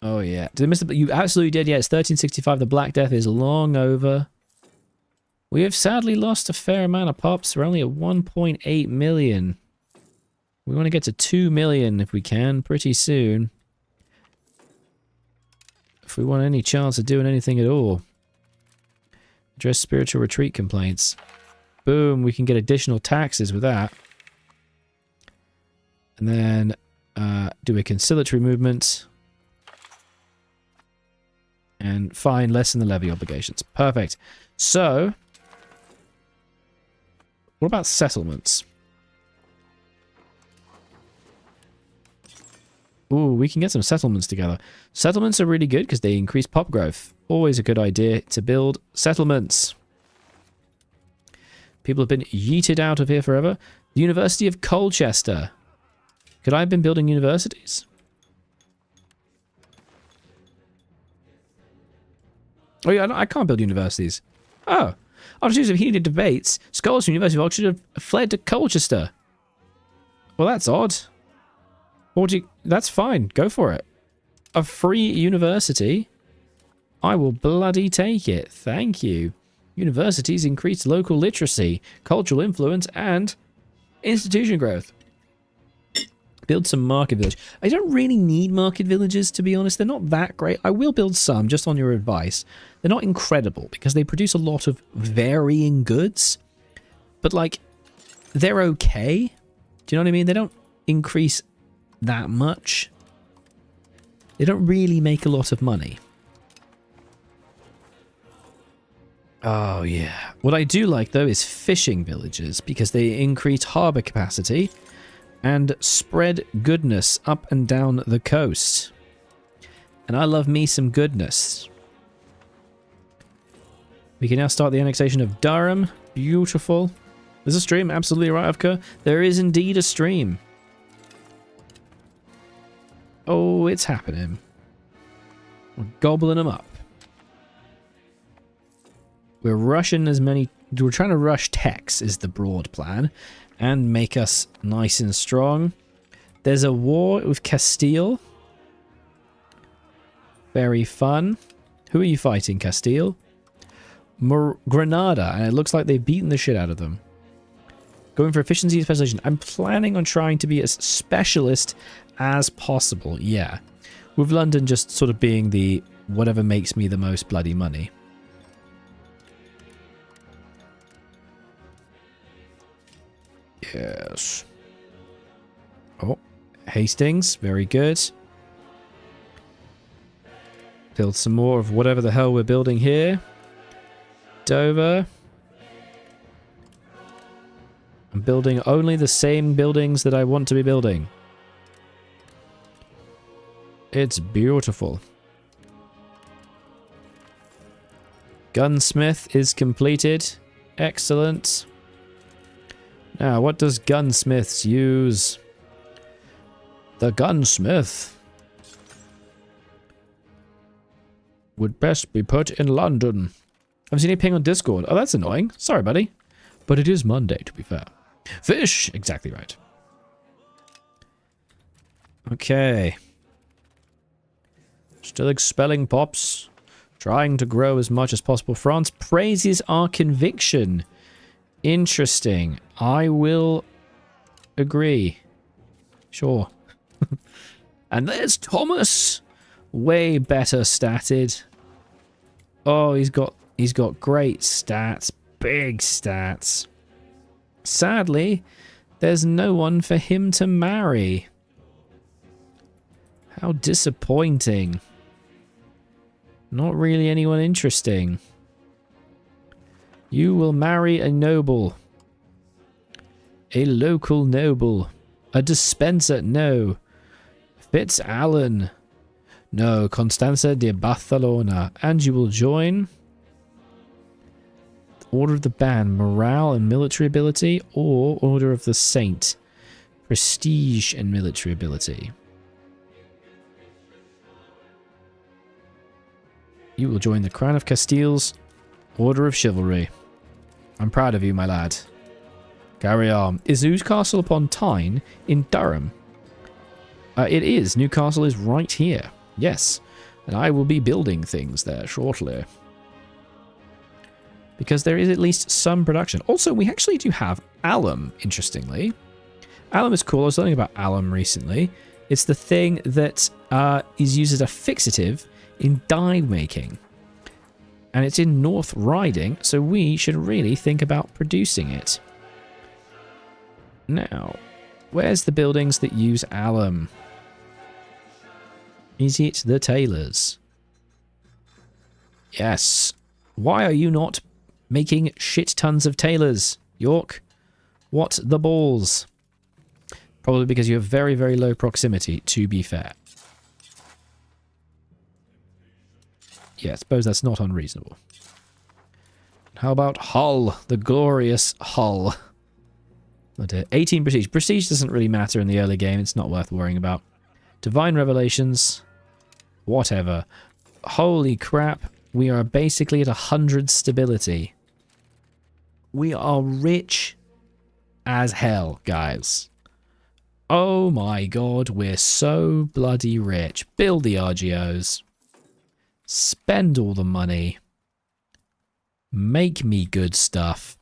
Oh, yeah. Did I miss it? You absolutely did. Yeah, it's 1365. The Black Death is long over. We have sadly lost a fair amount of pops. We're only at 1.8 million. We want to get to 2 million if we can pretty soon. If we want any chance of doing anything at all. Address spiritual retreat complaints. Boom, we can get additional taxes with that. And then do a conciliatory movement. And fine, lessen the levy obligations. Perfect. So, what about settlements? Ooh, we can get some settlements together. Settlements are really good because they increase pop growth. Always a good idea to build settlements. People have been yeeted out of here forever. The University of Colchester. Could I have been building universities? Oh yeah, I can't build universities. Oh. After series of heated debates, scholars from the University of Oxford have fled to Colchester. Well, that's odd. That's fine. Go for it. A free university? I will bloody take it. Thank you. Universities increase local literacy, cultural influence, and institution growth. Build some market village. I don't really need market villages, to be honest. They're not that great. I will build some, just on your advice. They're not incredible, because they produce a lot of varying goods. But, like, they're okay. Do you know what I mean? They don't increase that much. They don't really make a lot of money. Oh, yeah. What I do like, though, is fishing villages, because they increase harbour capacity and spread goodness up and down the coast. And I love me some goodness. We can now start the annexation of Durham. Beautiful. There's a stream, absolutely right, Avka. There is indeed a stream. Oh, it's happening. We're gobbling them up. We're rushing as many... We're trying to rush techs is the broad plan. And make us nice and strong. There's a war with Castile. Very fun. Who are you fighting, Castile? Granada. And it looks like they've beaten the shit out of them. Going for efficiency and specialization. I'm planning on trying to be as specialist as possible. Yeah. With London just sort of being the whatever makes me the most bloody money. Yes. Oh, Hastings. Very good. Build some more of whatever the hell we're building here. Dover. I'm building only the same buildings that I want to be building. It's beautiful. Gunsmith is completed. Excellent. Now, what does gunsmiths use? The gunsmith would best be put in London. I've seen a ping on Discord. Oh, that's annoying. Sorry, buddy. But it is Monday, to be fair. Fish! Exactly right. Okay. Still expelling pops. Trying to grow as much as possible. France praises our conviction. Interesting. I will agree. Sure. And there's Thomas. Way better statted. Oh, he's got great stats. Big stats. Sadly, there's no one for him to marry. How disappointing. Not really anyone interesting. You will marry a noble. A local noble. A dispenser, no. Fitz-Allen. No, Constanza de Barcelona. And you will join Order of the Band, morale and military ability, or Order of the Saint, prestige and military ability. You will join the Crown of Castile's Order of Chivalry. I'm proud of you, my lad. Carry on. Is Newcastle upon Tyne in Durham? It is. Newcastle is right here. Yes. And I will be building things there shortly. Because there is at least some production. Also, we actually do have alum, interestingly. Alum is cool. I was learning about alum recently. It's the thing that is used as a fixative in dye making. And it's in North Riding, so we should really think about producing it. Now, where's the buildings that use alum? Is it the tailors? Yes. Why are you not making shit tons of tailors, York? What the balls? Probably because you have very, very low proximity, to be fair. Yeah, I suppose that's not unreasonable. How about Hull? The glorious Hull. 18 prestige. Prestige doesn't really matter in the early game. It's not worth worrying about. Divine Revelations. Whatever. Holy crap. We are basically at 100 stability. We are rich as hell, guys. Oh my god, we're so bloody rich. Build the RGOs. Spend all the money. Make me good stuff.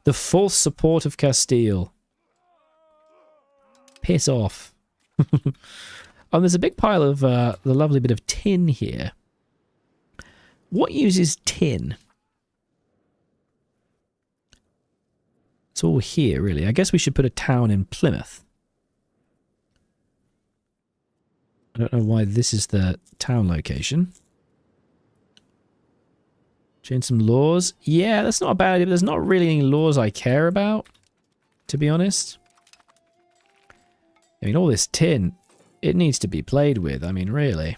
The fourth support of Castile. Piss off. Oh, there's a big pile of the lovely bit of tin here. What uses tin? It's all here, really. I guess we should put a town in Plymouth. I don't know why this is the town location. Change some laws. Yeah, that's not a bad idea, but there's not really any laws I care about, to be honest. I mean, all this tin, it needs to be played with. I mean, really.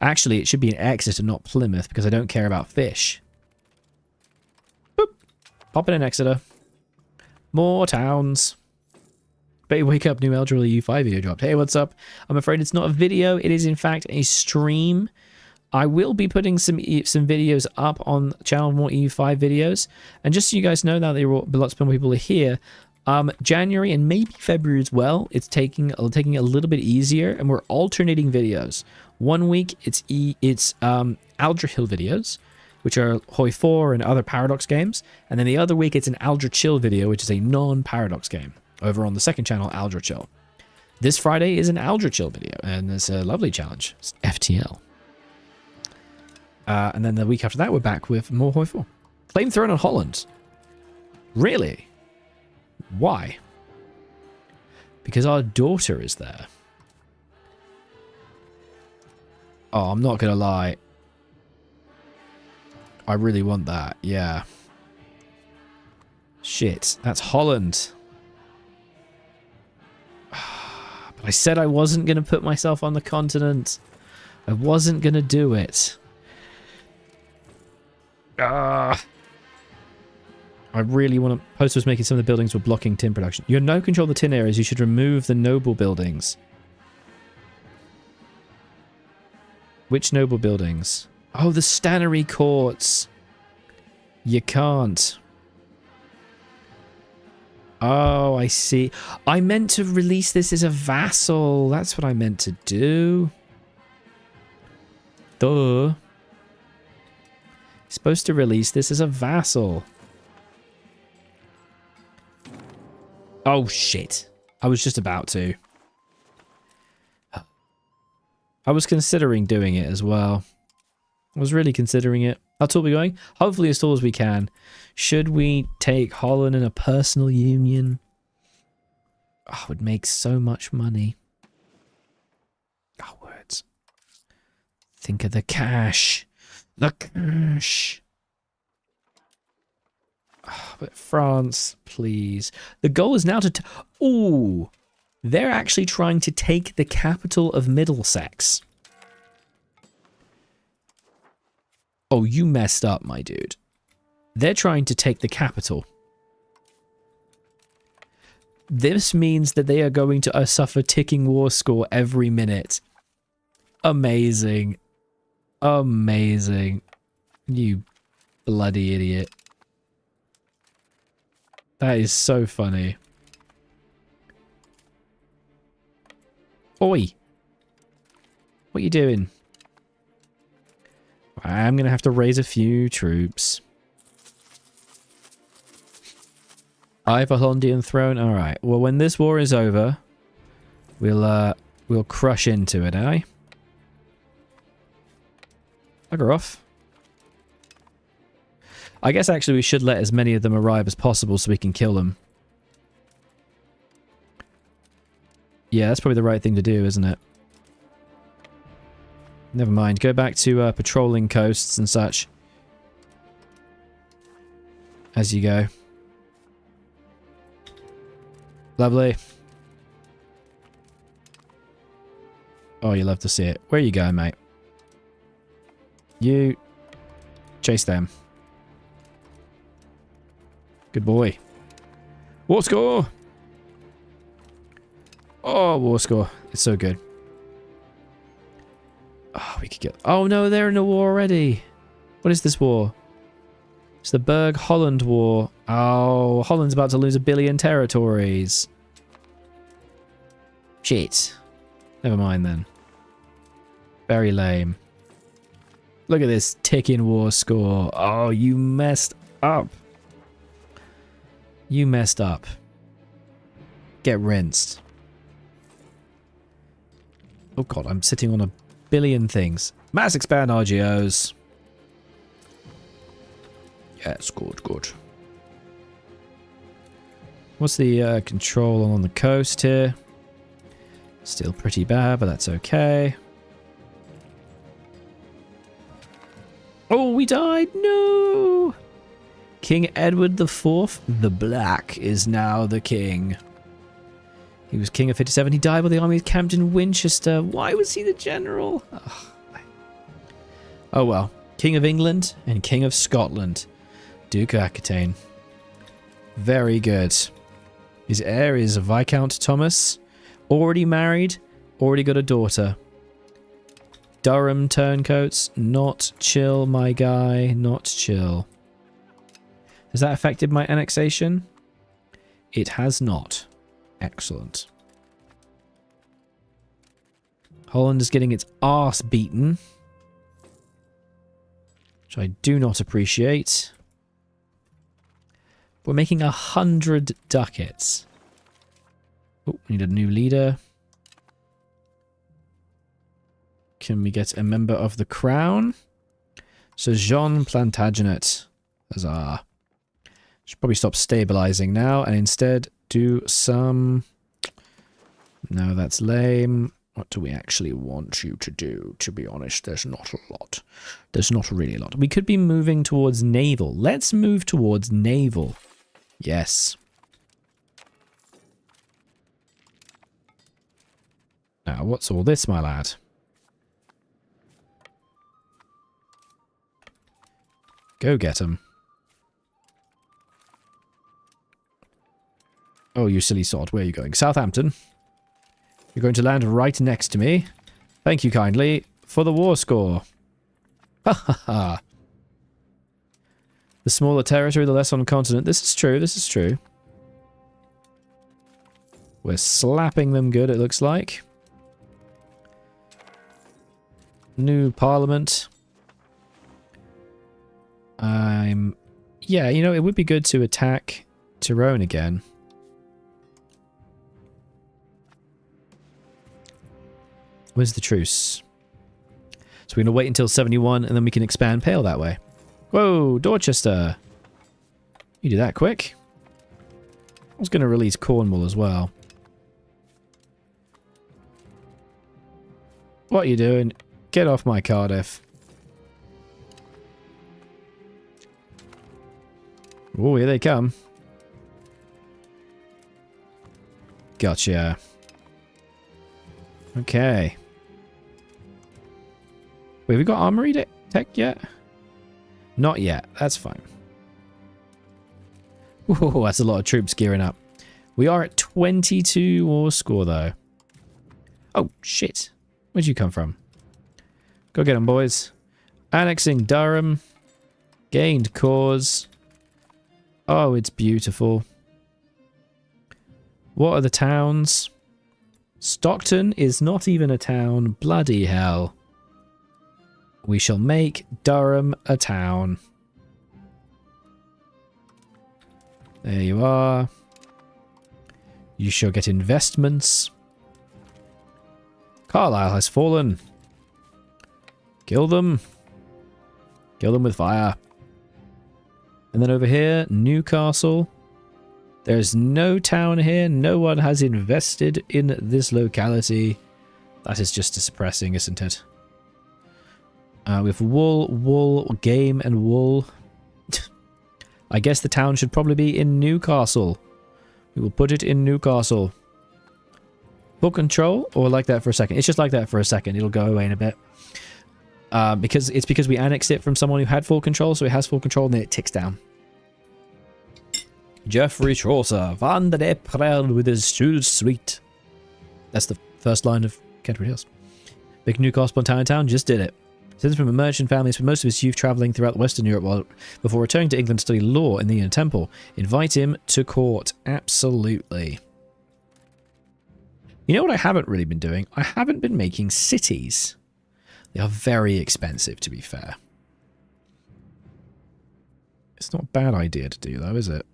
Actually, it should be in Exeter, not Plymouth, because I don't care about fish. Boop. Pop in Exeter. More towns. But wake up, new Aldrahill EU5 video dropped. Hey, what's up? I'm afraid it's not a video. It is, in fact, a stream. I will be putting some videos up on the channel, more EU5 videos. And just so you guys know, now that lots of people are here, January and maybe February as well, it's taking a little bit easier, and we're alternating videos. 1 week, it's Aldrahill videos, which are Hoi 4 and other Paradox games. And then the other week, it's an Aldra Chill video, which is a non-Paradox game, over on the second channel, Aldra Chill. This Friday is an Aldra Chill video, and it's a lovely challenge. It's FTL. And then the week after that, we're back with more Hoi 4. Claim throne on Holland. Really? Why? Because our daughter is there. Oh, I'm not gonna lie. I really want that, yeah. Shit, that's Holland. But I said I wasn't gonna put myself on the continent. I wasn't gonna do it. Ah. I really want to... Post was making some of the buildings were blocking tin production. You have no control of the tin areas. You should remove the noble buildings. Which noble buildings? Oh, the stannery courts. You can't. Oh, I see. I meant to release this as a vassal. That's what I meant to do. Duh. Supposed to release this as a vassal. Oh, shit. I was just about to. I was considering doing it as well. I was really considering it. How tall are we going? Hopefully as tall as we can. Should we take Holland in a personal union? Oh, it would make so much money. Oh, words. Think of the cash. The cash. Oh, but France, please. The goal is now to... Ooh. They're actually trying to take the capital of Middlesex. Oh, you messed up, my dude. They're trying to take the capital. This means that they are going to suffer ticking war score every minute. Amazing. Amazing. You bloody idiot. That is so funny. Oi. What are you doing? I'm going to have to raise a few troops. Eye for Hollandian throne. All right. Well, when this war is over, we'll crush into it, eh? Bugger off. I guess actually we should let as many of them arrive as possible so we can kill them. Yeah, that's probably the right thing to do, isn't it? Never mind. Go back to patrolling coasts and such. As you go. Lovely. Oh, you love to see it. Where are you going, mate? You... Chase them. Good boy. War score! Oh, war score. It's so good. Oh, we could get... Oh, no, they're in a war already. What is this war? It's the Berg-Holland War. Oh, Holland's about to lose 1 billion territories. Shit. Never mind then. Very lame. Look at this ticking war score. Oh, you messed up. You messed up. Get rinsed. Oh god, I'm sitting on 1 billion things. Mass expand RGOs. Yes, good, good. What's the control on the coast here? Still pretty bad, but that's okay. Oh, we died! No! King Edward IV the Black is now the king. He was king of 57. He died while the army camped in Winchester. Why was he the general? Oh well. King of England and King of Scotland. Duke of Aquitaine. Very good. His heir is Viscount Thomas. Already married. Already got a daughter. Durham turncoats. Not chill, my guy. Not chill. Has that affected my annexation? It has not. Excellent. Holland is getting its arse beaten. Which I do not appreciate. We're making 100 ducats. Oh, we need a new leader. Can we get a member of the crown? Sir Jean Plantagenet. Huzzah. Should probably stop stabilizing now and instead do some... No, that's lame. What do we actually want you to do? To be honest, there's not a lot. There's not really a lot. We could be moving towards naval. Let's move towards naval. Yes. Now, what's all this, my lad? Go get him. Oh, you silly sod. Where are you going? Southampton. You're going to land right next to me. Thank you kindly for the war score. Ha ha ha. The smaller territory, the less on continent. This is true. This is true. We're slapping them good, it looks like. New parliament. Yeah, you know, it would be good to attack Tyrone again. Where's the truce? So we're going to wait until 71 and then we can expand Pale that way. Whoa, Dorchester. You did that quick. I was going to release Cornwall as well. What are you doing? Get off my Cardiff. Oh, here they come. Gotcha. Okay. Wait, have we got armory tech yet? Not yet. That's fine. Ooh, that's a lot of troops gearing up. We are at 22 war score, though. Oh, shit. Where'd you come from? Go get them, boys. Annexing Durham. Gained cause. Oh, it's beautiful. What are the towns? Stockton is not even a town. Bloody hell. We shall make Durham a town. There you are. You shall get investments. Carlisle has fallen. Kill them. Kill them with fire. And then over here, Newcastle. There's no town here. No one has invested in this locality. That is just depressing, isn't it? With wool, game, and wool. I guess the town should probably be in Newcastle. We will put it in Newcastle. Full control, or like that for a second? It's just like that for a second. It'll go away in a bit. Because we annexed it from someone who had full control, so it has full control, and then it ticks down. Geoffrey Chaucer, Van der Prel with his shoes sweet. That's the first line of Canterbury Hills. Big Newcastle upon Town just did it. Citizens from a merchant family spent most of his youth travelling throughout Western Europe before returning to England to study law in the Inner Temple. Invite him to court. Absolutely. You know what I haven't really been doing? I haven't been making cities. They are very expensive, to be fair. It's not a bad idea to do, though, is it?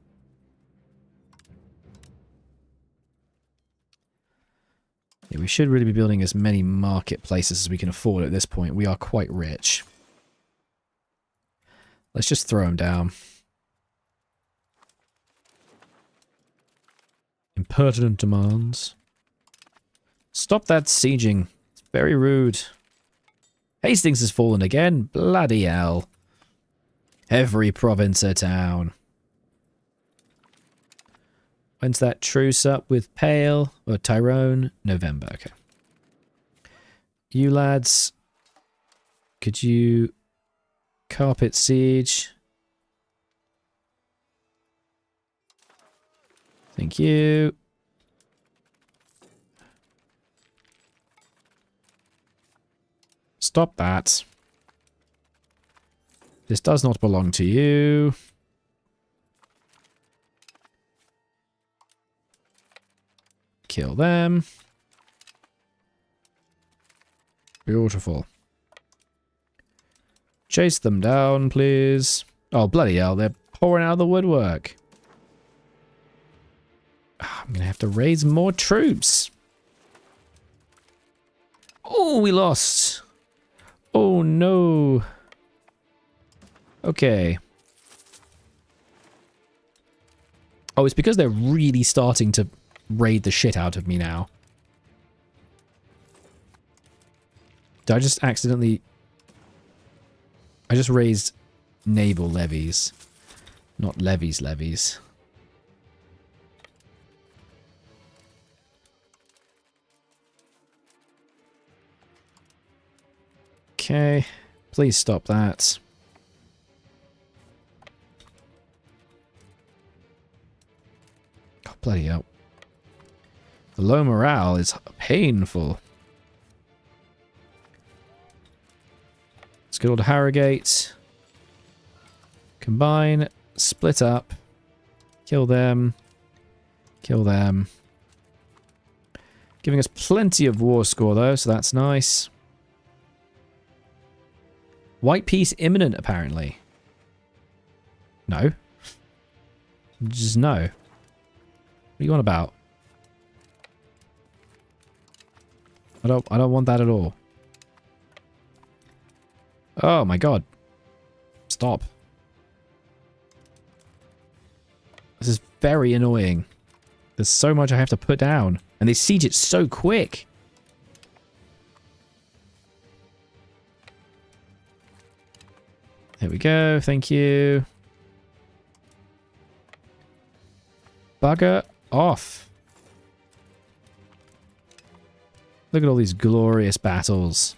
Yeah, we should really be building as many marketplaces as we can afford at this point. We are quite rich. Let's just throw them down. Impertinent demands. Stop that sieging. It's very rude. Hastings has fallen again. Bloody hell. Every province a town. When's that truce up with Pale or Tyrone? November, okay. You lads, could you carpet siege? Thank you. Stop that. This does not belong to you. Kill them. Beautiful. Chase them down, please. Oh, bloody hell, they're pouring out of the woodwork. I'm going to have to raise more troops. Oh, we lost. Oh, no. Okay. Oh, it's because they're really starting to raid the shit out of me now. Did I just accidentally... I just raised naval levies. Not levies. Okay. Please stop that. bloody hell. The low morale is painful. Let's go to Harrogate. Combine. Split up. Kill them. Kill them. Giving us plenty of war score, though, so that's nice. White peace imminent, apparently. No. Just no. What are you on about? I don't want that at all. Oh my god. Stop. This is very annoying. There's so much I have to put down. And they siege it so quick. There we go. Thank you. Bugger off. Look at all these glorious battles.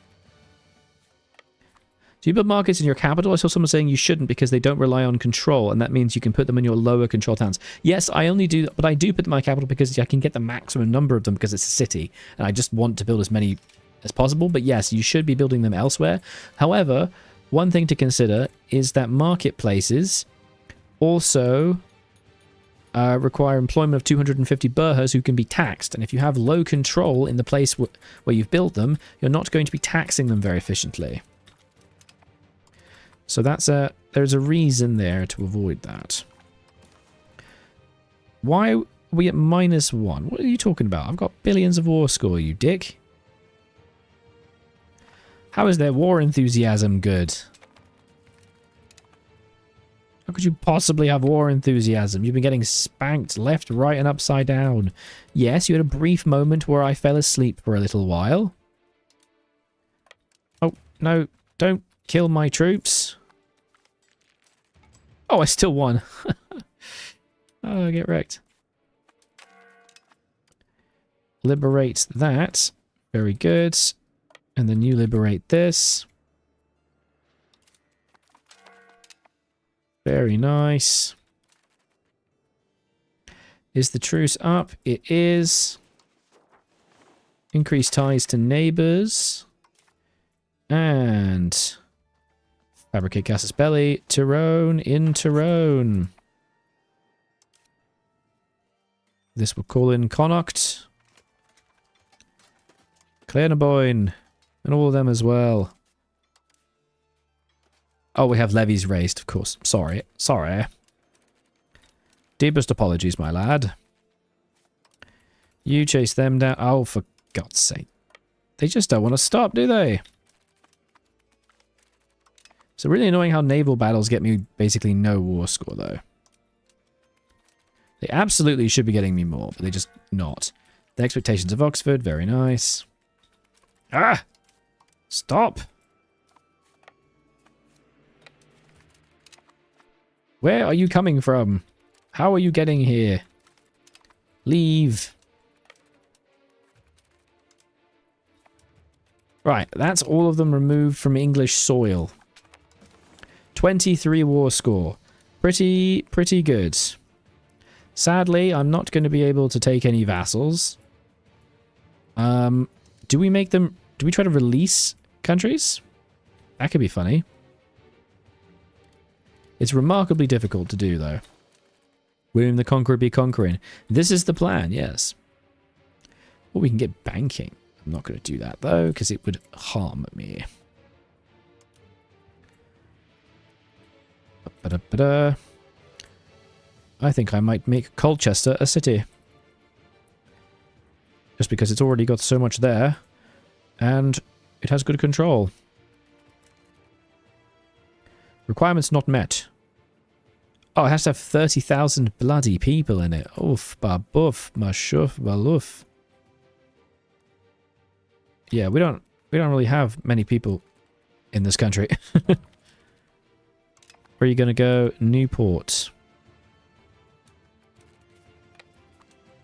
Do you build markets in your capital? I saw someone saying you shouldn't because they don't rely on control, and that means you can put them in your lower control towns. Yes, I only do, but I do put them in my capital because I can get the maximum number of them because it's a city, and I just want to build as many as possible. But yes, you should be building them elsewhere. However, one thing to consider is that marketplaces also require employment of 250 burghers who can be taxed, and if you have low control in the place where you've built them, you're not going to be taxing them very efficiently. So there's a reason there to avoid that. Why are we at -1? What are you talking about? I've got billions of war score, you dick. How is their war enthusiasm good? How could you possibly have war enthusiasm? You've been getting spanked left, right, and upside down. Yes, you had a brief moment where I fell asleep for a little while. Oh, no, don't kill my troops. Oh, I still won. Oh, get wrecked. Liberate that. Very good. And then you liberate this. Very nice. Is the truce up? It is. Increase ties to neighbors. And fabricate Casus Belli. Tyrone in Tyrone. This will call in Connacht. Clarnaboyne. And all of them as well. Oh, we have levies raised, of course. Sorry. Sorry. Deepest apologies, my lad. You chase them down. Oh, for God's sake. They just don't want to stop, do they? So really annoying how naval battles get me basically no war score, though. They absolutely should be getting me more, but they just not. The expectations of Oxford, very nice. Ah! Stop! Where are you coming from? How are you getting here? Leave. Right, that's all of them removed from English soil. 23 war score. Pretty good. Sadly, I'm not going to be able to take any vassals. Do we make them... Do we try to release countries? That could be funny. It's remarkably difficult to do, though. William the Conqueror be conquering. This is the plan, yes. Well, we can get banking. I'm not going to do that, though, because it would harm me. I think I might make Colchester a city. Just because it's already got so much there. And it has good control. Requirements not met. Oh, it has to have 30,000 bloody people in it. Oof, babuff, mashuf, baluf. Yeah, we don't really have many people in this country. Where are you going to go? Newport.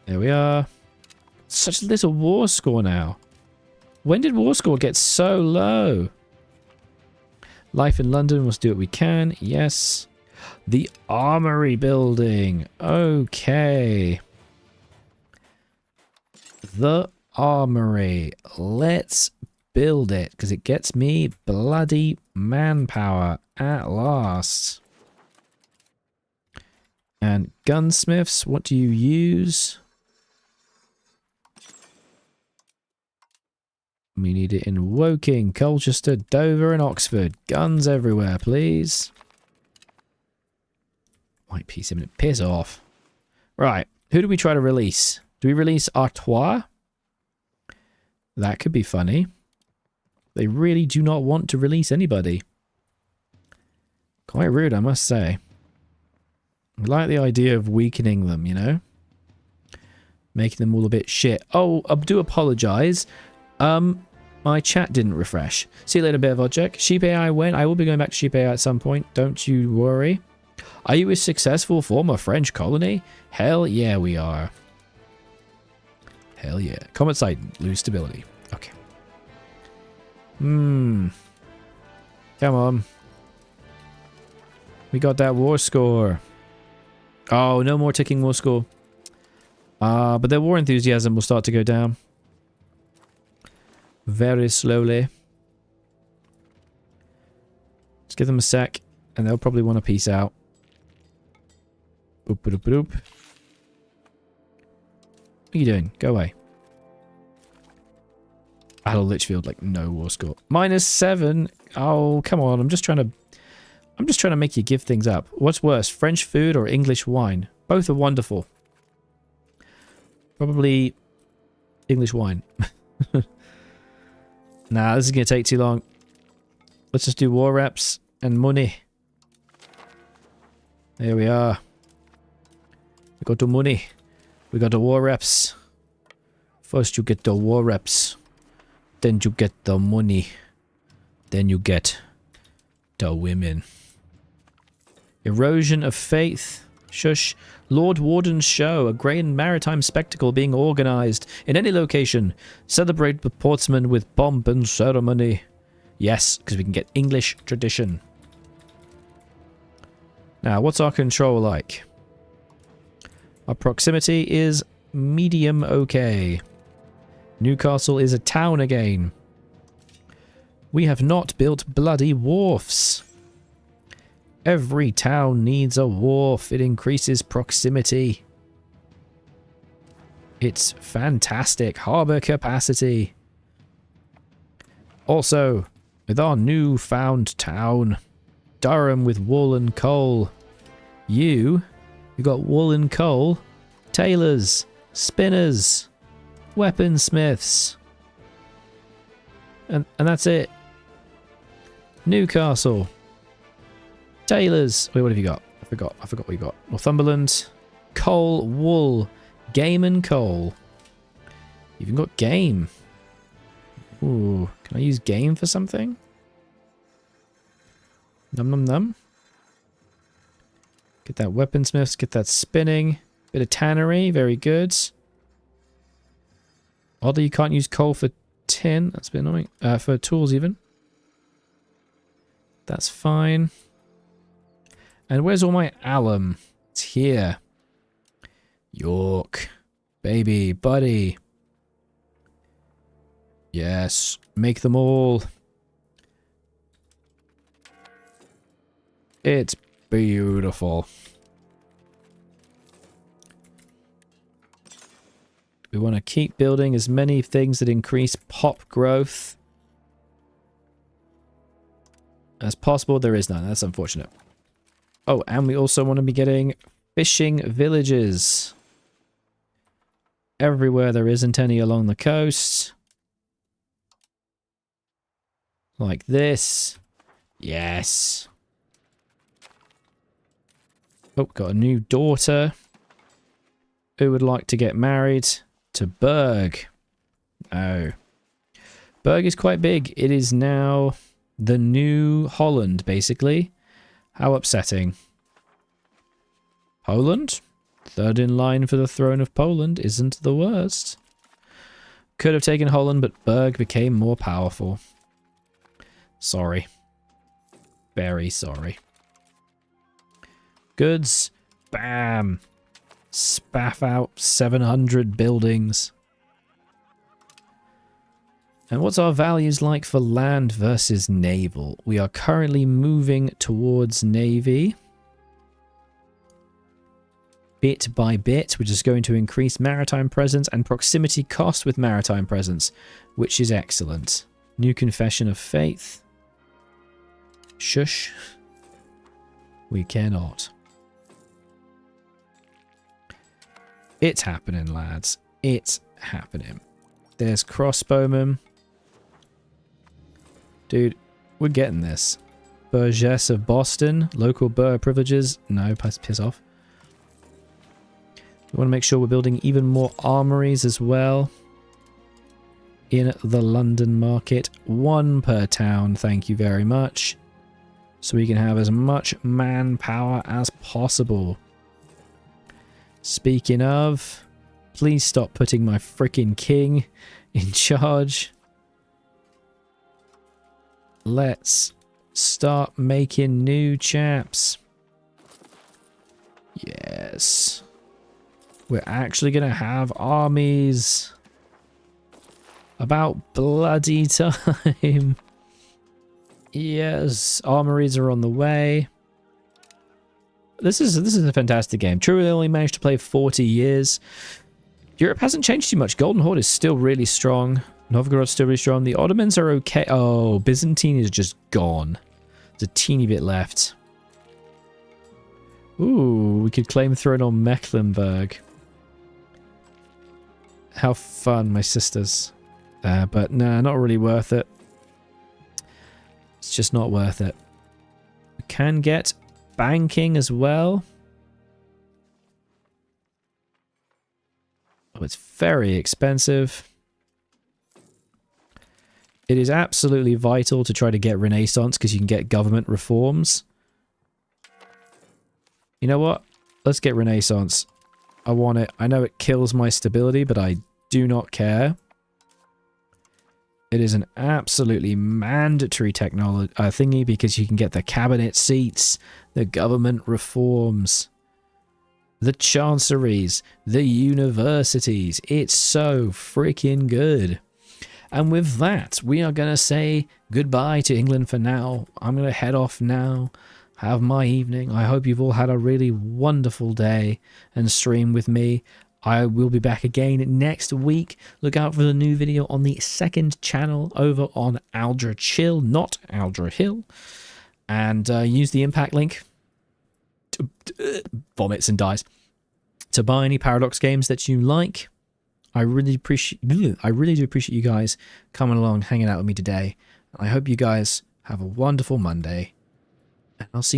There we are. Such little war score now. When did war score get so low? Life in London, let's do what we can. Yes. The armory building. Okay. the armory. Let's build it, because it gets me bloody manpower at last. And gunsmiths, what do you use? We need it in Woking, Colchester, Dover, and Oxford. Guns everywhere, please. White piece of it. Piss off. Right, who do we try to release? Do we release Artois? That could be funny. They really do not want to release anybody. Quite rude, I must say. I like the idea of weakening them, you know? Making them all a bit shit. Oh, I do apologise. My chat didn't refresh. See you later, bit of object. Sheep AI went. I will be going back to Sheep AI at some point. Don't you worry. Are you a successful former French colony? Hell yeah, we are. Hell yeah. Comet site, lose stability. Okay. Come on. We got that war score. Oh, no more ticking war score. But their war enthusiasm will start to go down. Very slowly. Let's give them a sec, and they'll probably want to peace out. Oop, oop, oop. What are you doing? Go away. Battle Litchfield, like no war score. -7. Oh, come on. I'm just trying to make you give things up. What's worse, French food or English wine? Both are wonderful. Probably English wine. Nah, this is going to take too long. Let's just do war reps and money. There we are. We got the money. We got the war reps. First you get the war reps. Then you get the money. Then you get the women. Erosion of faith. Shush. Lord Warden's show. A grand maritime spectacle being organized in any location. Celebrate the portsmen with pomp and ceremony. Yes, because we can get English tradition. Now, what's our control like? Our proximity is medium okay. Newcastle is a town again. We have not built bloody wharfs. Every town needs a wharf. It increases proximity. It's fantastic. Harbour capacity. Also, with our newfound town, Durham with wool and coal. You got wool and coal, tailors, spinners, weaponsmiths. And that's it. Newcastle. Tailors. Wait, what have you got? I forgot what you got. Northumberland. Coal, wool, game and coal. You've even got game. Ooh, can I use game for something? Num num num. Get that weaponsmiths, get that spinning. Bit of tannery, very good. Although you can't use coal for tin, that's a bit annoying. For tools even. That's fine. And where's all my alum? It's here. York. Baby, buddy. Yes, make them all. It's beautiful. We want to keep building as many things that increase pop growth as possible. There is none. That's unfortunate. Oh, and we also want to be getting fishing villages. Everywhere there isn't any along the coast. Like this. Yes. Oh, got a new daughter who would like to get married to Berg. Oh. Berg is quite big. It is now the new Holland, basically. How upsetting. Poland? Third in line for the throne of Poland isn't the worst. Could have taken Holland, but Berg became more powerful. Sorry. Very sorry. Goods. Bam. Spaff out 700 buildings. And what's our values like for land versus naval? We are currently moving towards navy. Bit by bit, which is going to increase maritime presence and proximity cost with maritime presence, which is excellent. New confession of faith. Shush. We cannot. It's happening, lads. It's happening. There's crossbowmen. Dude, we're getting this. Burgess of Boston. Local burr privileges. No, piss off. We want to make sure we're building even more armories as well. In the London market. 1 per town, thank you very much. So we can have as much manpower as possible. Speaking of, please stop putting my freaking king in charge. Let's start making new chaps. Yes. We're actually going to have armies. About bloody time. Yes, armories are on the way. This is a fantastic game. Truly only managed to play 40 years. Europe hasn't changed too much. Golden Horde is still really strong. Novgorod's still really strong. The Ottomans are okay. Oh, Byzantine is just gone. There's a teeny bit left. Ooh, we could claim throne on Mecklenburg. How fun, my sisters. But nah, not really worth it. It's just not worth it. We can get banking as well. Oh, it's very expensive. It is absolutely vital to try to get Renaissance because you can get government reforms. You know what? Let's get Renaissance. I want it. I know it kills my stability, but I do not care. It is an absolutely mandatory technology thingy because you can get the cabinet seats, the government reforms, the chanceries, the universities. It's so freaking good. And with that, we are going to say goodbye to England for now. I'm going to head off now, have my evening. I hope you've all had a really wonderful day and stream with me. I will be back again next week. Look out for the new video on the second channel over on Aldrahill, not Aldrahill. And use the impact link to vomits and dies to buy any Paradox games that you like. I really do appreciate you guys coming along, hanging out with me today. I hope you guys have a wonderful Monday. And I'll see you